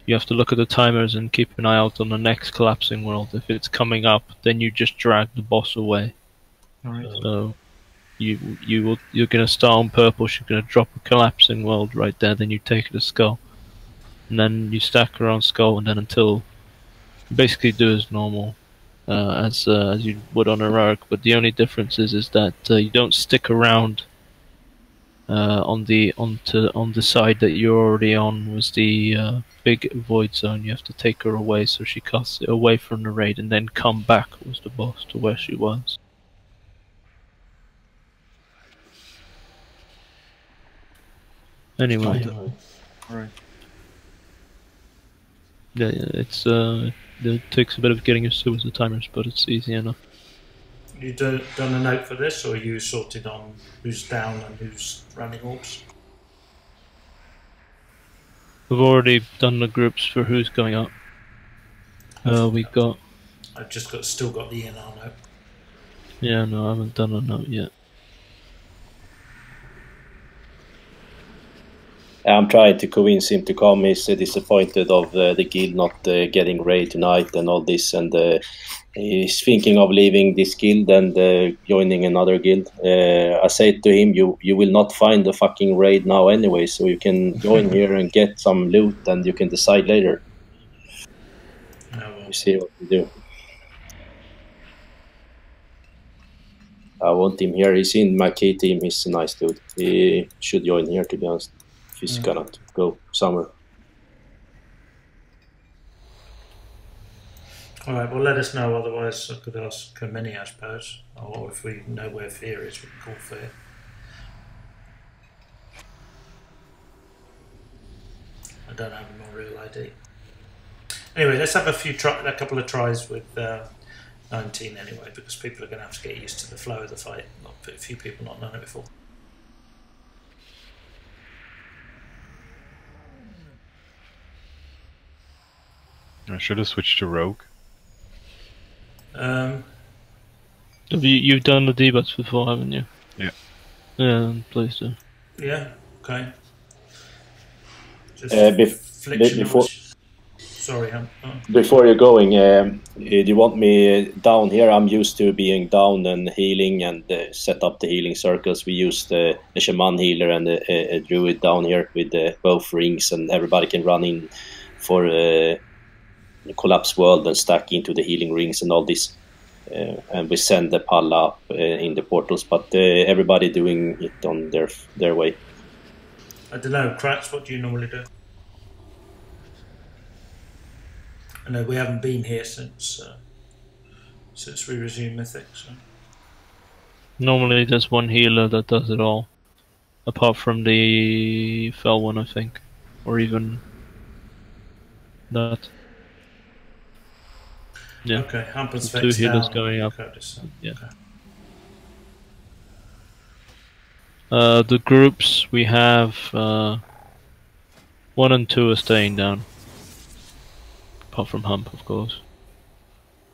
you have to look at the timers and keep an eye out on the next collapsing world. If it's coming up, then you just drag the boss away. Alright. So you're gonna start on purple. She's gonna drop a collapsing world right there. Then you take her to skull, and then you stack her on skull, and then until you basically do as normal as you would on heroic. But the only difference is that you don't stick around on the side that you're already on. Was the big void zone. You have to take her away, so she casts it away from the raid, and then come back was the boss to where she was. Anyway, Alright. yeah, it takes a bit of getting used to with the timers, but it's easy enough. You done a note for this, or are you sorted on who's down and who's running orbs? We've already done the groups for who's going up. We've got. I've just still got the ENR note. Yeah, no, I haven't done a note yet. I'm trying to convince him to come. He's disappointed of the guild not getting raid tonight and all this, and he's thinking of leaving this guild and joining another guild. I said to him, you will not find the fucking raid now anyway, so you can join here and get some loot, and you can decide later. You see what we do. I want him here. He's in my K team. He's a nice dude. He should join here, to be honest. If he's gonna go somewhere. Alright, well let us know, otherwise I could ask many, I suppose. Or if we know where Fear is, we can call Fear. I don't have a real ID. Anyway, let's have a couple of tries with 19 anyway, because people are going to have to get used to the flow of the fight. A few people not known it before. I should have switched to Rogue. You've done the debuffs before, haven't you? Yeah. Yeah, please do. Yeah, okay. Just Before, sorry, before you're going, do you want me down here? I'm used to being down and healing and set up the healing circles. We use the shaman healer and a druid down here with both rings, and everybody can run in for collapse world and stack into the healing rings and all this. And we send the palla up in the portals, but everybody doing it on their way. I don't know, Kratz, what do you normally do? I know we haven't been here since we resumed Mythic. So. Normally there's one healer that does it all, apart from the fell one, I think, or even that. Yeah. Okay, Hampers two healers down, going up. Curtis. Yeah. Okay. The groups we have 1 and 2 are staying down, apart from Hump, of course,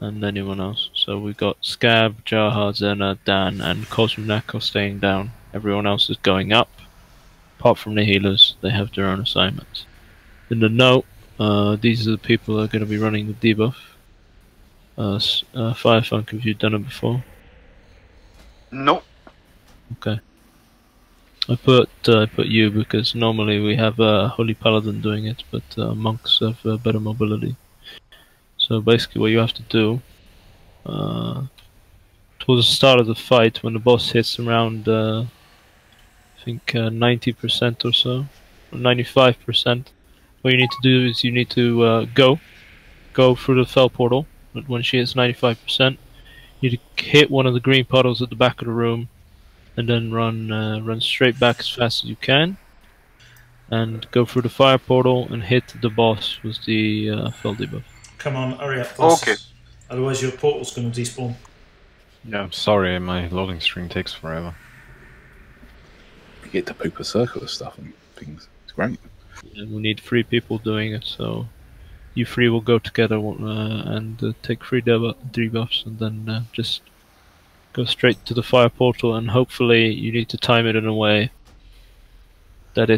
and anyone else. So we've got Scab, Jaha, Zena, Dan, and Cosmonac are staying down. Everyone else is going up, apart from the healers. They have their own assignments. In the note, these are the people that are going to be running the debuff. Firefunk, have you done it before? No. Okay. I put you because normally we have a Holy Paladin doing it, but monks have better mobility. So basically what you have to do, towards the start of the fight, when the boss hits around, I think 90% or so, or 95%, what you need to do is you need to go through the fell portal. But when she hits 95%, you need to hit one of the green puddles at the back of the room, and then run straight back as fast as you can, and go through the fire portal and hit the boss with the fell debuff. Come on, hurry up, boss. Okay. Otherwise your portal's going to despawn. Yeah, I'm sorry, my loading screen takes forever. You get to poop a circle of stuff and things. It's great. And we need 3 people doing it, so you 3 will go together and take 3 debuffs, and then just go straight to the fire portal, and hopefully you need to time it in a way that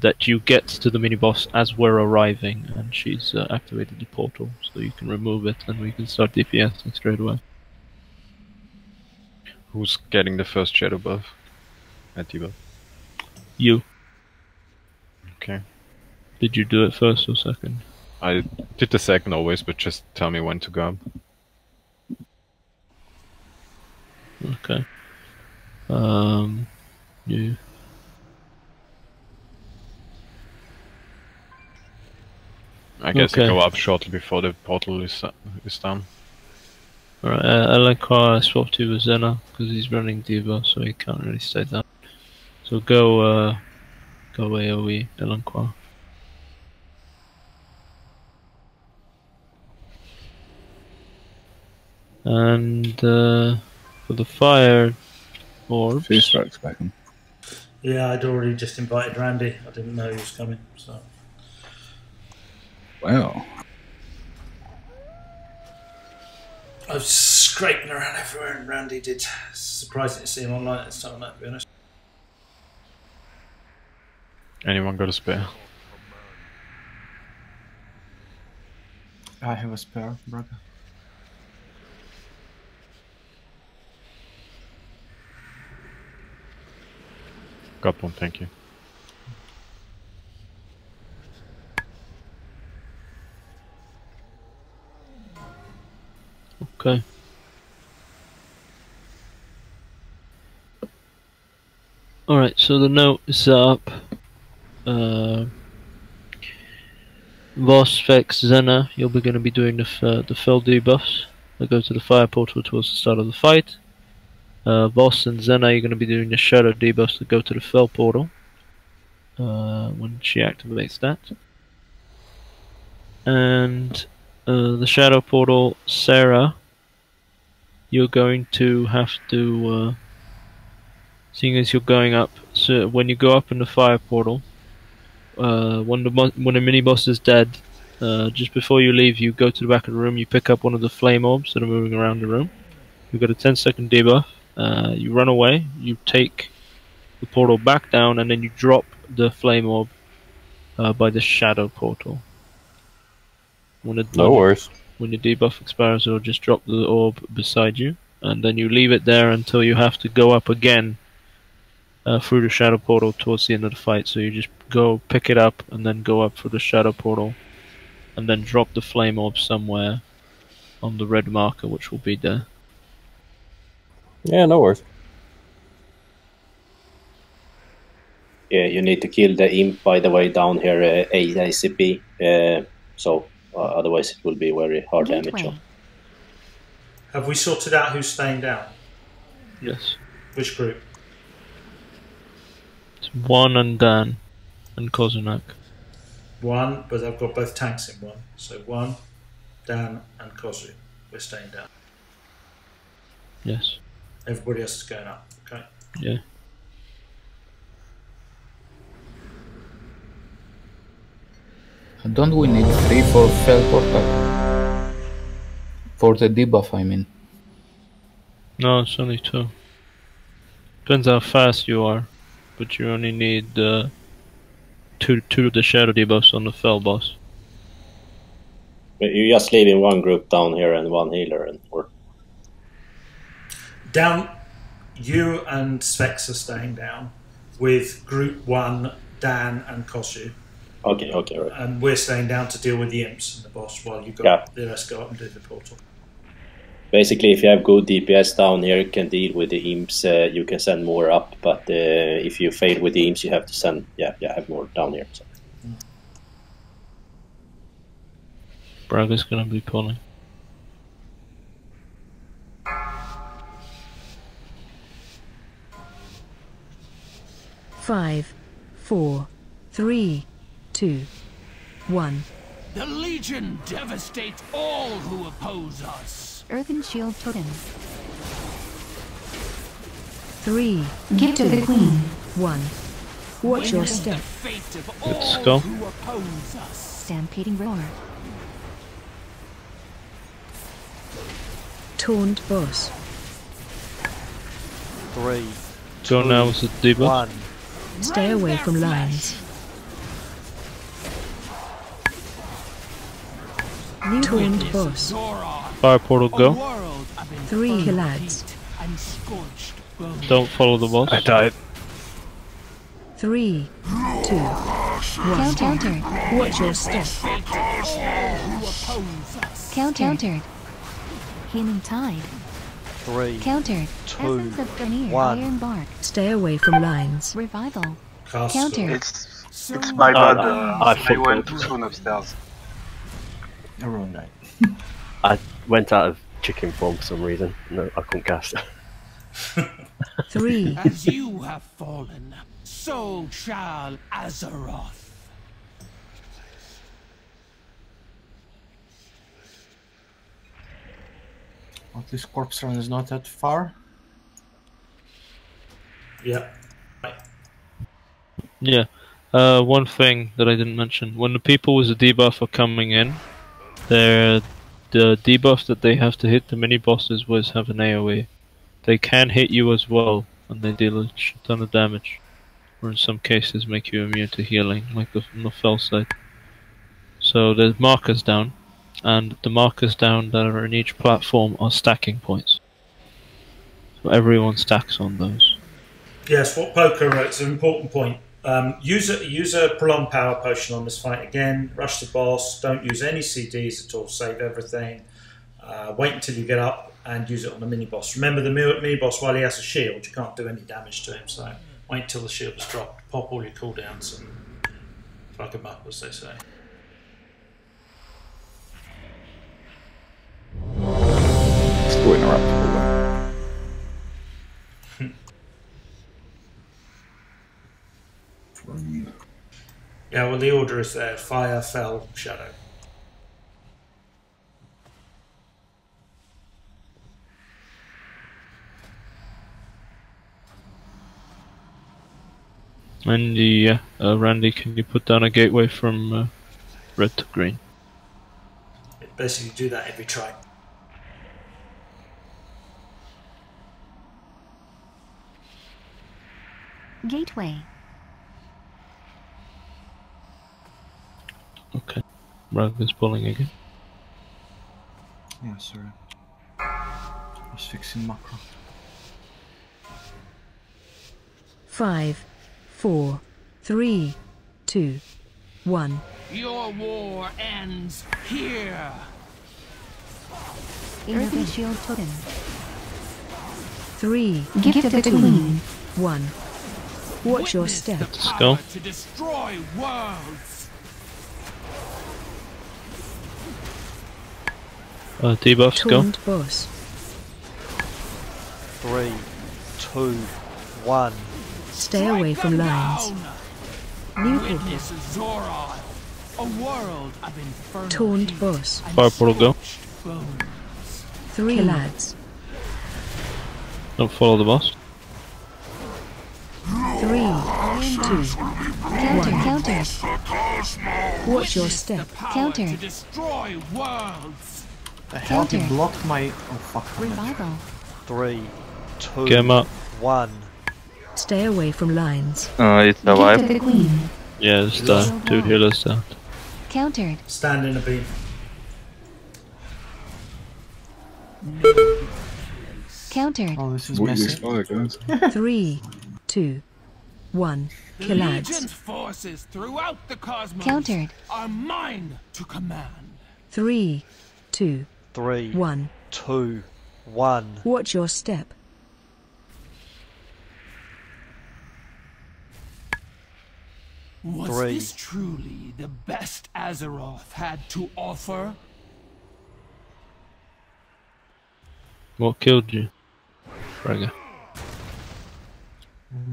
that you get to the mini boss as we're arriving, and she's activated the portal, so you can remove it, and we can start DPSing straight away. Who's getting the first shadow buff? At debuff. You. Okay. Did you do it first or second? I did the second always, but just tell me when to go. Okay. You. I guess Okay. I go up shortly before the portal is done. Alright, I like how I swapped you with Zena, because he's running debuff, so he can't really stay down. So go AoE, Delancroix. And for the fire orbs... Fear strikes back on. Yeah, I'd already just invited Randy. I didn't know he was coming, so... Wow. I was scraping around everywhere, and Randy did. Surprising to see him online this time, to be honest. Anyone got a spare? I have a spare, brother. Got one, thank you. Okay. Alright, so the note is up. Voss, Vex, Zena, you're going to be doing the fell debuffs that go to the fire portal towards the start of the fight. Voss and Zena, you're going to be doing the shadow debuffs that go to the fell portal when she activates that. And the shadow portal, Sarah, you're going to have to, seeing as you're going up, so when you go up in the fire portal, when the mini boss is dead, just before you leave, you go to the back of the room, you pick up one of the flame orbs that are moving around the room. You've got a 10-second debuff. You run away, you take the portal back down, and then you drop the flame orb by the shadow portal. No worries. When your debuff expires, it'll just drop the orb beside you, and then you leave it there until you have to go up again through the shadow portal towards the end of the fight. So you just go pick it up and then go up through the shadow portal, and then drop the flame orb somewhere on the red marker, which will be there. Yeah, no worries. Yeah, you need to kill the imp by the way down here, ACP. So otherwise it will be very hard damage. Have we sorted out who's staying down? Yes. Which group? It's One and Dan and Kozunak. One, but I've got both tanks in one. So One, Dan, and Kozu. We're staying down. Yes. Everybody else is going up. Okay. Yeah. Don't we need 3 for fell portal? For the debuff, I mean. No, it's only 2. Depends how fast you are, but you only need two of the shadow debuffs on the fell boss. You just leaving one group down here and one healer, and or Down, you and Svex are staying down with Group 1, Dan and Kosu. Okay, right. And we're staying down to deal with the imps and the boss while you the rest go up and do the portal. Basically, if you have good DPS down here, you can deal with the imps. You can send more up, but if you fail with the imps, you have to send have more down here. So. Braga's gonna be pulling. Five, 4, 3, 2, 1. The Legion devastates all who oppose us. Earthen Shield Totem. 3. Give to the Queen. 1. Watch your step. Let's go. Stampeding Roar. Taunt boss. 3, Go 2, now with the debuff. 1. Stay away from lines. New taunt boss. Fire portal go. 3 killads. Don't follow the boss. I died. 3, 2, 1. Countered. Watch your step. Countered. Healing tide. 3, Countered. 2, Essence of Draenor, 1. Iron Bark. Stay away from lines. Revival. Castle. Countered. It's my bad. I I went too soon upstairs. Around that. I went out of chicken form for some reason. No, I couldn't cast. 3. As you have fallen, so shall Azeroth. At least corpse run is not that far. Yeah. Yeah. One thing that I didn't mention: when the people with the debuff are coming in, the debuff that they have to hit the mini bosses with have an AOE. They can hit you as well, and they deal a shit ton of damage, or in some cases make you immune to healing, like on the fell side. So there's markers down, and the markers down that are in each platform are stacking points. So everyone stacks on those. Yes, what Poker wrote is an important point. Use a prolonged power potion on this fight again. Rush the boss. Don't use any CDs at all. Save everything. Wait until you get up and use it on the mini boss. Remember, the mini boss, while he has a shield, you can't do any damage to him. So wait until the shield is dropped. Pop all your cooldowns and fuck him up, as they say. Still interruptible though. Yeah, well, the order is there: fire, fell, shadow. And yeah, Randy, can you put down a gateway from red to green? Basically, do that every try. Gateway. Okay. Rug is pulling again. Yeah, sorry. I was fixing macro. 5, 4, 3, 2, 1. Your war ends here. Earthen shield totem. 3. Gift of the Queen. 1. Watch your step. Let's go. To destroy worlds. Debuffs go. Taunt boss. 3, 2, 1. Stay away from lines. New people. Witness Zoron, a world of infernal Taunt heat boss. and Fire portal go. scorched bones. 3 lads. Don't follow the boss. 3, 2, Counter. 1. Watch your step. Counter. To destroy worlds. The hell, he Counter. blocked my... Oh fuck. Revival. 3, 2, Get him up. 1. Stay away from lines. It's Gift of alive. the Queen. Yeah, it's down. 2 healers down. Countered. Stand in a beam. Countered. Oh, this is What you messy. inspire, guys? 3, 2, 1. The Kill lads. Legion's forces throughout the cosmos Countered. are mine to command. 3, 2, 3, 1. 2, 1. Watch your step. Was 3. this truly the best Azeroth had to offer? What killed you? Fragger.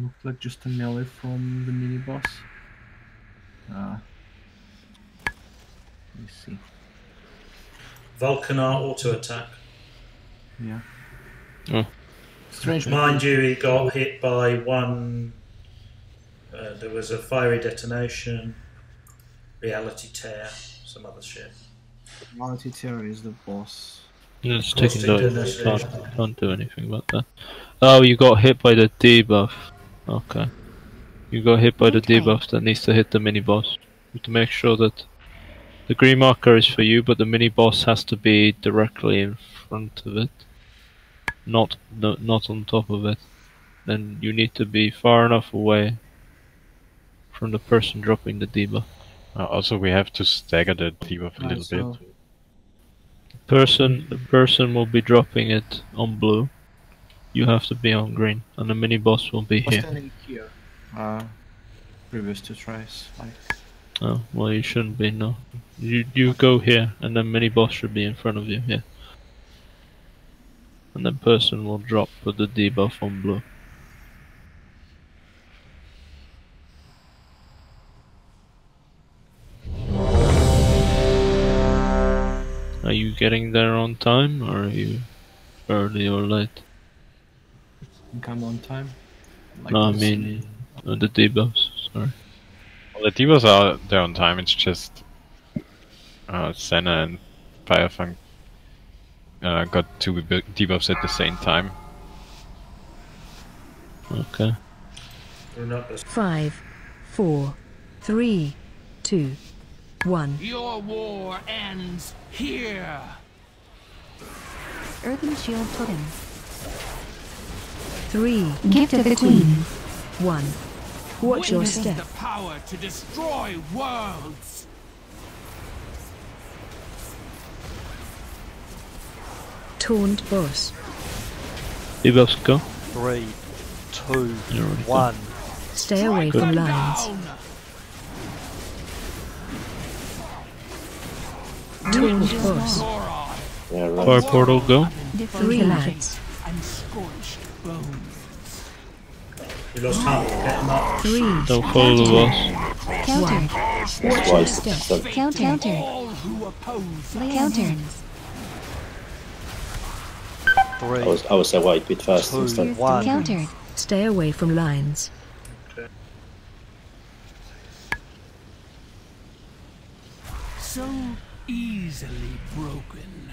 Looked like just a melee from the mini boss. Let me see. Vulcanar auto attack. Yeah. Oh. Strange. Mind you, he got hit by one. There was a fiery detonation, reality tear, some other shit. Reality Terror is the boss. It's Of course taking they do the this. can't do anything about that. Oh, you got hit by the debuff. Okay. You got hit by the debuff that needs to hit the mini boss. You have to make sure that the green marker is for you, but the mini boss has to be directly in front of it, not on top of it. Then you need to be far enough away from the person dropping the debuff. Also, we have to stagger the debuff a little bit. The person will be dropping it on blue. You have to be on green, and the mini boss will be I was here. standing here. Previous 2 tries. Oh, well, you shouldn't be, no. You go here, and then mini boss should be in front of you here. And then person will drop with the debuff on blue. Are you getting there on time, or are you early or late? I think I'm on time. No, I mean the debuffs, sorry. Well, the debuffs are there on time, it's just Senna and Firefang got 2 debuffs at the same time. Okay. 5, 4, 3, 2, 1. Your war ends here. Earthen shield totem. 3, Gift of the Queen. 1. Watch your Witness step. the power to destroy worlds. Taunt boss. Debuffs go. 3, 2, You're already 1. Stay away from lines. Taunt boss. Yeah, right. Fire portal go. 3 lads. And scorched bones. You lost half. Get them up. 3. Don't follow the boss. Counter. Watch your step. Counter. All who oppose. Counter. 3, I was a white bit fast 2, instead. 1. Counter. Stay away from lines. So easily broken.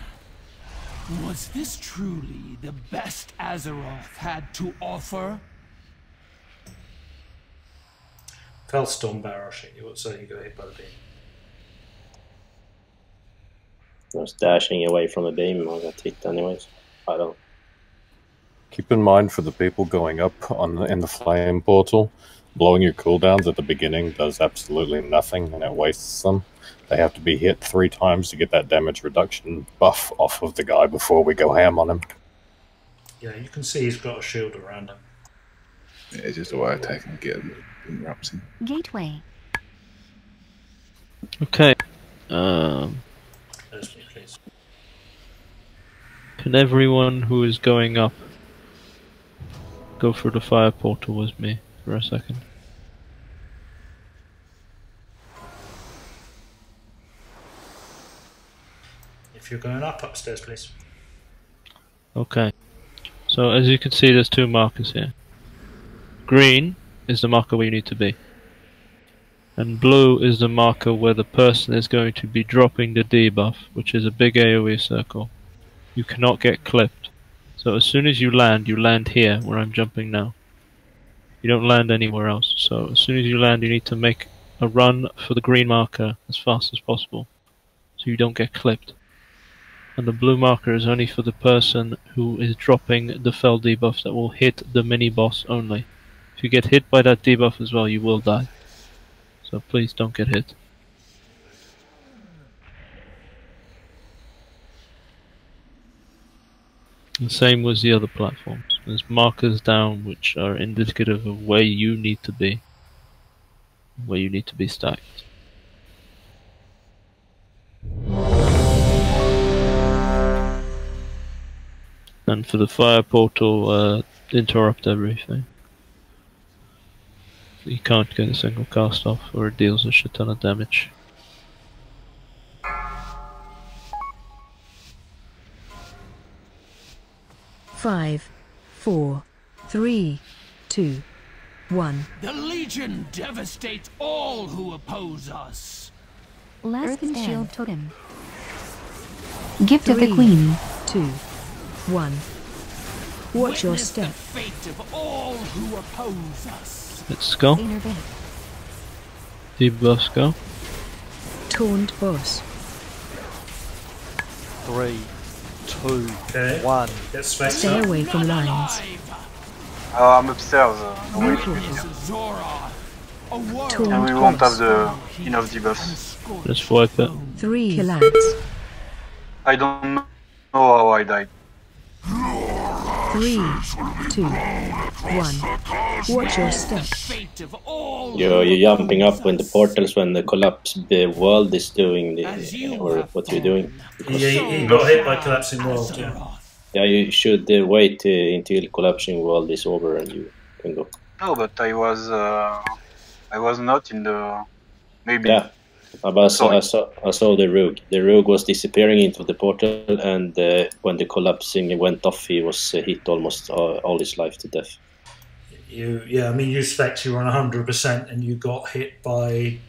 Was this truly the best Azeroth had to offer? Fellstorm barrel shit. So you got hit by the beam. I was dashing away from a beam. I got hit anyways. I don't. Keep in mind for the people going up in the flame portal, blowing your cooldowns at the beginning does absolutely nothing and it wastes them. They have to be hit 3 times to get that damage reduction buff off of the guy before we go ham on him. Yeah, you can see he's got a shield around him. Yeah, it's just a way of attacking again. Interrupts him. Gateway. Okay. Please. Can everyone who is going up go through the fire portal with me for a second? If you're going up, upstairs, please. Okay. So as you can see, there's 2 markers here. Green is the marker where you need to be. And blue is the marker where the person is going to be dropping the debuff, which is a big AoE circle. You cannot get clipped. So as soon as you land here, where I'm jumping now. You don't land anywhere else. So as soon as you land, you need to make a run for the green marker as fast as possible, so you don't get clipped. And the blue marker is only for the person who is dropping the fell debuff that will hit the mini boss only. If you get hit by that debuff as well, you will die. So please don't get hit. The same with the other platforms. There's markers down which are indicative of where you need to be. Where you need to be stacked. And for the fire portal, interrupt everything. You can't get a single cast off or it deals a shit ton of damage. Five, 4, 3, 2, 1. The Legion devastates all who oppose us. Last Earthen stand. shield Totem. Gift of the 3, Queen. 2, 1. Watch your step. Fate of all who oppose us. Let's go. Debuffs go. Taunt boss. 3, 2, 1. Stay away from lines. I'm upstairs. Neutral. And we won't have the enough debuffs. Let's wipe it. 3 killads. I don't know how I died. 3, 2, 1. Watch your step. You're jumping up when the portals, when the collapsed world is doing the, or what you're doing. Yeah, he got hit by collapsing world. Yeah. Yeah, you should wait until collapsing world is over and you can go. No, but I was not in the maybe. Yeah, but I saw the rogue. The rogue was disappearing into the portal, and when the collapsing went off, he was hit almost all his life to death. Yeah, I mean, you spec you were on 100%, and you got hit by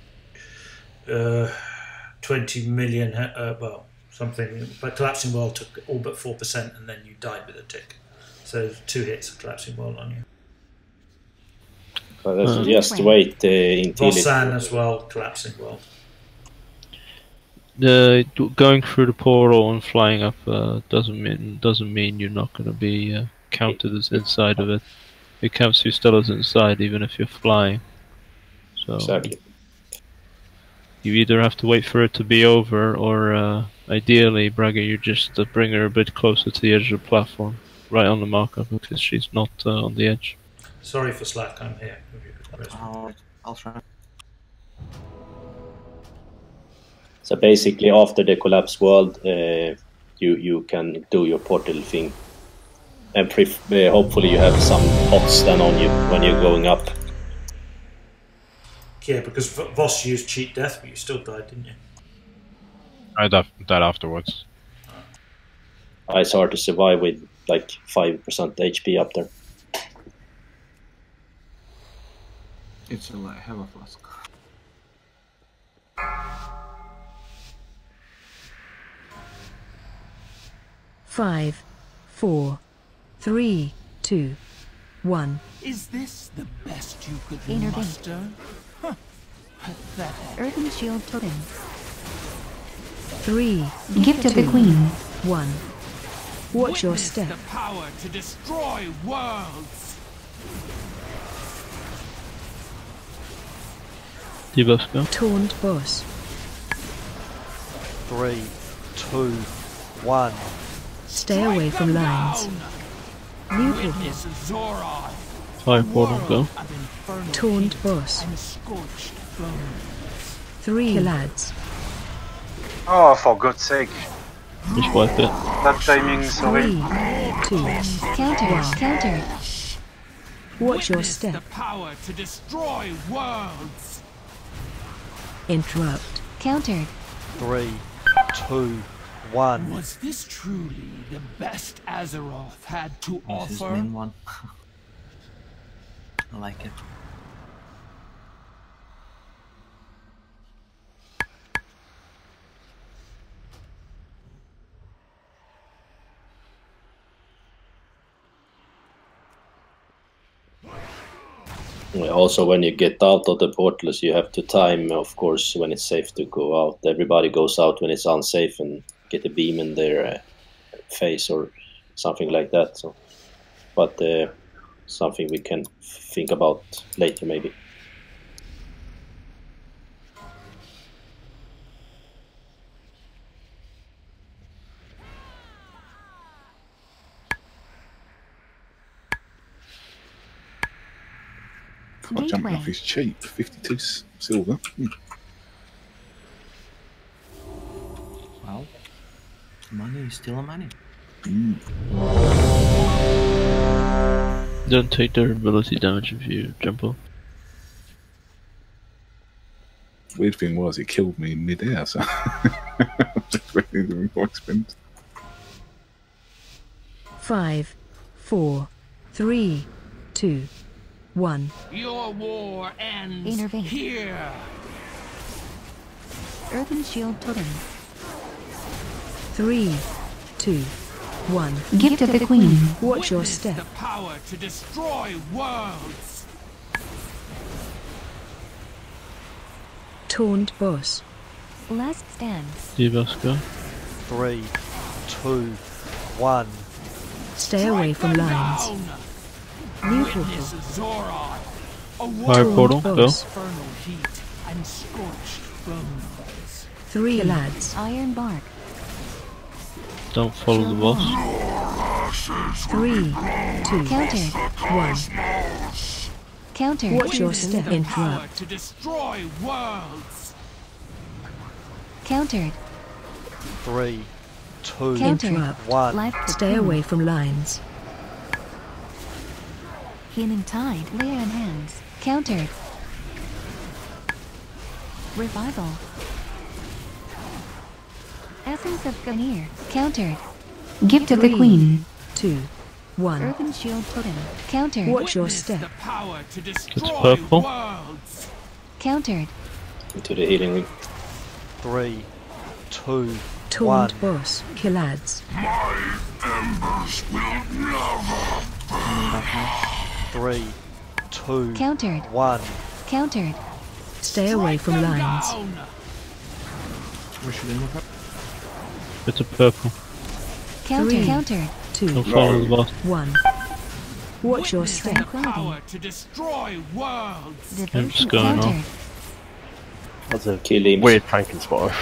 20 million. Well, something. But collapsing world took all but 4%, and then you died with a tick. So 2 hits of collapsing world on you. Just wait until Vosan as well, collapsing world. Going through the portal and flying up doesn't mean you're not going to be counted as inside of it. It counts you still as inside, even if you're flying. So exactly. You either have to wait for it to be over, or ideally, Braga, you just bring her a bit closer to the edge of the platform, right on the marker, because she's not on the edge. Sorry for slack, I'm here. I'll try. So basically, after the collapse world, you can do your portal thing, and hopefully you have some pots then on you when you're going up. Yeah, because Voss used cheat death, but you still died, didn't you? I died afterwards. It's hard to survive with like 5% HP up there. It's a have a flask. Five, 4, 3, 2, 1. Is this the best you could Intervene. muster? Huh. Pathetic. Earthen Shield Totem. 3, Gift of the 2, Queen. 1. Watch your Witness step. the power to destroy worlds. Debuffs go. Taunt boss. 3, 2, 1. Stay away from lines. Neutral. Witness Zora. Fire portal go. Taunt boss. And scorched bones. 3 killads. Oh, for God's sake! Just wipe it. That timing, sorry. 3, 2, Counter. 1. Counter. Watch your Witness the step. power to destroy worlds. Interrupt. Counter. 3, 2, 1. Was this truly the best Azeroth had to This is offer? main one. I like it. Also, when you get out of the portals, you have to time, of course, when it's safe to go out. Everybody goes out when it's unsafe and get a beam in their face or something like that. So, but something we can think about later, maybe. God, jumping off is cheap. 52 silver. Well, money is still a money. Don't take durability damage if you jump off. Weird thing was, it killed me in mid-air, so just really doing more expensive. 5, 4, 3, 2, 1. Your war ends Intervene. here. Earthen Shield Totem. 3, 2, 1. Gift of the Queen. Watch your step. The power to destroy worlds. Taunt boss. Last stand. Debuffs go. 3, 2, 1. Stay away from lines. New portal. Fire portal, go. Infernal heat and scorched bones. 3 lads. Iron bark. Don't follow the boss. 3, 2, Countered. 1. Countered. Watch your step. Power Interrupt. to destroy worlds. Countered. 3, 2, Interrupt. 1. Life Stay away from lines. Healing tide. Lay on hands. Countered. Revival. Essence of Ganir. Countered. Gift of the 3, Queen. 2, 1. Earthen shield totem. Countered. Watch your Witness step. the power to It's destroy purple. worlds. Countered. Into the healing ring. 3, 2, Taunt 1. boss. Kill ads. 3, 2, Countered. 1. Countered. Stay away from lines. It's a purple. Countered. 3, Countered. 2, Don't follow the boss. 1. Watch your Witness the step. power to destroy worlds. Imps going on. Countered. That's a kill him. Weird Franken spotter.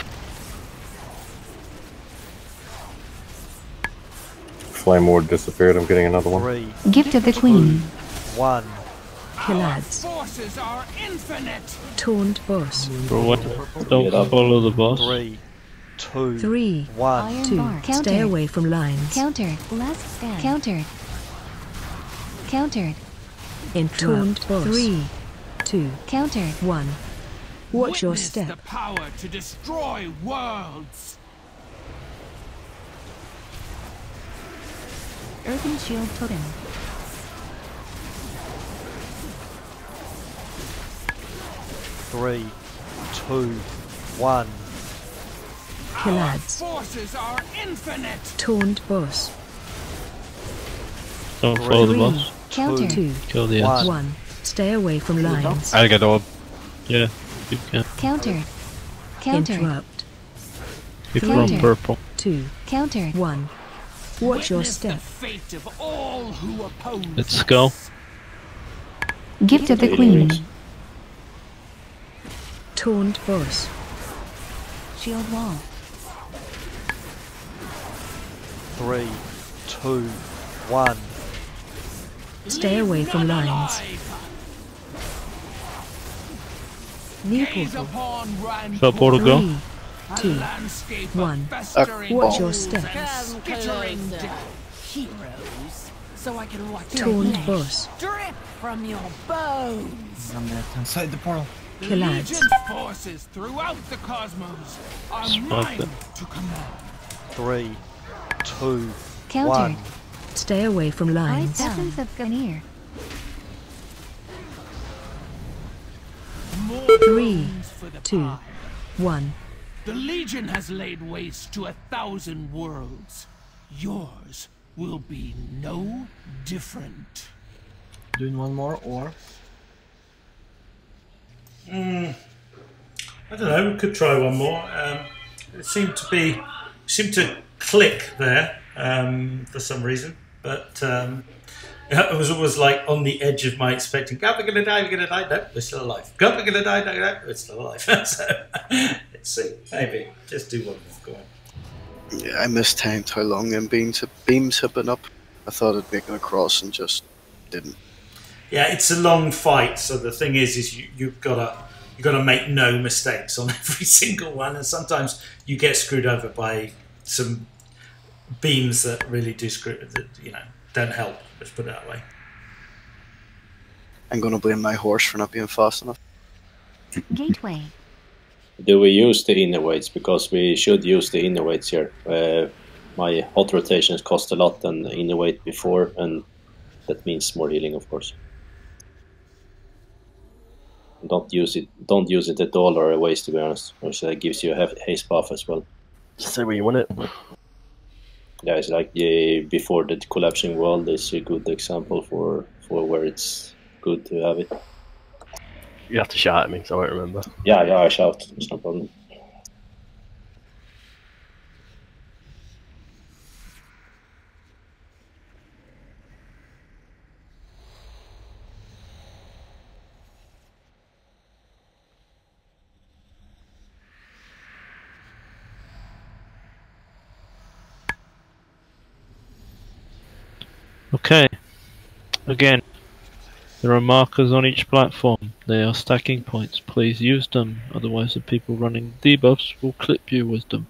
Flame Ward disappeared. I'm getting another one. 3, Gift of the Queen. 1. Kill ads. Forces are infinite. Taunt boss. Bro, what? Don't follow the boss. 3, 2, 3, 1. Iron 2. bark. Stay Countered. away from lines. Countered. Last stand. Countered. Countered. Interrupt. 3, 2, Countered. 1. Watch your Witness step. the power to destroy worlds. Earthen shield totem. 3, 2, 1. Kill ads. Forces are infinite. Taunt boss. Don't follow the 3, boss. Countered. 2, Kill the ads. 1. Stay away from lines. I'll get orb. Yeah, you can. Countered. Countered. Interrupt. Keep Countered. from purple. 2, Countered. 1. Watch your Witness the step. fate of all who oppose. Let's go. Gift of the Queen. Taunt boss. Shield wall. 3, 2, 1. Stay away from lines. New portal. Shall portal go? 3, 2, 1. Watch your step. Heroes, so I can watch Taunt boss. drip from your bones. On that inside the portal. Kill ads. Legion forces throughout the cosmos are mine to command. 3, 2, Countered. 1. Stay away from lines. Essence of Ganir. 3, 2, 1. The Legion has laid waste to 1,000 worlds. Yours will be no different. Doing one more or? I don't know. We could try one more. It seemed to click there for some reason, but it was always like on the edge of my expecting. God, we're gonna die. We're gonna die. No, we're still alive. God, we're gonna die. No, we're still alive. So let's see. Maybe just do one more. Go on. Yeah, I mistimed how long them beams have been up. I thought it'd make it across and just didn't. Yeah, it's a long fight. So the thing is you've got to make no mistakes on every single one, and sometimes you get screwed over by some beams that really do don't help. Let's put it that way. I'm gonna blame my horse for not being fast enough. Gateway. Do we use the inner weights? Because we should use the inner weights here. My hot rotations cost a lot than inner weight before, and that means more healing, of course. Don't use it at all, or a waste, to be honest. Which gives you a haste buff as well. Say where you want it. Yeah, it's like before the collapsing world is a good example for where it's good to have it. You have to shout at me, so I won't remember. Yeah, I shout. It's no problem. Okay. Again, there are markers on each platform. They are stacking points. Please use them, otherwise the people running debuffs will clip you with them,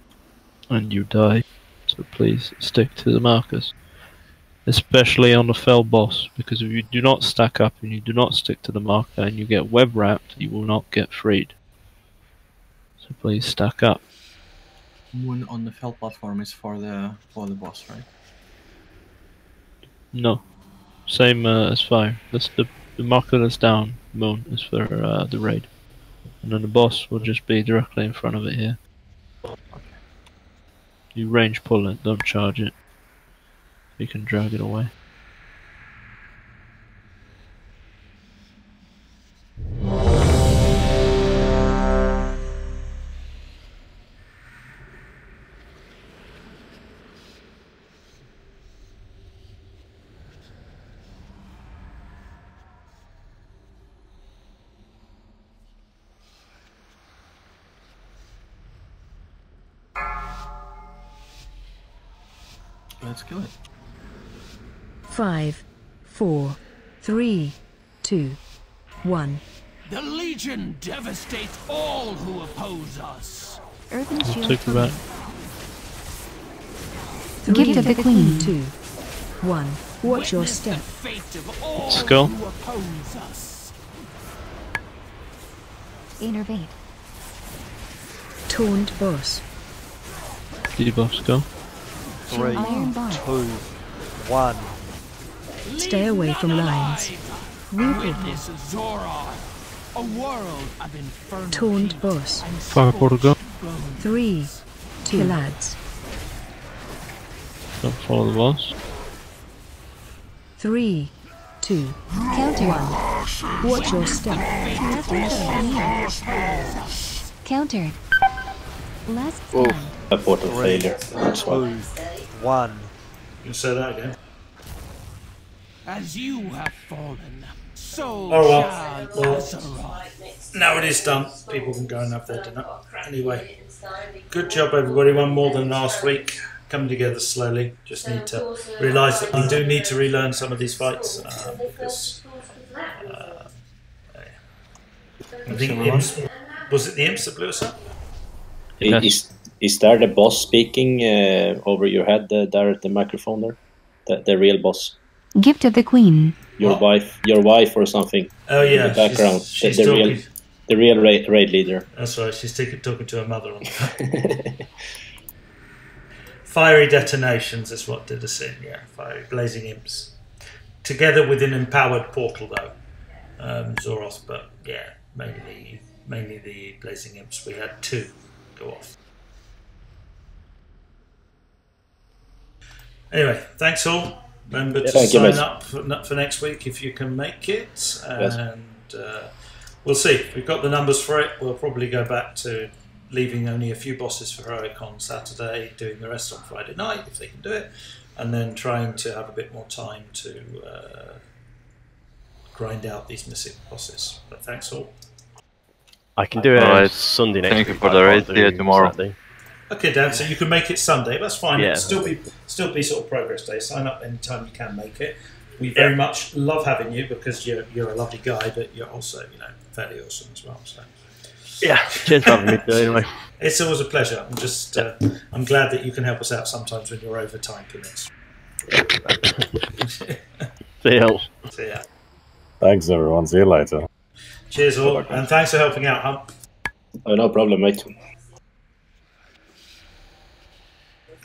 and you die. So please stick to the markers. Especially on the fell boss, because if you do not stack up and you do not stick to the marker and you get web wrapped, you will not get freed. So please stack up. Moon on the fell platform is for the boss, right? No. Same as fire. That's the marker that's down. Moon is for the raid. And then the boss will just be directly in front of it here. You range pull it, don't charge it. You can drag it away. Let's kill it. 5, 4, 3, 2, 1. The Legion devastates all who oppose us. Earthen I'll shield take for it back. me. Gift of the Queen. 2, 1. Watch your step. Skull. Who oppose us. Innervate. Taunt boss. Debuff skull. 3, Iron bar. 2, 1. Stay away from lines. New people. Witness Zorar, a world of infernal Taunt boss. Fire portal go. 3, 2. Lads. Don't follow the boss. 3, 2. Counter. 1. Watch your step. Counter. Last Oh, stand. a portal failure. 2, 1. You say that again. As you have fallen, so Oh well. shall Well, Azeroth. now it is done. People can go and have their dinner. Anyway, good job everybody. One more than last week. Coming together slowly. Just need to realise that we do need to relearn some of these fights because I think Imps, was it the Imps that blew us up? Is there the boss speaking over your head there at the microphone there? The real boss? Gift of the Queen. Your wife or something? Oh yeah, in the background. She's the real raid leader. That's right. She's talking to her mother on the phone. Fiery detonations is what did us in. Yeah, fiery blazing imps. Together with an empowered portal though, Zoroth. But yeah, mainly the blazing imps. We had 2 go off. Anyway, thanks all. Remember to sign up for next week if you can make it, and we'll see. We've got the numbers for it. We'll probably go back to leaving only a few bosses for Heroic on Saturday, doing the rest on Friday night if they can do it, and then trying to have a bit more time to grind out these missing bosses. But thanks all. I can do it Sunday next week. Thank you for the raid. See you tomorrow. Saturday. Okay, Dan. So you can make it Sunday. That's fine. Yeah. It'll still be sort of progress day. Sign up anytime you can make it. We very much love having you because you're a lovely guy, but you're also fairly awesome as well. So yeah, cheers for having me too, anyway. It's always a pleasure. I'm just I'm glad that you can help us out sometimes when your overtime commits. See you. See ya. Thanks, everyone. See you later. Cheers all, and thanks for helping out, Hump. Oh, no problem, mate.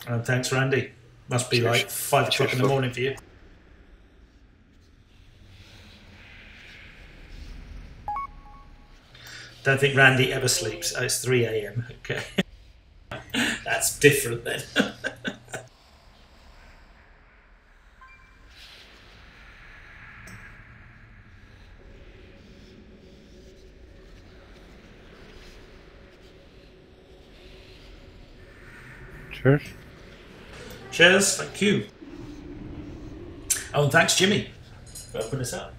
And thanks, Randy. Must be like 5 o'clock in the morning for you. Don't think Randy ever sleeps. Oh, it's 3 a.m. Okay. That's different then. Cheers. Cheers, thank you. Oh, and thanks, Jimmy, for opening us up.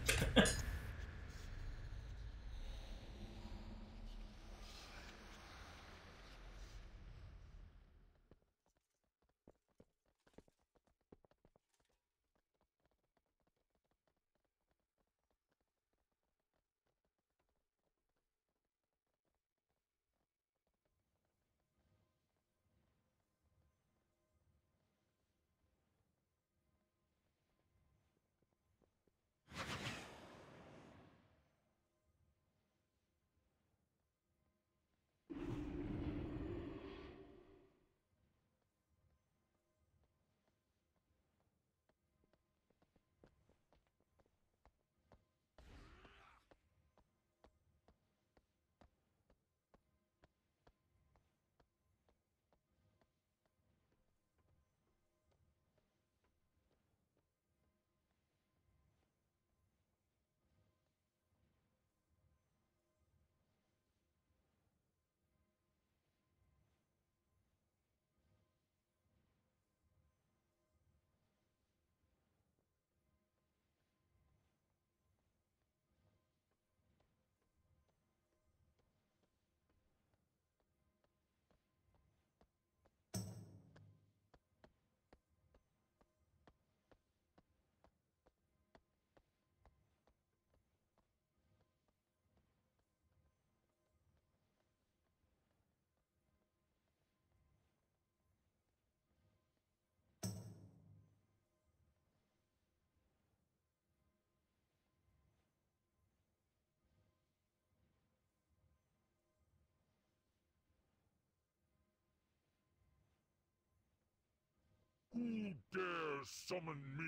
Who dares summon me?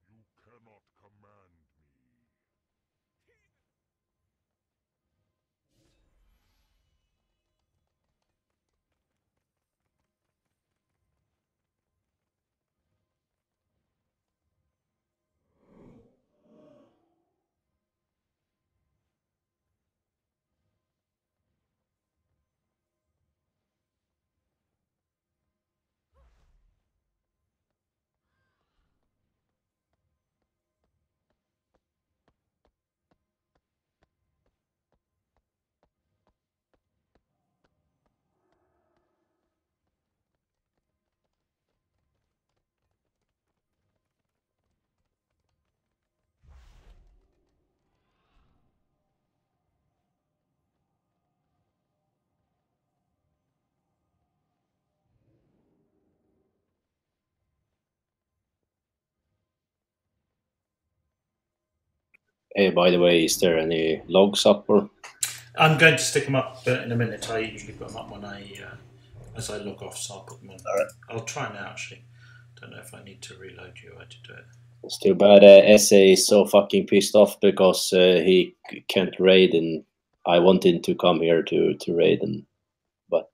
You cannot command me. Hey, by the way, is there any logs up or? I'm going to stick them up in a minute. I usually put them up when as I log off, so I'll put them on. All right. I'll try now, actually. Don't know if I need to reload you or how to do it. It's too bad SA is so fucking pissed off because he can't raid, and I want him to come here to raid, but